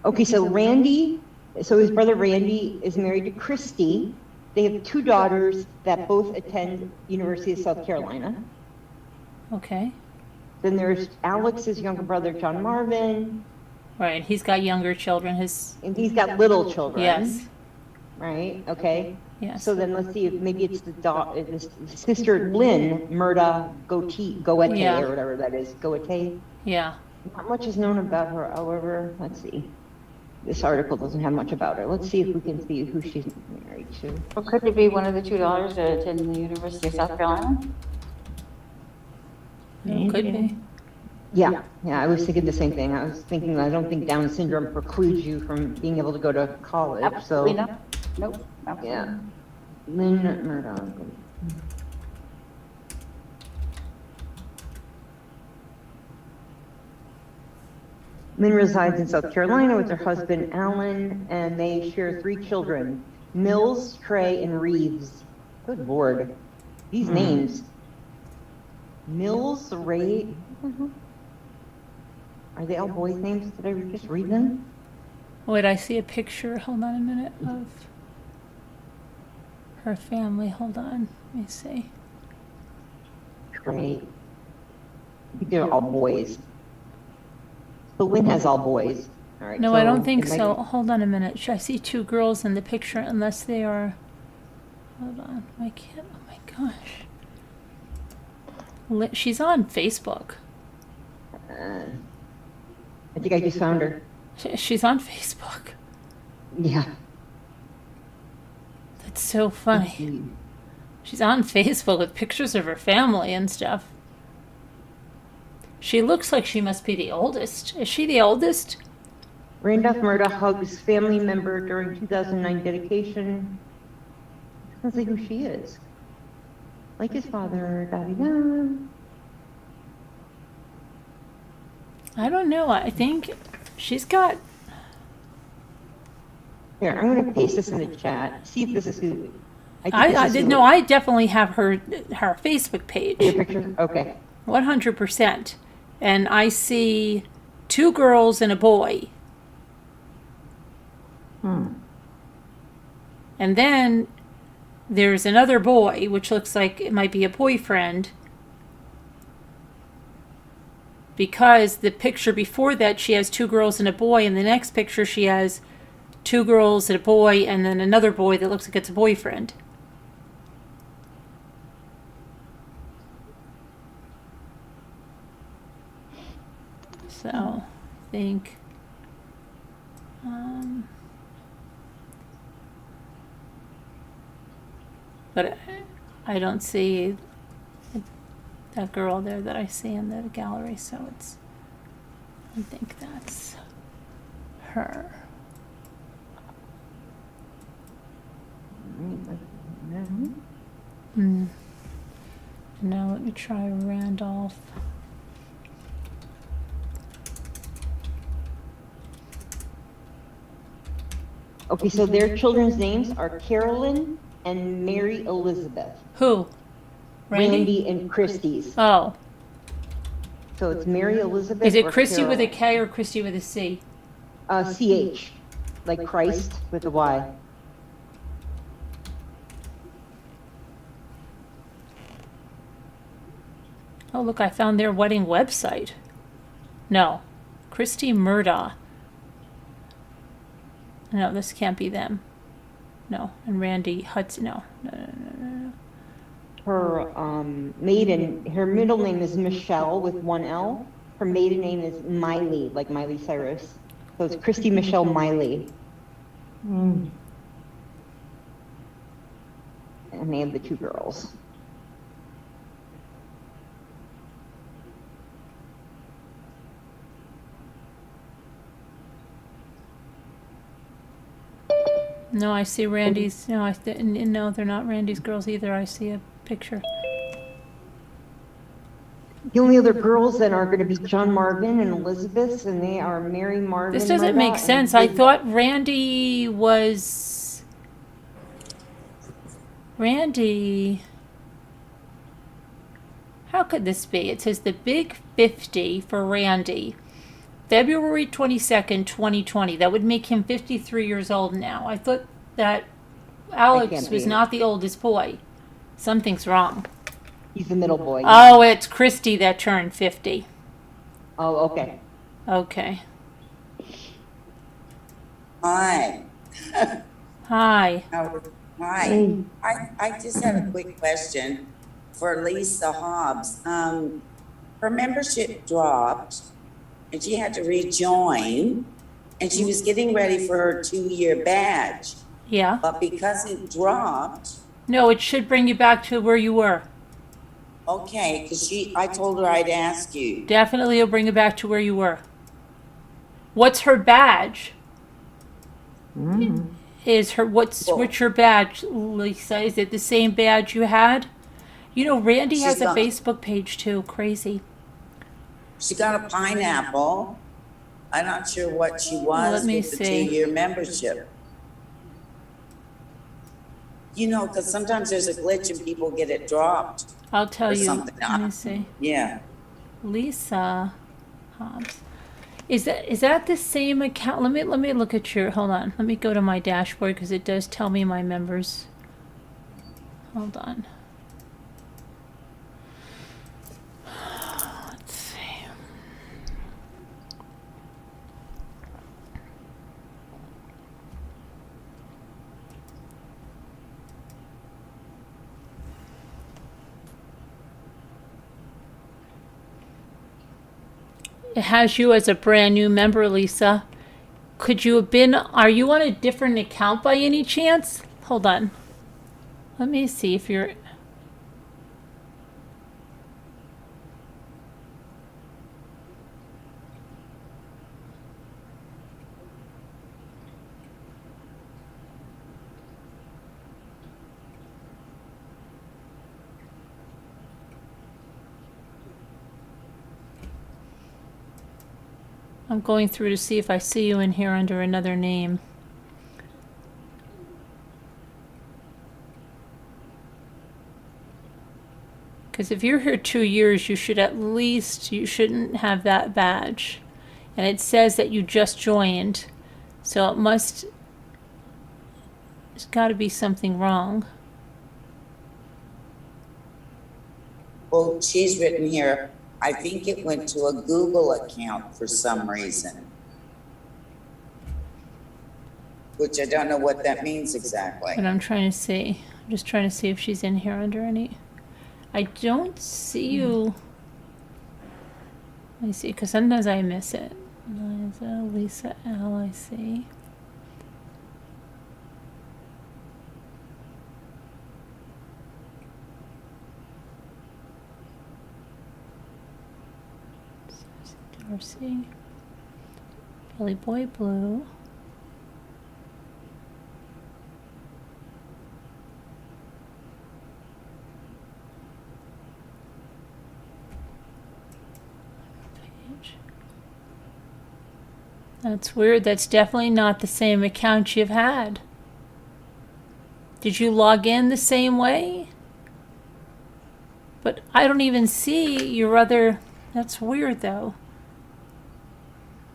Okay, so Randy, so his brother Randy is married to Christy. They have two daughters that both attend University of South Carolina. Okay. Then there's Alex's younger brother, John Marvin. Right, he's got younger children. And he's got little children. Yes. Right, okay. Yes. So then let's see, if maybe it's the sister Lynn Murdaugh Goethe, Yeah. or whatever that is, Goethe. Yeah. Not much is known about her, however, let's see. This article doesn't have much about her. Let's see if we can see who she's married to. Or could it be one of the two daughters that attended the University of South Carolina? It could be. Yeah, I was thinking the same thing. I was thinking, I don't think Down syndrome precludes you from being able to go to college, so. Absolutely not. Nope. Absolutely. Yeah. Lynn Murdaugh. Lynn resides in South Carolina with her husband, Alan, and they share 3 children, Mills, Trey, and Reeves. Good Lord. These names. Mills, Ray. Are they all boys' names? Did I just read them? Wait, I see a picture. Hold on a minute of her family. Hold on. Let me see. Trey. I think they're all boys. So Lynn has all boys. All right. No, so I don't think it might- so. Hold on a minute. I see 2 girls in the picture, unless they are. Hold on. I can't. Oh my gosh. She's on Facebook. I think I just found her. She's on Facebook. Yeah. That's so funny. She's on Facebook with pictures of her family and stuff. She looks like she must be the oldest. Is she the oldest? Randolph Murdaugh hugs family member during 2009 dedication. Let's see who she is. Like his father, da-da-da. I don't know. I think she's got. Here, I'm going to paste this in the chat. See if this is who. I did know. I definitely have her Facebook page. Your picture? Okay. 100%. And I see 2 girls and a boy. And then there's another boy, which looks like it might be a boyfriend. Because the picture before that, she has 2 girls and a boy. And the next picture, she has 2 girls and a boy, and then another boy that looks like it's a boyfriend. So, I think, but I don't see that girl there that I see in the gallery, so I think that's her. Now let me try Randolph. Okay, so their children's names are Carolyn and Mary Elizabeth. Who? Randy and Christie's. Oh. So it's Mary Elizabeth. Is it or Christy with a Carolyn? K or Christy with a C? CH, like Christ with a Y. Oh, look, I found their wedding website. No. Christy Murdaugh. No, this can't be them. No. And Randy Hudson. No. Her her middle name is Michelle with 1 L. Her maiden name is Miley, like Miley Cyrus. So it's Christy Michelle Miley. And they have the 2 girls. No, I see Randy's. No, no, they're not Randy's girls either. I see a picture. The only other girls then are going to be John Marvin and Elizabeth, and they are Mary Marvin. This doesn't make sense. I thought Randy was. Randy. How could this be? It says the big 50 for Randy. February 22nd, 2020. That would make him 53 years old now. I thought that Alex was not the oldest boy. Something's wrong. He's the middle boy. Oh, it's Christy that turned 50. Oh, okay. Okay. Hi. Hi. Hi. I just have a quick question for Lisa Hobbs. Her membership dropped and she had to rejoin, and she was getting ready for her 2-year badge. Yeah. But because it dropped, No, it should bring you back to where you were. okay, because I told her I'd ask you. Definitely it'll bring you back to where you were. What's her badge? What's your badge, Lisa? Is it the same badge you had? You know, Randy has a Facebook page too. Crazy. She got a pineapple. I'm not sure what she was Let me with the see. 2-year membership. You know, because sometimes there's a glitch and people get it dropped. I'll tell or you. something. Let me see. Yeah. Lisa Hobbs. Is that the same account? Let me look at your. Hold on. Let me go to my dashboard because it does tell me my members. Hold on. Let's see. It has you as a brand new member, Lisa. Could you have been, are you on a different account by any chance? Hold on. Let me see if you're, I'm going through to see if I see you in here under another name. Because if you're here 2 years, you shouldn't have that badge. And it says that you just joined. So there's got to be something wrong. Well, she's written here, I think it went to a Google account for some reason. Which I don't know what that means exactly. But I'm trying to see. I'm just trying to see if she's in here under any. I don't see you. Let me see, because sometimes I miss it. Lisa L, I see. Darcy. Billy Boy Blue. Page. That's weird. That's definitely not the same account you've had. Did you log in the same way? But I don't even see your other. That's weird though.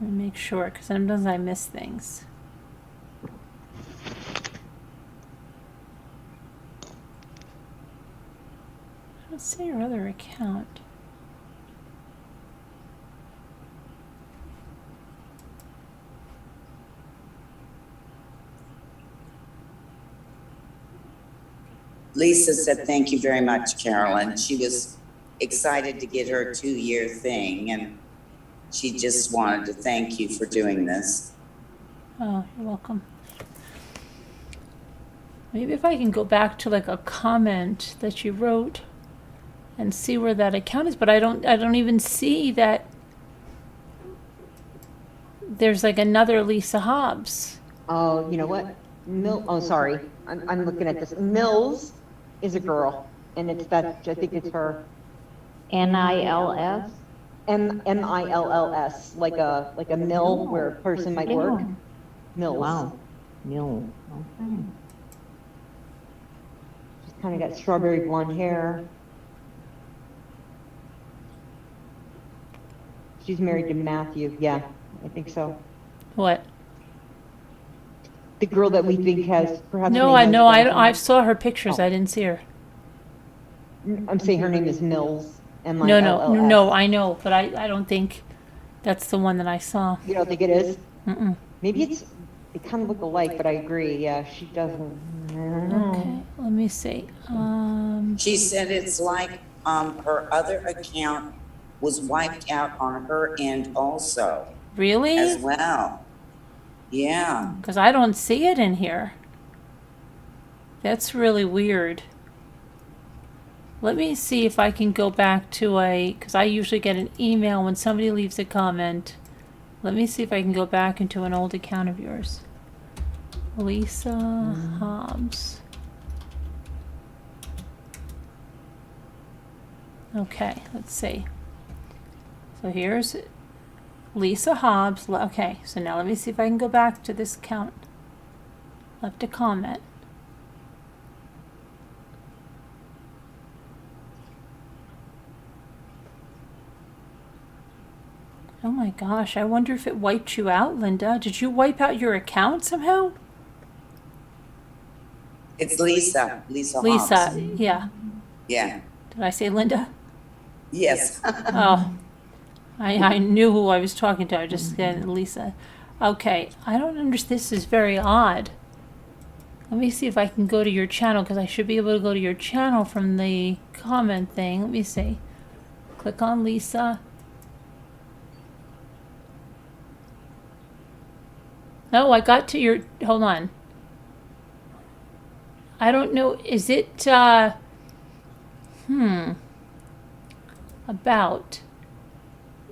Let me make sure, because sometimes I miss things. I don't see your other account. Lisa said, thank you very much, Carolyn. She was excited to get her 2-year thing, and she just wanted to thank you for doing this. Oh, you're welcome. Maybe if I can go back to like a comment that you wrote and see where that account is, but I don't even see that there's like another Lisa Hobbs. Oh, you know what? Oh, sorry. I'm looking at this. Mills is a girl, and it's that, I think it's her. NILS? MILLS, like a mill where a person might work. Mills. Wow. Mill. Okay. She's kind of got strawberry blonde hair. She's married to Matthew. Yeah, I think so. What? The girl that we think has perhaps. No, I know. I saw her pictures. I didn't see her. I'm saying her name is Mills. No, I know, but I don't think that's the one that I saw. You don't think it is? Mm-mm. Maybe they kind of look alike, but I agree. Yeah, she doesn't. Okay, let me see. She said it's like her other account was wiped out on her end also, Really? as well. Yeah. Because I don't see it in here. That's really weird. Let me see if I can go back to because I usually get an email when somebody leaves a comment. Let me see if I can go back into an old account of yours. Lisa Hobbs. Okay, let's see. So here's Lisa Hobbs. Okay, so now let me see if I can go back to this account. Left a comment. Oh my gosh, I wonder if it wiped you out, Linda. Did you wipe out your account somehow? It's Lisa. Lisa Lisa, Hobbs. yeah. Yeah. Did I say Linda? Yes. Oh, I knew who I was talking to. I just said Lisa. Okay, I don't understand. This is very odd. Let me see if I can go to your channel, because I should be able to go to your channel from the comment thing. Let me see. Click on Lisa. Oh, I got to your, hold on. I don't know, is it, about,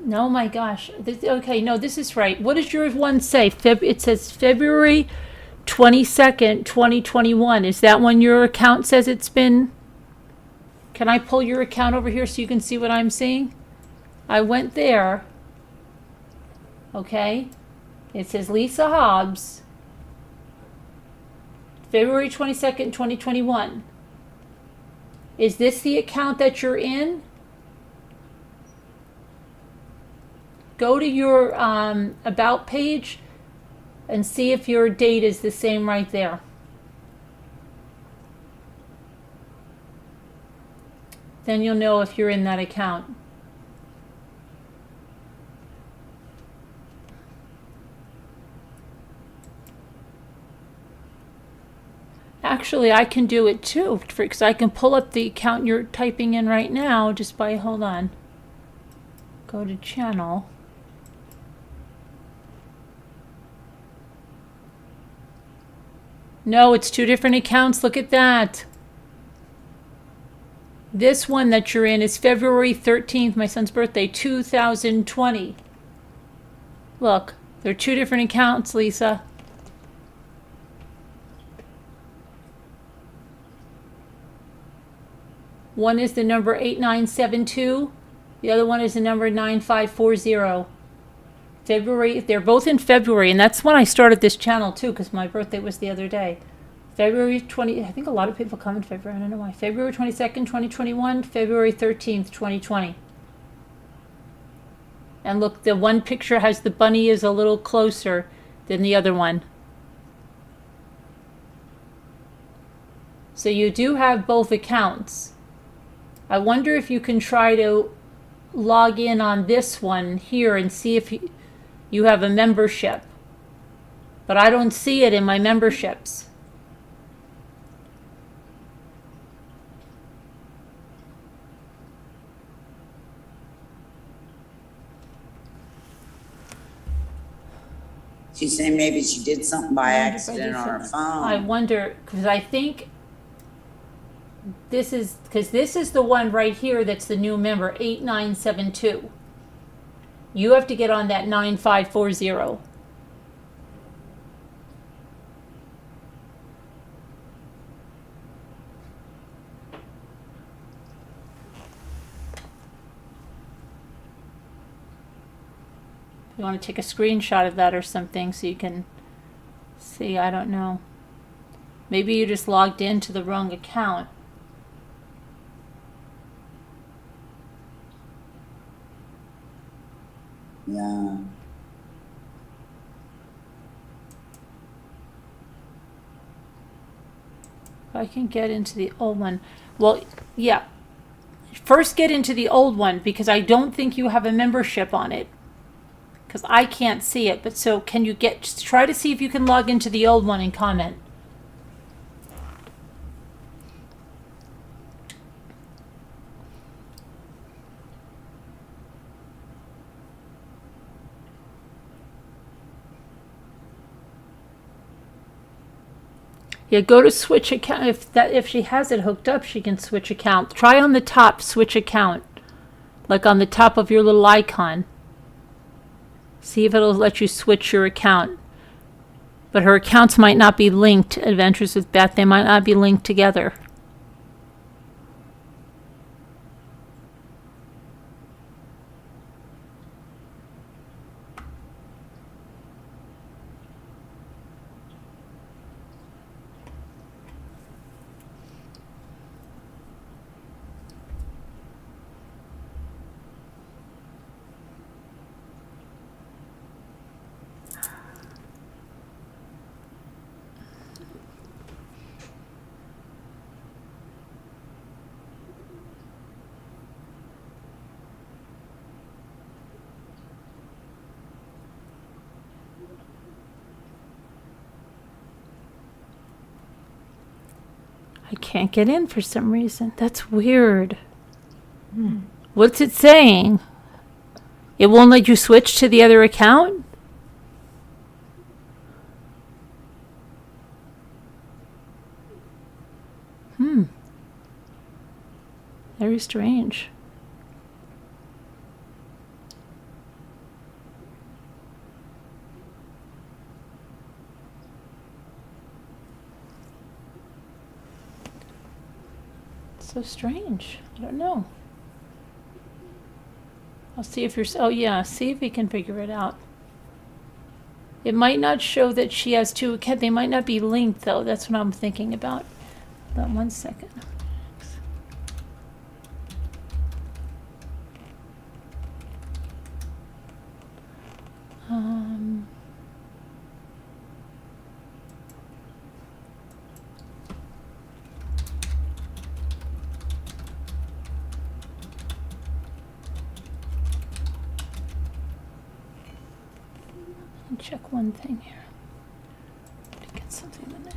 no, my gosh, okay, no, this is right. What does your one say? It says February 22nd, 2021. Is that when your account says it's been, can I pull your account over here so you can see what I'm seeing? I went there, okay? It says Lisa Hobbs, February 22nd, 2021. Is this the account that you're in? Go to your About page and see if your date is the same right there. Then you'll know if you're in that account. Actually, I can do it too, because I can pull up the account you're typing in right now just by, hold on. Go to channel. No, it's two different accounts. Look at that. This one that you're in is February 13th, my son's birthday, 2020. Look, they're two different accounts, Lisa. One is the number 8972. The other one is the number 9540. February, they're both in February, and that's when I started this channel too, because my birthday was the other day. February 20, I think a lot of people come in February, I don't know why. February 22nd, 2021, February 13th, 2020. And look, the one picture has the bunny is a little closer than the other one. So you do have both accounts. I wonder if you can try to log in on this one here and see if you have a membership. But I don't see it in my memberships. She's saying maybe she did something by accident on her phone. I wonder, because I think this is, because this is the one right here that's the new member, 8972. You have to get on that 9540. You want to take a screenshot of that or something so you can see, I don't know. Maybe you just logged into the wrong account. Yeah. If I can get into the old one. Well, yeah. First get into the old one because I don't think you have a membership on it. Because I can't see it. But so can you just try to see if you can log into the old one and comment. Yeah, go to switch account. If she has it hooked up, she can switch account. Try on the top, switch account. Like on the top of your little icon. See if it'll let you switch your account. But her accounts might not be linked. Adventures with Beth, they might not be linked together. I can't get in for some reason. That's weird. What's it saying? It won't let you switch to the other account? Very strange. So strange. I don't know. I'll see if you're. Oh yeah, see if we can figure it out. It might not show that she has two accounts. They might not be linked though. That's what I'm thinking about. Hold on 1 second. Check one thing here. To get something in it.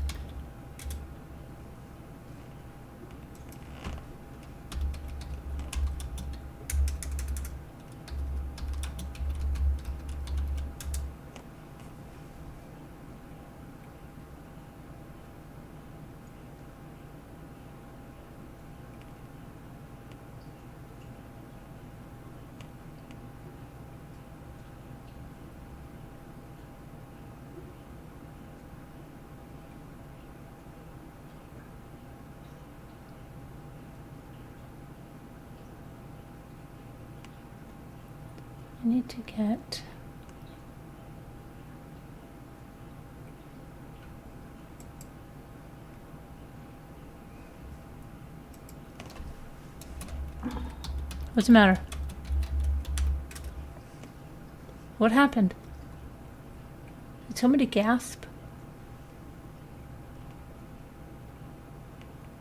I need to get what's the matter? What happened? Did somebody gasp?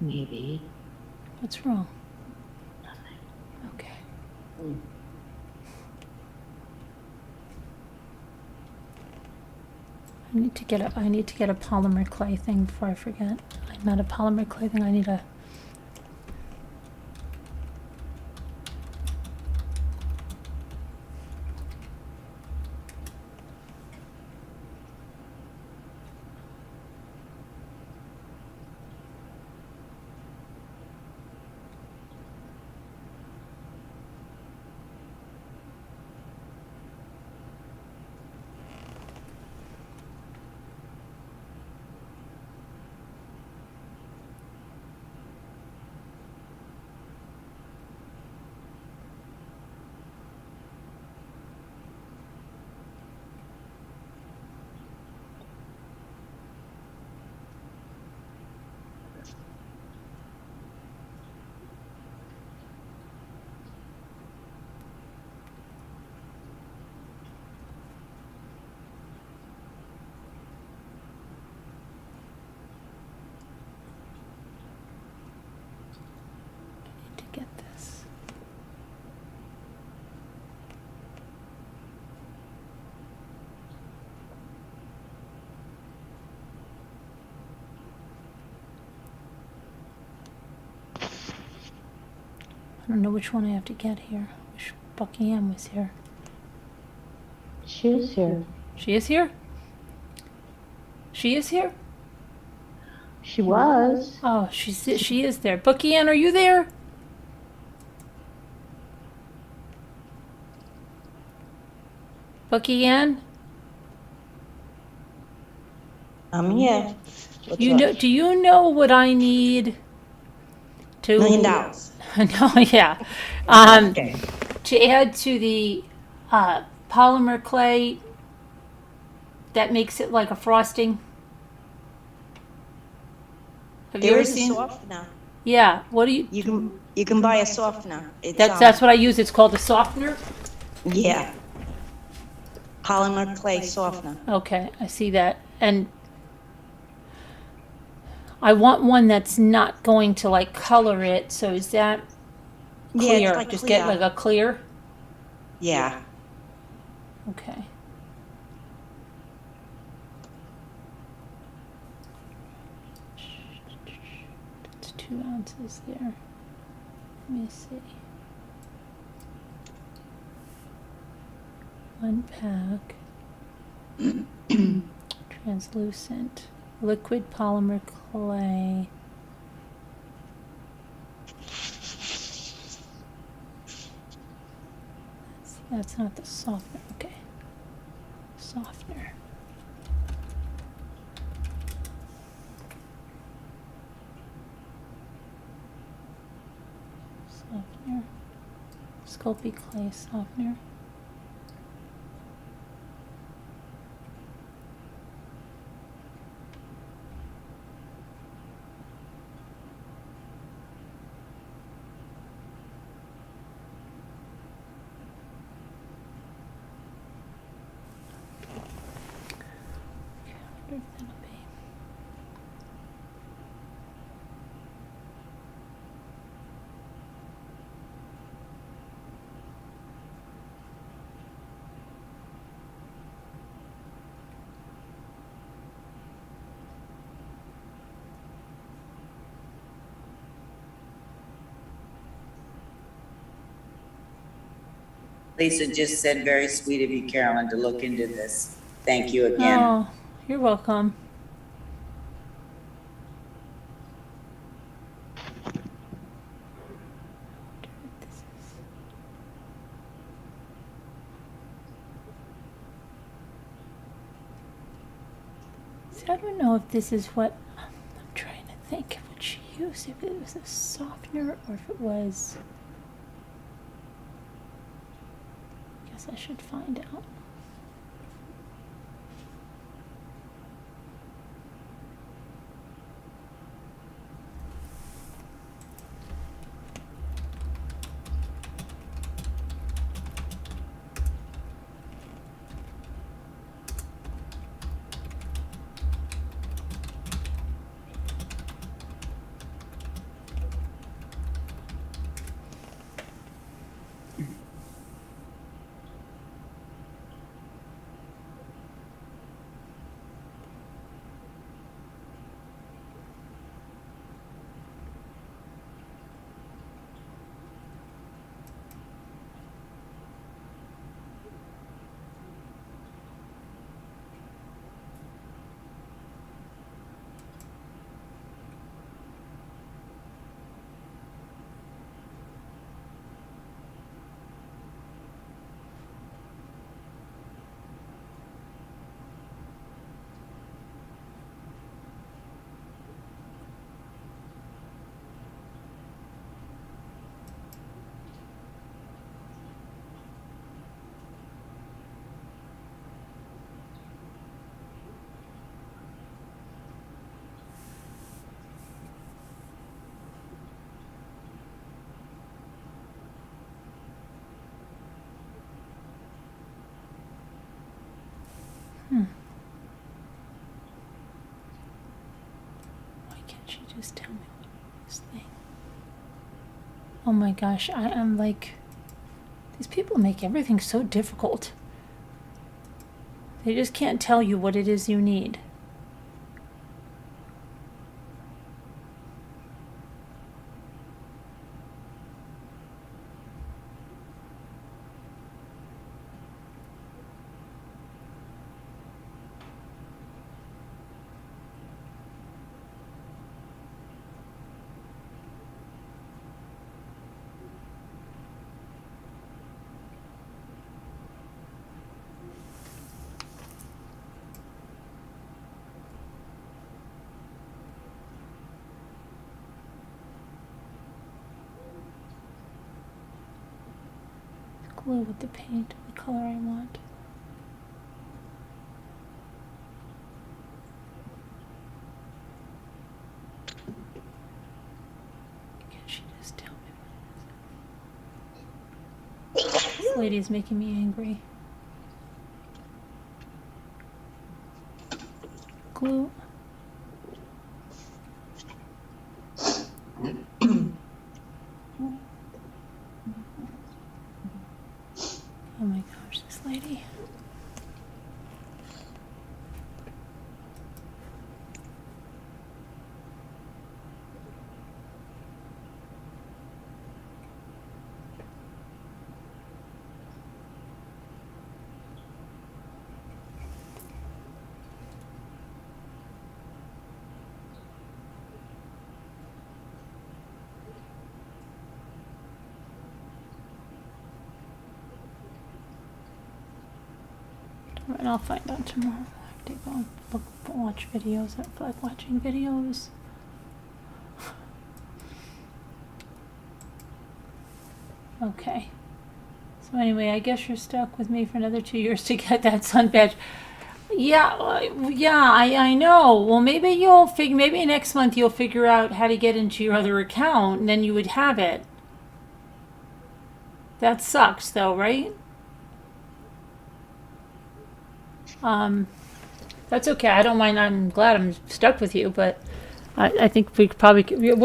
Maybe. What's wrong? Okay. I need to get a polymer clay thing before I forget. I'm not a polymer clay thing. I need a. I don't know which one I have to get here. I wish Buckingham was here. She is here. She is here? She is here? She was. Oh, she is there. Bookie Ann, are you there? Bookie Ann? I'm here. What's You up? know, do you know what I need to $1 million. No, yeah. Okay. To add to the polymer clay that makes it like a frosting. Have you There ever is a seen? softener. Yeah. What do you? You can buy a softener. It's That's what I use. It's called a softener. yeah. Polymer clay softener. Okay, I see that. And I want one that's not going to like color it. So is that clear? Yeah, it's like Just clear. get like a clear. Yeah. Okay. That's 2 ounces there. Let me see. 1 pack. Translucent. Liquid polymer clay. That's not the softener. Okay. Softener. Softener. Sculpey clay softener. Okay, I wonder if that'll be. Lisa just said, very sweet of you, Carolyn, to look into this. Thank you again. Oh, you're welcome. See, I don't know if this is what I'm trying to think of what she used. If it was a softener or if it was. I guess I should find out. Why can't she just tell me what this thing? Oh my gosh, I am like, these people make everything so difficult. They just can't tell you what it is you need. glue with the paint, the color I want. Can she just tell me what it is? This lady is making me angry. Glue. Oh my gosh, this lady. And I'll find out tomorrow. I have to go and watch videos. I feel like watching videos. Okay. So anyway, I guess you're stuck with me for another 2 years to get that sun badge. Yeah, I know. Well, maybe maybe next month you'll figure out how to get into your other account, and then you would have it. That sucks, though, right? That's okay. I don't mind. I'm glad I'm stuck with you, but I think we'll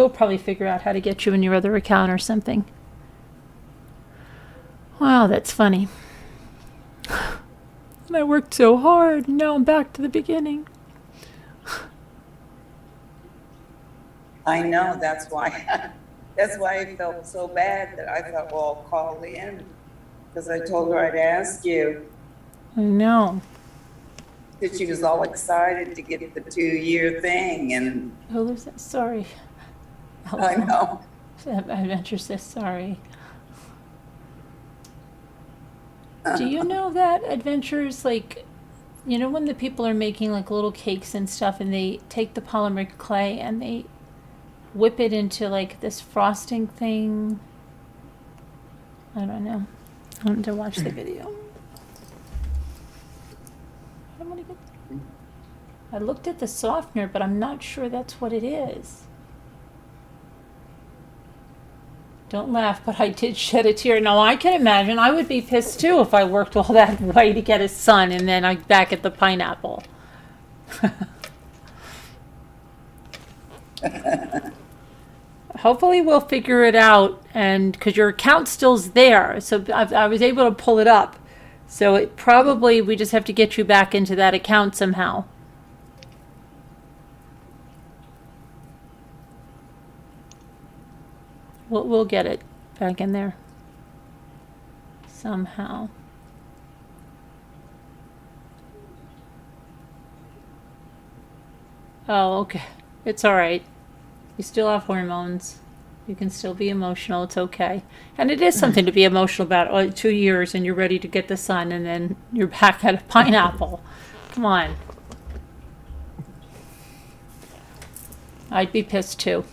probably figure out how to get you in your other account or something. Wow, that's funny. And I worked so hard, and now I'm back to the beginning. I know, that's why I felt so bad that I thought, well, I'll call in, because I told her I'd ask you. I know. Because she was all excited to get the 2-year thing, and Oh, there's that. Sorry. I know. Adventure says sorry. Do you know that Adventures, like, you know when the people are making like little cakes and stuff, and they take the polymer clay and they whip it into like this frosting thing? I don't know. I want to watch the video. I looked at the softener, but I'm not sure that's what it is. Don't laugh, but I did shed a tear. Now, I can imagine I would be pissed too if I worked all that way to get a son and then I'm back at the pineapple. Hopefully we'll figure it out, and because your account still's there, so I was able to pull it up. So it probably, we just have to get you back into that account somehow. We'll get it back in there somehow. Oh, okay. It's all right. You still have hormones. You can still be emotional. It's okay. And it is something to be emotional about. 2 years and you're ready to get the sun, and then you're back at a pineapple. Come on. I'd be pissed too.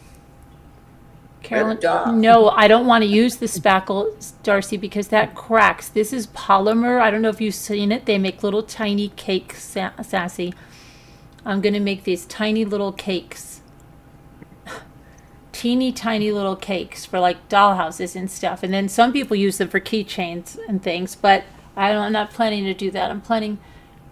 Carolyn, no, I don't want to use the spackle, Darcy, because that cracks. This is polymer. I don't know if you've seen it. They make little tiny cakes, Sassy. I'm going to make these tiny little cakes. Teeny tiny little cakes for like dollhouses and stuff. And then some people use them for keychains and things, but I'm not planning to do that.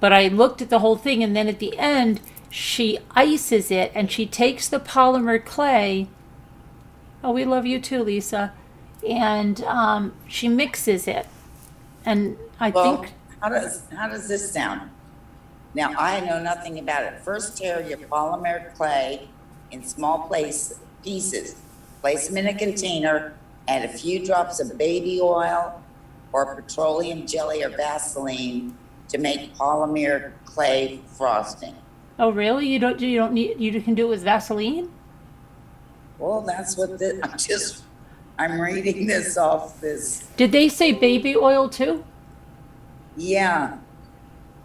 But I looked at the whole thing, and then at the end, she ices it, and she takes the polymer clay. Oh, we love you too, Lisa. And she mixes it. And I think... How does this sound? Now, I know nothing about it. First, tear your polymer clay in small pieces. Place them in a container, add a few drops of baby oil or petroleum jelly or Vaseline to make polymer clay frosting. Oh, really? You don't need, you can do it with Vaseline? Well, that's what I'm reading this off this. Did they say baby oil too? Yeah.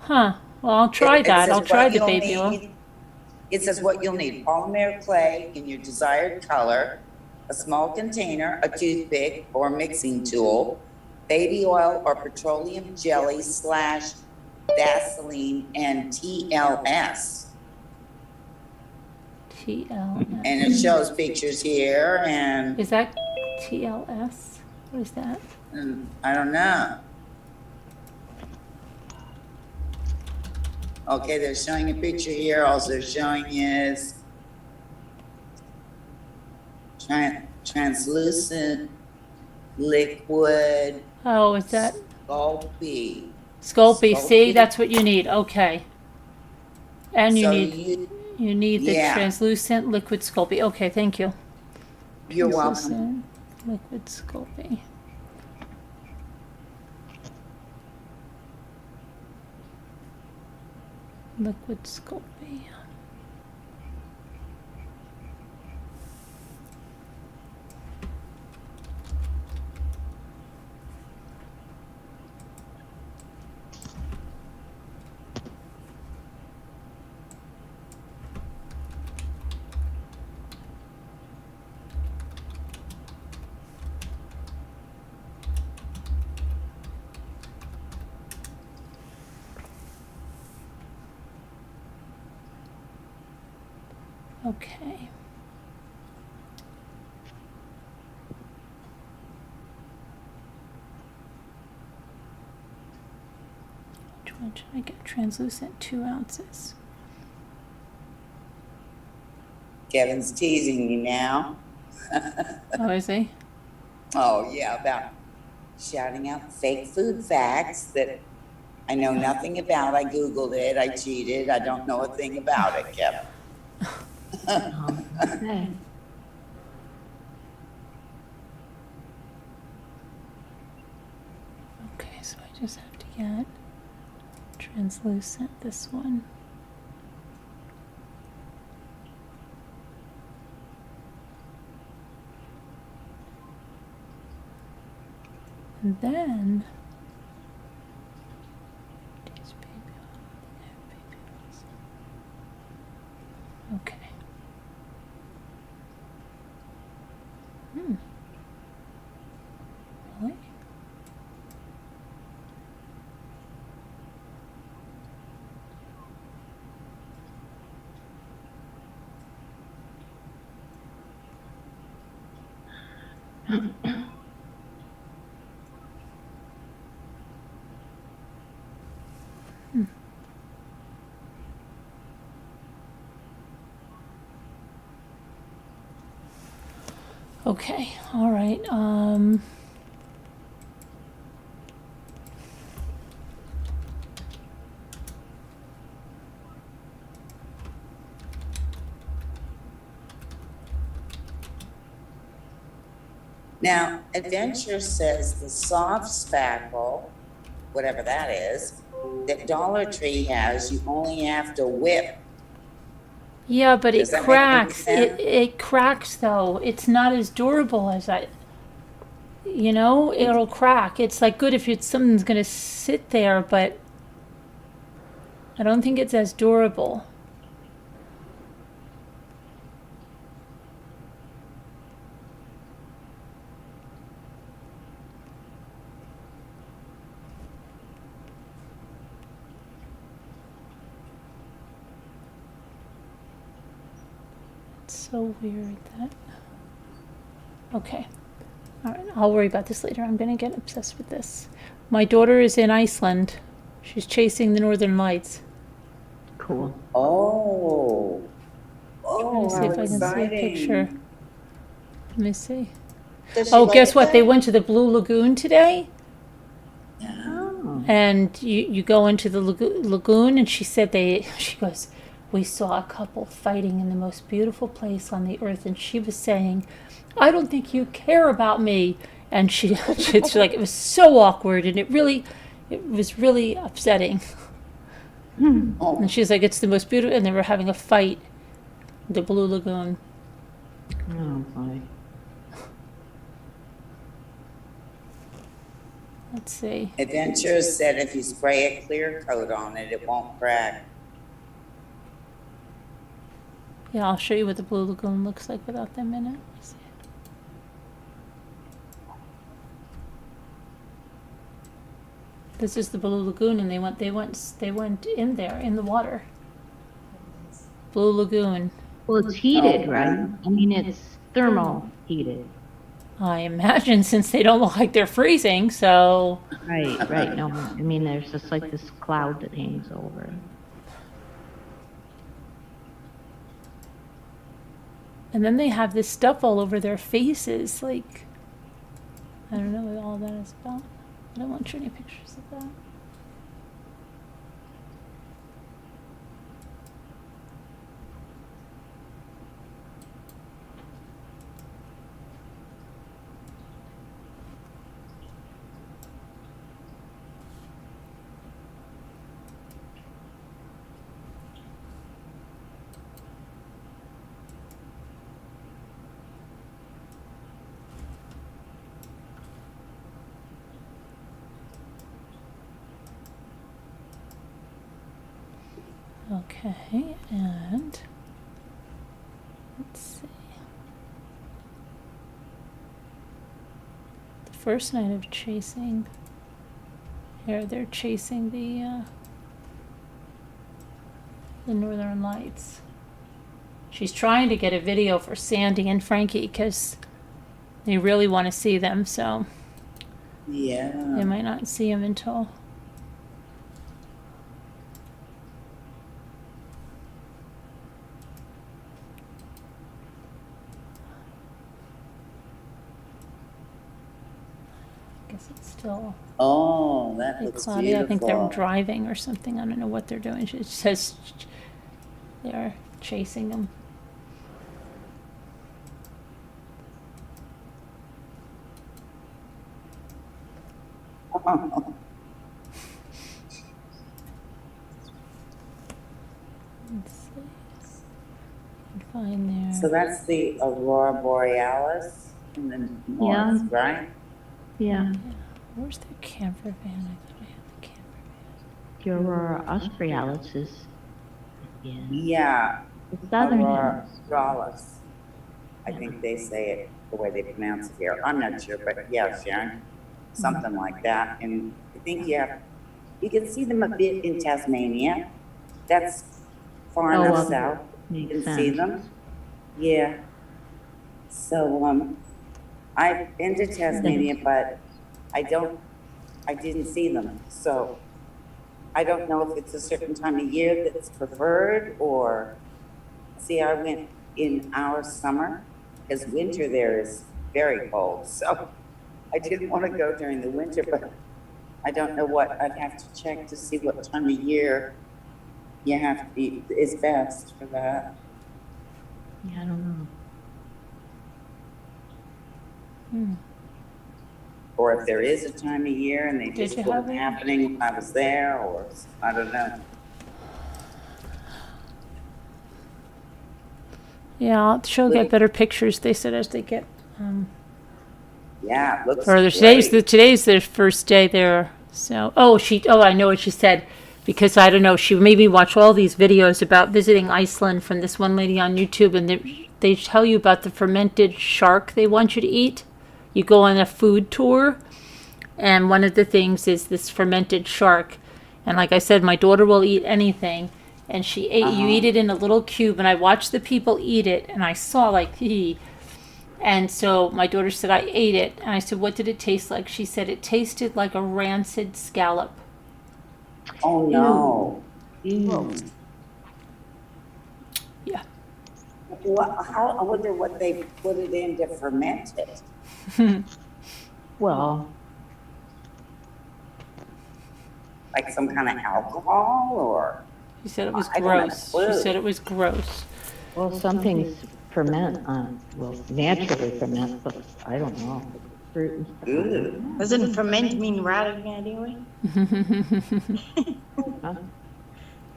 Huh. Well, I'll try that. I'll try the baby oil. It says what you'll need: polymer clay in your desired color, a small container, a toothpick or mixing tool, baby oil or petroleum jelly / Vaseline and TLS. TLS. And it shows pictures here and Is that TLS? What is that? I don't know. Okay, they're showing a picture here. Also showing is translucent liquid. Oh, is that Sculpey. Sculpey? See, that's what you need. Okay. And you So need the yeah. translucent liquid Sculpey. Okay, thank you. You're welcome. Translucent liquid Sculpey. Liquid Sculpey. Okay. Which one should I get? Translucent, 2 ounces. Kevin's teasing you now. Oh, is he? Oh, yeah, about shouting out fake food facts that I know nothing about. I Googled it. I cheated. I don't know a thing about it, Kevin. Okay. Okay, so I just have to get translucent, this one. And then okay. Really? Okay, all right. Now, Adventure says the soft spackle, whatever that is, that Dollar Tree has, you only have to whip. Yeah, but it Does that make any cracks. sense? It cracks though. It's not as durable as it'll crack. It's like good if something's gonna sit there, but I don't think it's as durable. So weird that. Okay. All right. I'll worry about this later. I'm going to get obsessed with this. My daughter is in Iceland. She's chasing the Northern Lights. Cool. Oh. Oh, Let me see if I can exciting. see a picture. Let me see. Does she Oh, like guess it what? They there? went to the Blue Lagoon today. Oh. And you go into the lagoon, and she goes, we saw a couple fighting in the most beautiful place on the earth, and she was saying, I don't think you care about me. And it's like, it was so awkward, and it was really upsetting. And she's like, it's the most beautiful, and they were having a fight in the Blue Lagoon. Oh, boy. Let's see. Adventure said if you spray a clear coat on it, it won't crack. Yeah, I'll show you what the Blue Lagoon looks like without them in it. Let's see. This is the Blue Lagoon, and they went in there in the water. Blue Lagoon. Well, it's heated, right? I mean, it's thermal heated. I imagine since they don't look like they're freezing, so. Right, no, I mean, there's just like this cloud that hangs over it. And then they have this stuff all over their faces, like, I don't know what all that is about. I don't want to show any pictures of that. Okay, and let's see. The first night of chasing, here they're chasing the Northern Lights. She's trying to get a video for Sandy and Frankie because they really want to see them, so Yeah. they might not see them until. Guess it's still Oh, that like looks cloudy. I think they're beautiful. driving or something. I don't know what they're doing. It says they're chasing them. Let's see. I can find there. So that's the Aurora Borealis in the north, right? Yeah. Where's their camper van? I thought I had the camper van. The Aurora Australis is, Yeah. the southern Aurora hemisphere. Borealis. I think they say it the way they pronounce it here. I'm not sure, but yeah, Sharon, something like that. And I think you can see them a bit in Tasmania. That's far Oh, enough well, south. You makes can see sense. them. Yeah. So, I've been to Tasmania, but I didn't see them. So I don't know if it's a certain time of year that's preferred or, see, I went in our summer because winter there is very cold. So I didn't want to go during the winter, but I don't know what, I'd have to check to see what time of year you have to be, is best for that. Yeah, I don't know. Or if there is a time of year and they Did just you wasn't have it? happening when I was there, or, I don't know. Yeah, she'll get better pictures. They said as they get. Yeah, it looks Or today's their first day there. So I know what she said, because I don't know, she made me watch all these videos about visiting Iceland from this one lady on YouTube, and they tell you about the fermented shark they want you to eat. You go on a food tour, and one of the things is this fermented shark. And like I said, my daughter will eat anything, and she ate. You eat it in a little cube, and I watched the people eat it, and I saw and so my daughter said, I ate it. And I said, what did it taste like? She said, it tasted like a rancid scallop. Oh, no. Yeah. Well, I wonder what they put it in to ferment it. Well, Like some kind of alcohol or? She said it was I don't have a gross. She clue. said it was gross. well, some things ferment, naturally ferment, but I don't know. Fruit and stuff. Ew. Doesn't ferment mean rotting anyway? Huh?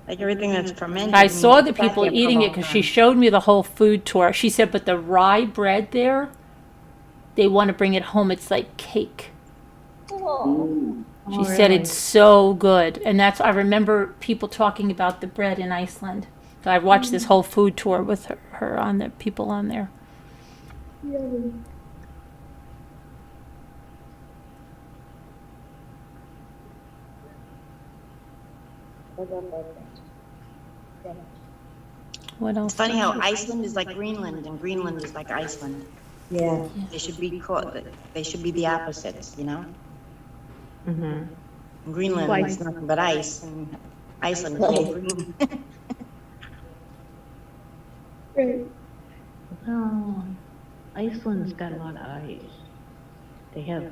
Like everything that's fermented. I saw means the people back eating it alcohol. because she showed me the whole food tour. She said, but the rye bread there, they want to bring it home. It's like cake. Mm. She said it's so good. And I remember people talking about the bread in Iceland. So I watched this whole food tour with her on the people on there. What else? It's funny how Iceland is like Greenland and Greenland is like Iceland. Yeah. They should be called, they should be the opposites, you know? Mm-hmm. Greenland Like- is nothing but ice, and Iceland is all green. Oh, Iceland's got a lot of ice. They have,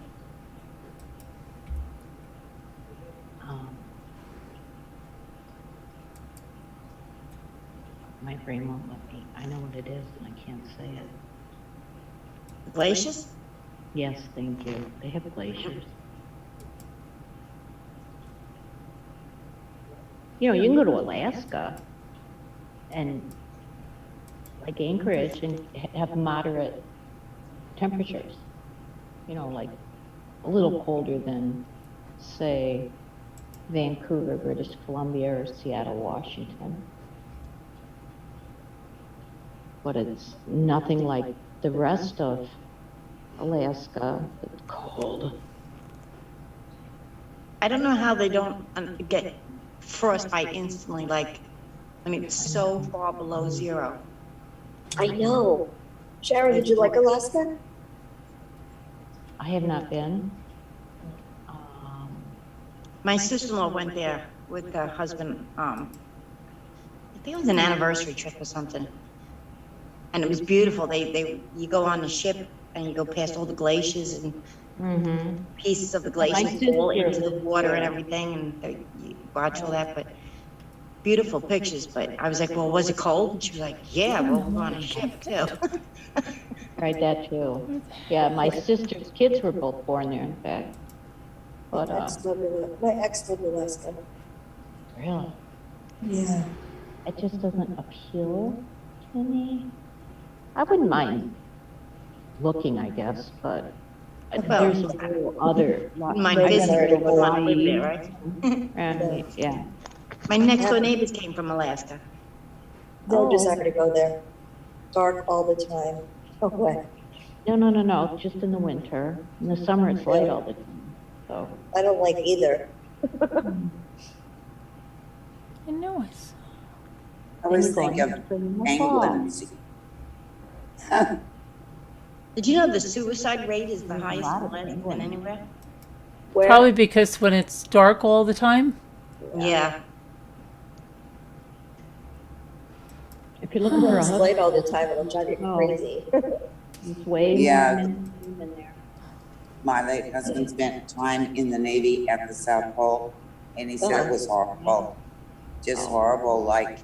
my brain won't let me, I know what it is and I can't say it. Glaciers? Yes, thank you. They have glaciers. You know, you can go to Alaska and like Anchorage and have moderate temperatures. You know, like a little colder than, say, Vancouver, British Columbia, or Seattle, Washington. But it's nothing like the rest of Alaska. It's cold. I don't know how they don't get frostbite instantly, like, I mean, it's so far below zero. I know. Sharon, did you like Alaska? I have not been. My sister-in-law went there with her husband, I think it was an anniversary trip or something. And it was beautiful. You go on the ship and you go past all the glaciers and pieces of the glaciers fall into the water and everything, and you watch all that, but beautiful pictures. But I was like, well, was it cold? And she was like, yeah, well, we're on a ship too. Right, that too. Yeah, my sister's kids were both born there, in fact. But, My ex lived in Alaska. really, Yeah. it just doesn't appeal to me. I wouldn't mind looking, I guess, but there's a whole other. Mind visiting, but wouldn't want to live there, right? Right, yeah. My next door neighbors came from Alaska. No desire to go there. Dark all the time. No way. No, just in the winter. In the summer, it's light all the time, so. I don't like either. I know it. I always think of penguins. Did you know the suicide rate is the highest than anywhere? Where? Probably because when it's dark all the time. Yeah. If you're looking for a It's husband, light all the time, it'll drive you crazy. it's way Yeah. more men in there. My late husband spent time in the Navy at the South Pole, and he said it was horrible. Just horrible, like,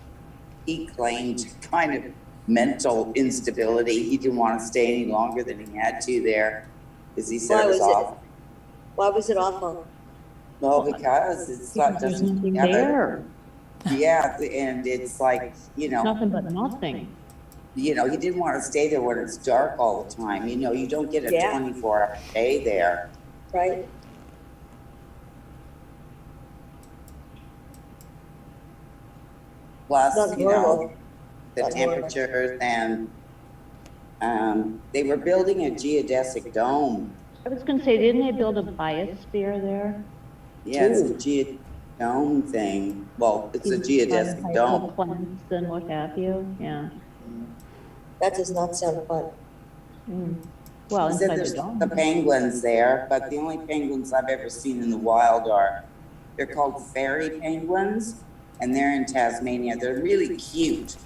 he claimed kind of mental instability. He didn't want to stay any longer than he had to there, because he said Why it was was it? awful. Why was it awful? Well, because it's not, There's doesn't nothing have there. Yeah, and it's like, Nothing but nothing. he didn't want to stay there when it's dark all the time. You don't get a Yeah. 24-hour day there. Right? Plus, Not normal. the Not normal. temperatures and, they were building a geodesic dome. I was gonna say, didn't they build a biosphere there? Yeah, it's a dome thing. Well, it's a geodesic dome. Plants and what have you, yeah. That does not sound fun. Well, He said inside there's the dome. the penguins there, but the only penguins I've ever seen in the wild they're called fairy penguins, and they're in Tasmania. They're really cute.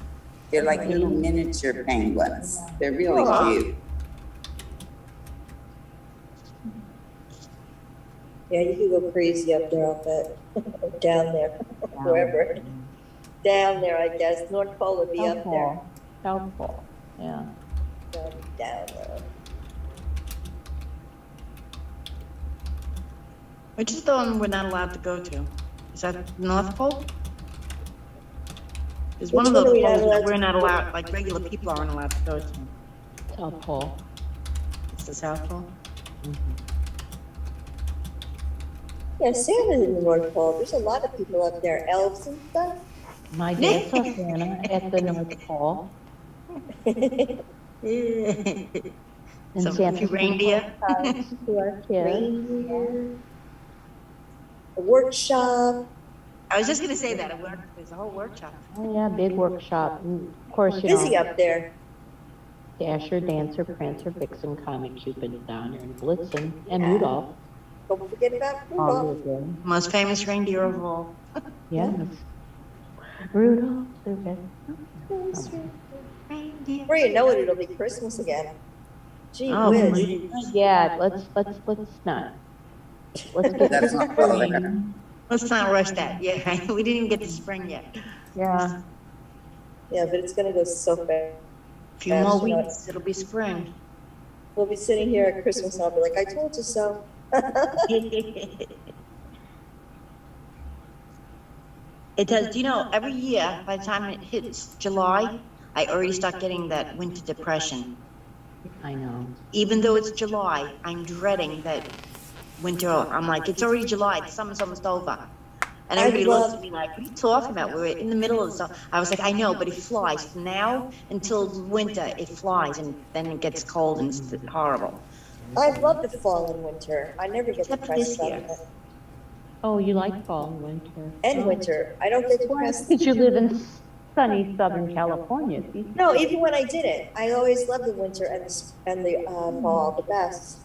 They're like little miniature penguins. They're really cute. Yeah, you can go crazy up there, I'll bet. Down there, wherever. Down there, I guess. North Pole would be up there. South Pole, yeah. Down there. Which is the one we're not allowed to go to? Is that North Pole? There's one of Which one those are we not poles allowed that to we're not go to? allowed, like regular people aren't allowed to go to. South Pole. It's the South Pole? Yeah, Santa's in the North Pole. There's a lot of people up there, elves and stuff. My dad saw Santa at the North Pole. Yeah. And So, Santa a few reindeer. cards to our kids. Reindeer. A workshop. I was just gonna say that, there's a whole workshop. Oh, yeah, big workshop. And of course, you Busy know, up there. Dasher, Dancer, Prancer, Vixen, Comet, Cupid, Donner, and Blitzen, and Rudolph. Don't forget about All Rudolph. of them. Most famous reindeer of all. Yes. Rudolph the red. Before you know it, it'll be Christmas again. Gee Oh, whiz. Yeah, let's not. Let's get That's to not spring. Let's not rush that, yeah, we didn't even get to spring yet. Yeah. Yeah, but it's gonna go so fast. A few more weeks, it'll be spring. We'll be sitting here at Christmas and I'll be like, I told you so. It does, do you know, every year, by the time it hits July, I already start getting that winter depression. I know. Even though it's July, I'm dreading that winter. I'm like, it's already July, the summer's almost over. And everybody looks at me like, what are you talking about? We're in the middle of the summer. I was like, I know, but it flies. From now until winter, it flies, and then it gets cold and it's horrible. I love the fall and winter. I never get Except depressed this about year. it. Oh, you like fall and winter. And winter. I don't get depressed. Because you live in sunny Southern California. No, even when I didn't, I always loved the winter and the fall the best.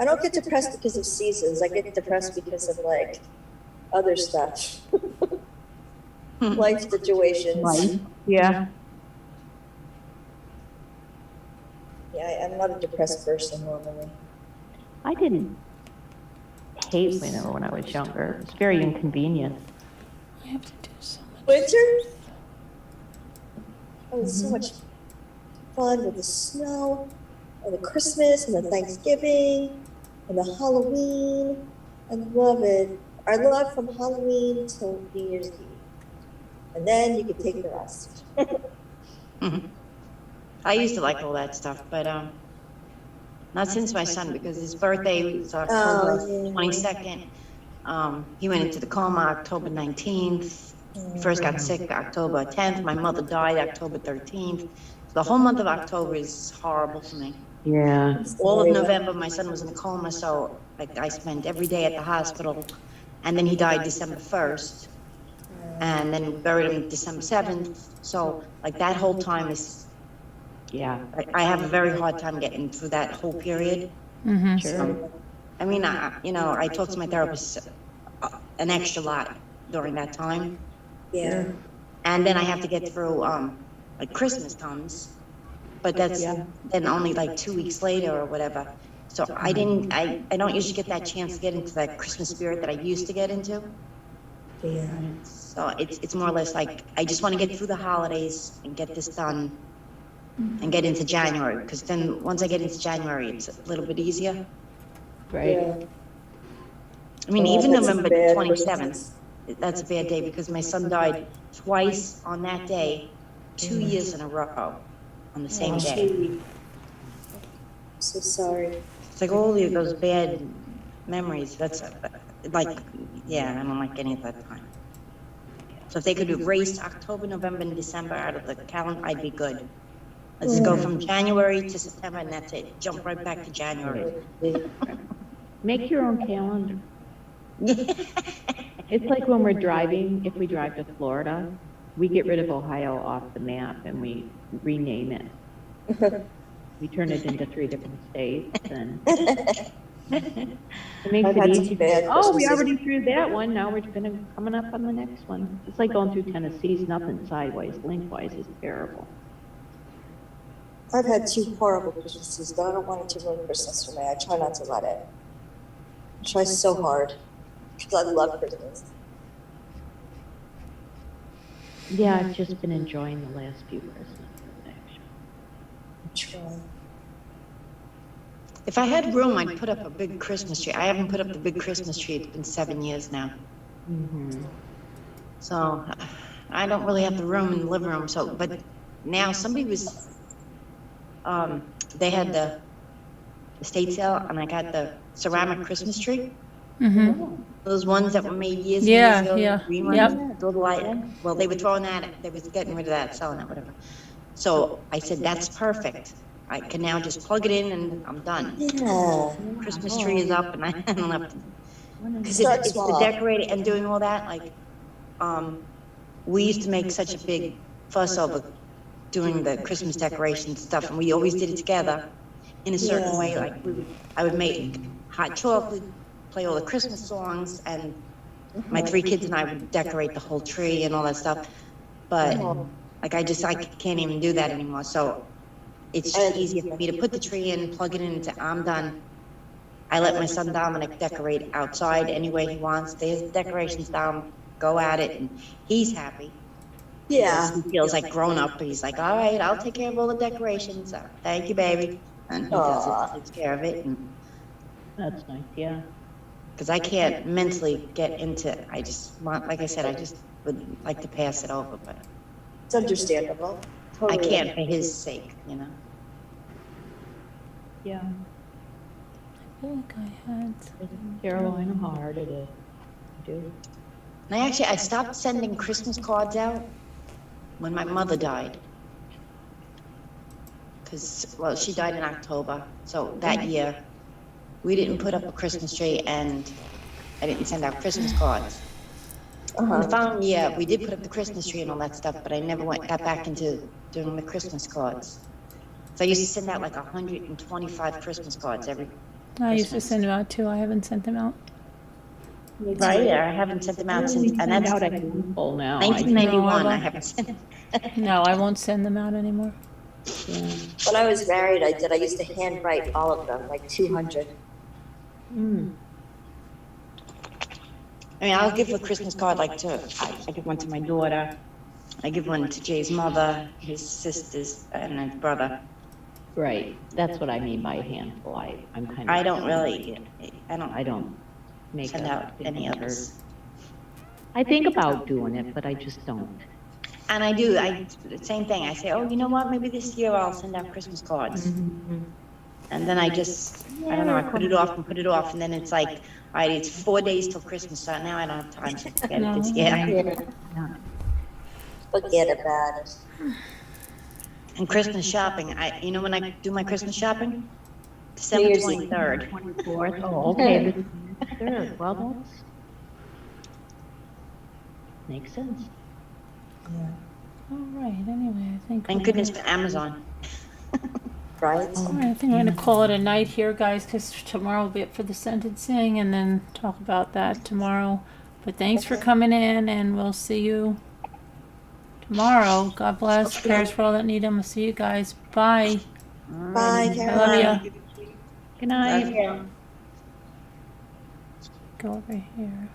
I don't get depressed because of seasons. I get depressed because of like other stuff, life situations. Right. Yeah. Yeah, I'm not a depressed person normally. I didn't hate winter when I was younger. It's very inconvenient. I have to do so much. Winter? Oh, it's so much fun with the snow and the Christmas and the Thanksgiving and the Halloween. I love it. I love from Halloween till New Year's Eve. And then you can take the rest. I used to like all that stuff, but not since my son, because his birthday was October 22nd. He went into the coma October 19th. First got sick October 10th. My mother died October 13th. So the whole month of October is horrible for me. Yeah. All of November, my son was in a coma, so like I spent every day at the hospital. And then he died December 1st. And then we buried him December 7th. So like that whole time is, Yeah. I have a very hard time getting through that whole period. Mm-hmm. Sure. I mean, I talk to my therapist an extra lot during that time. Yeah. And then I have to get through, like Christmas comes, but that's then only like 2 weeks later or whatever. So I don't usually get that chance to get into that Christmas spirit that I used to get into. Yeah. So it's more or less like, I just want to get through the holidays and get this done and get into January, because then once I get into January, it's a little bit easier. Right. Yeah. I mean, Oh, even that's November bad 27th, that's a bad day because my son died twice on that day, 2 years in a row on the same day. I'm so sorry. It's like all of those bad memories. That's like, yeah, I don't like any of that time. So if they could erase October, November, and December out of the calendar, I'd be good. Let's go from January to September, and that's it. Jump right back to January. Make your own calendar. It's like when we're driving, if we drive to Florida, we get rid of Ohio off the map and we rename it. We turn it into 3 different states and it makes I've it had some easy. bad Oh, we Christmases. already threw that one. Now we're coming up on the next one. It's like going through Tennessee's nothing sideways. Lengthwise is terrible. I've had 2 horrible Christmases, but I don't want it to ruin Christmas for me. I try not to let it. I try so hard because I love Christmas. Yeah, I've just been enjoying the last few Christmases, actually. I'm trying. If I had room, I'd put up a big Christmas tree. I haven't put up the big Christmas tree. It's been 7 years now. Mm-hmm. So I don't really have the room in the living room. So, but now somebody was, they had the estate sale, and I got the ceramic Christmas tree. Mm-hmm. Those ones that were made years and Yeah, years ago. yeah, Green ones, yep. the light. Well, they were throwing that. They was getting rid of that, selling it, whatever. So I said, that's perfect. I can now just plug it in and I'm done. Yeah. Christmas tree is up, and I don't have to. Because Start it's the small. decorating and doing all that, like, we used to make such a big fuss over doing the Christmas decoration stuff, and we always did it together in a certain way. Like I would make hot chocolate, play all the Christmas songs, and my 3 kids and I would decorate the whole tree and all that stuff. But like I can't even do that anymore. So it's just easier for me to put the tree in, plug it in, and say, I'm done. I let my son Dominic decorate outside any way he wants. There's decorations down, go at it, and he's happy. Yeah. He feels like grown up. He's like, all right, I'll take care of all the decorations. Thank you, baby. And he does it, takes care of it. And That's nice, yeah. because I can't mentally get into, I just want, like I said, I just would like to pass it over, but It's understandable. I Totally. can't for his sake, you know? Yeah. I feel like I had. Carolina, how hard it is. I do. And I stopped sending Christmas cards out when my mother died. Because, well, she died in October, so that year, we didn't put up a Christmas tree and I didn't send out Christmas cards. The following year, we did put up the Christmas tree and all that stuff, but I never got back into doing the Christmas cards. So I used to send out like 125 Christmas cards every I used to Christmas. send them out too. I haven't sent them out. Right, I haven't sent them out since, and that's Out a handful now. 1991, No, I I haven't sent them. No, I won't send them out anymore. When I was married, I used to handwrite all of them, like 200. I mean, I'll give a Christmas card I give one to my daughter, I give one to Jay's mother, his sisters, and his brother. Right, that's what I mean by a handful. I'm kind of. I don't make send out any other. others. I think about doing it, but I just don't. And same thing, I say, oh, you know what, maybe this year I'll send out Christmas cards. And then I don't know, I put it off, and then it's like, all right, it's 4 days till Christmas, so now I don't have time to forget it this year. Forget about it. And Christmas shopping, you know when I do my Christmas shopping? December 23rd. 24th, oh, okay, the 3rd, well, that's, makes sense. All right. Anyway, I think. Thank goodness for Amazon. Right? All right, I think I'm going to call it a night here, guys, because tomorrow will be up for the sentencing and then talk about that tomorrow. But thanks for coming in, and we'll see you tomorrow. God bless. Prayers for all that need them. We'll see you guys. Bye. Bye, I Caroline. love you. Good night. Go over here.